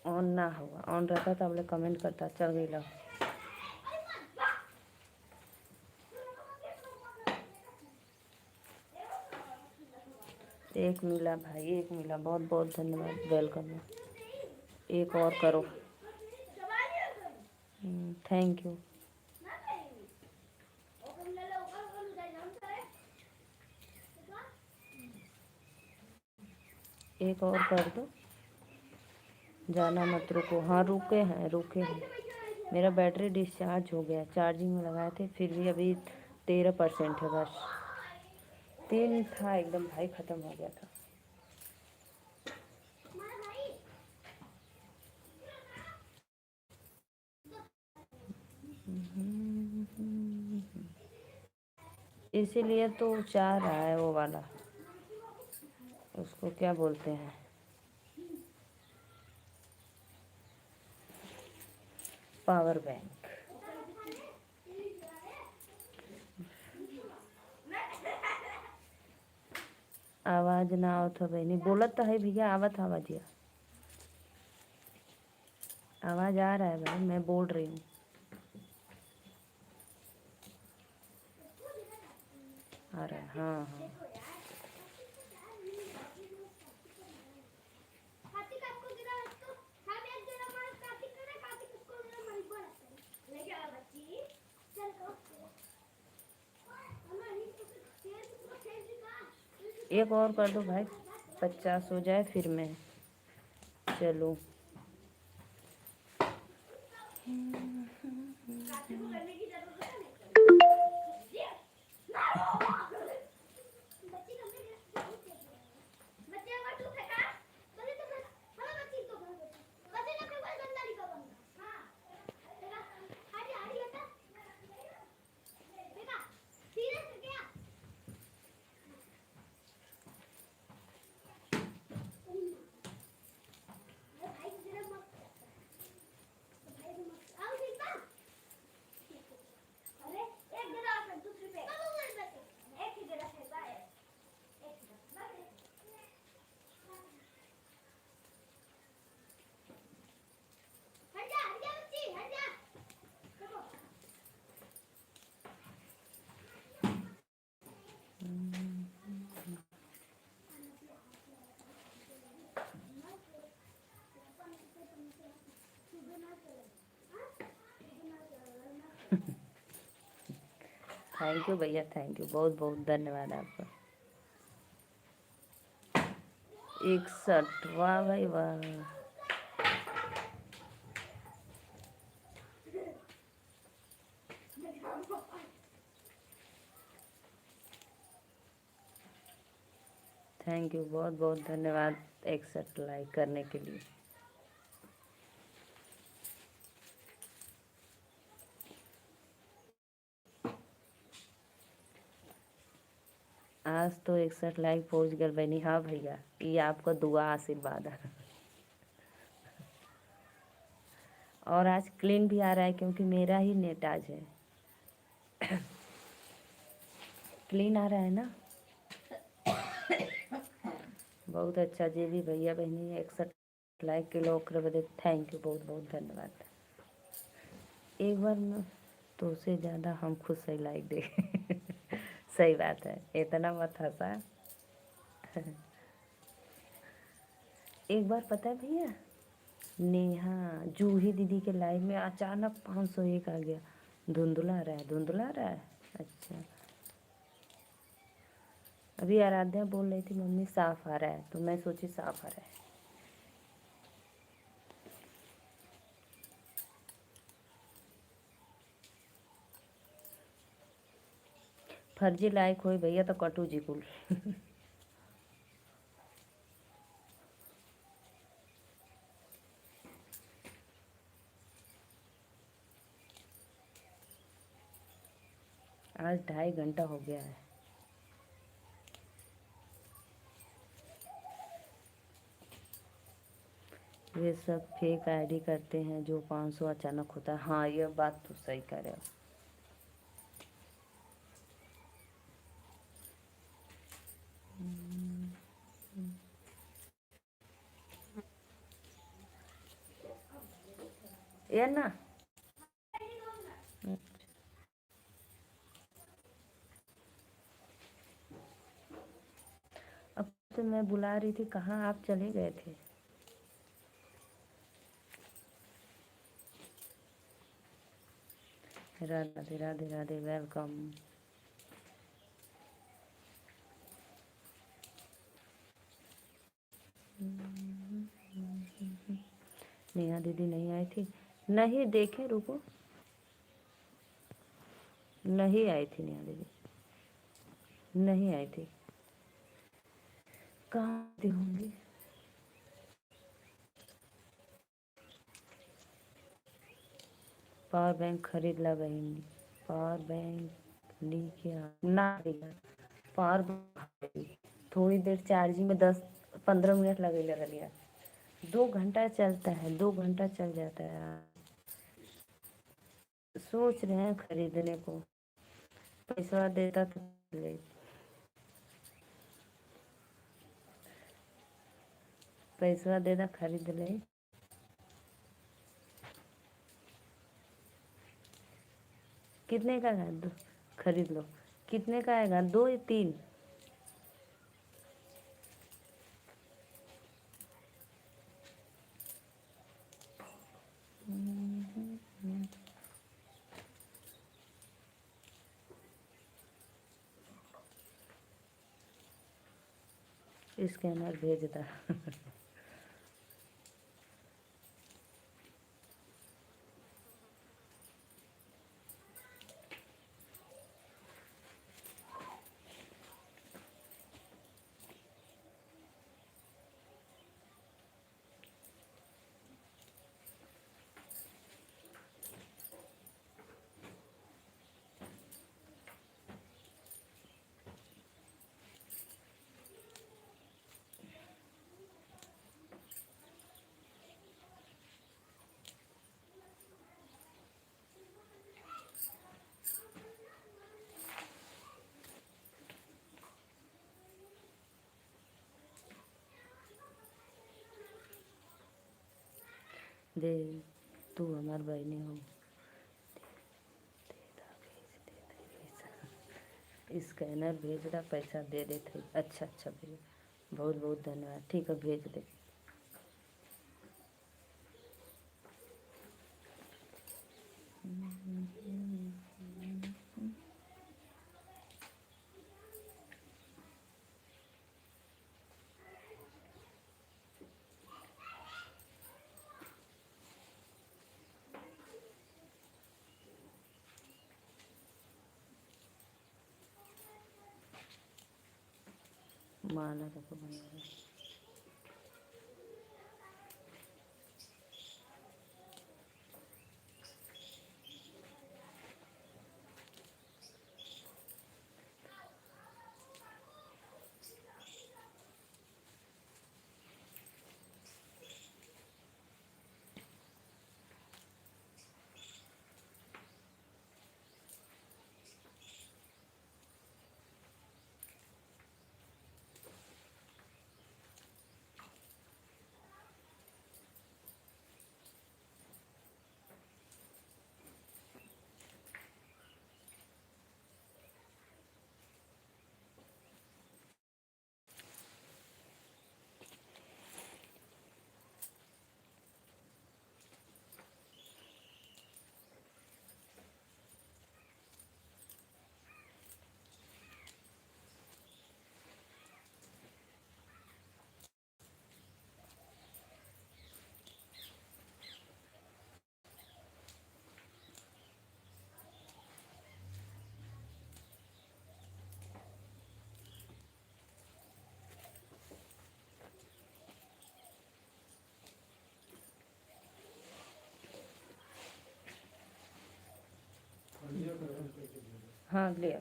ऑन ना हुआ, ऑन रहता तो हम लोग कमेंट करता, चल गई लो। एक मिला भाई, एक मिला, बहुत बहुत धन्यवाद, वेलकम। एक और करो। Thank you. एक और कर दो, जाना मत, रुको। हाँ रुके हैं, रुके हैं। मेरा बैटरी डिस्चार्ज हो गया, चार्जिंग में लगाए थे, फिर भी अभी 13% है बस। 3 था एकदम भाई, ख़त्म हो गया था। इसीलिए तो चाह रहा है वो वाला, उसको क्या बोलते हैं, पावर बैंक। आवाज ना आओ तो बहनी, बोलत तो है भैया, आवत आवाजिया, आवाज आ रहा है भाई, मैं बोल रही हूँ। आ रहा है, हाँ हाँ। एक और कर दो भाई, 50 हो जाए फिर मैं चलूँ। थैंक यू भैया, थैंक यू, बहुत बहुत धन्यवाद आपका। 61, वाह भाई वाह। थैंक यू, बहुत बहुत धन्यवाद 61 लाइक करने के लिए। आज तो 61 लाइक पहुँच गए बहनी। हाँ भैया, ये आपका दुआ आशीर्वाद है। और आज क्लीन भी आ रहा है क्योंकि मेरा ही नेट आज है। क्लीन आ रहा है ना, बहुत अच्छा जी भी भैया बहनी 61 लाइक के लोग बदे थैंक यू, बहुत बहुत धन्यवाद। एक बार में तो से ज़्यादा हम खुद से लाइक दे। सही बात है, इतना मत हंसा। एक बार पता है भैया, नेहा जूही दीदी के लाइव में अचानक 501 आ गया। धुंधला रहा है, धुंधला रहा है। अच्छा, अभी आराध्या बोल रही थी मम्मी साफ आ रहा है, तो मैं सोची साफ आ रहा है। फर्जी लायक होई भैया तो कटू जी कुल। आज 2.5 घंटा हो गया है। ये सब फेक आईडी करते हैं जो 500 अचानक होता है। हाँ ये बात तो सही कह रहे हो। ये ना अब तो मैं बुला रही थी, कहाँ आप चले गए थे। राधे राधे राधे, वेलकम। नेहा दीदी नहीं आई थी, नहीं देखे, रुको, नहीं आई थी नेहा दीदी, नहीं आई थी। कहाँ दी होंगी। पावर बैंक खरीद ला बहन, पावर बैंक लेके आ ना भैया, पावर बैंक थोड़ी देर चार्जिंग में 10-15 मिनट लगेगा रलिया। 2 घंटा चलता है, 2 घंटा चल जाता है। सोच रहे हैं खरीदने को, पैसा देता तो ले। पैसा देता खरीद ले। कितने का है? दो खरीद लो। कितने का आएगा? 2 या 3? स्कैनर भेज दा। दे, तू हमार बहनी हो। स्कैनर भेज रहा, पैसा दे देते। अच्छा अच्छा भैया, बहुत बहुत धन्यवाद। ठीक है भेज दे। माना रखो बना। हाँ ले आओ।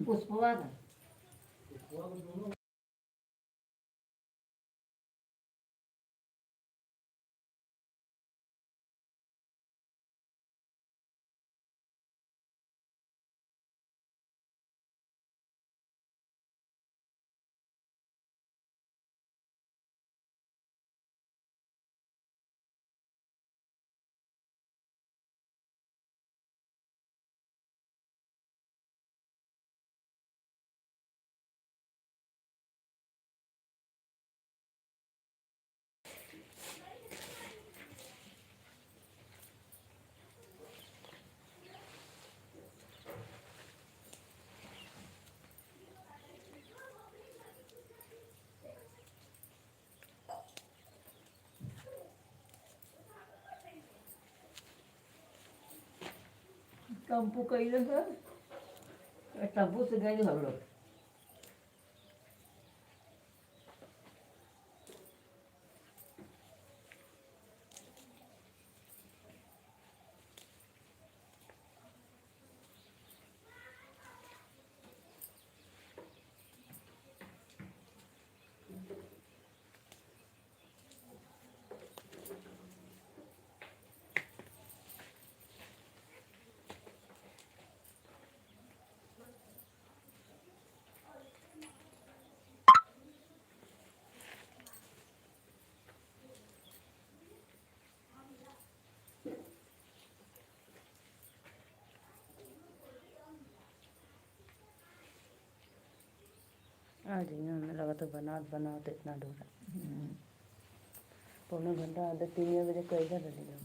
पुष्पवा का टम्पू कइले है टम्पू से गए हम लोग आ जाइए, हमें लगा तो बनाओ तो इतना दूर है। पौने घंटा आधे 3 बजे कैसे रहेगा।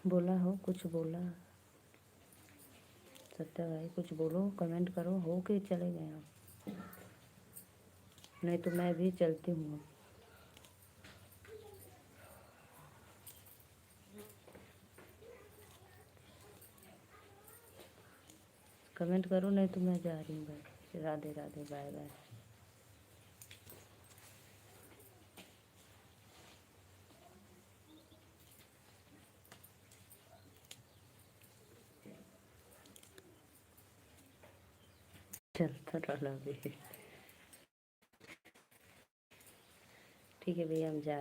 बोला हो, कुछ बोला सत्या भाई, कुछ बोलो, कमेंट करो। हो के चले गए आप, नहीं तो मैं भी चलती हूँ। कमेंट करो, नहीं तो मैं जा रही हूँ भाई। Radhe Radhe, bye bye. चलता रहा भी। ठीक है भैया, हम जा रहे हैं।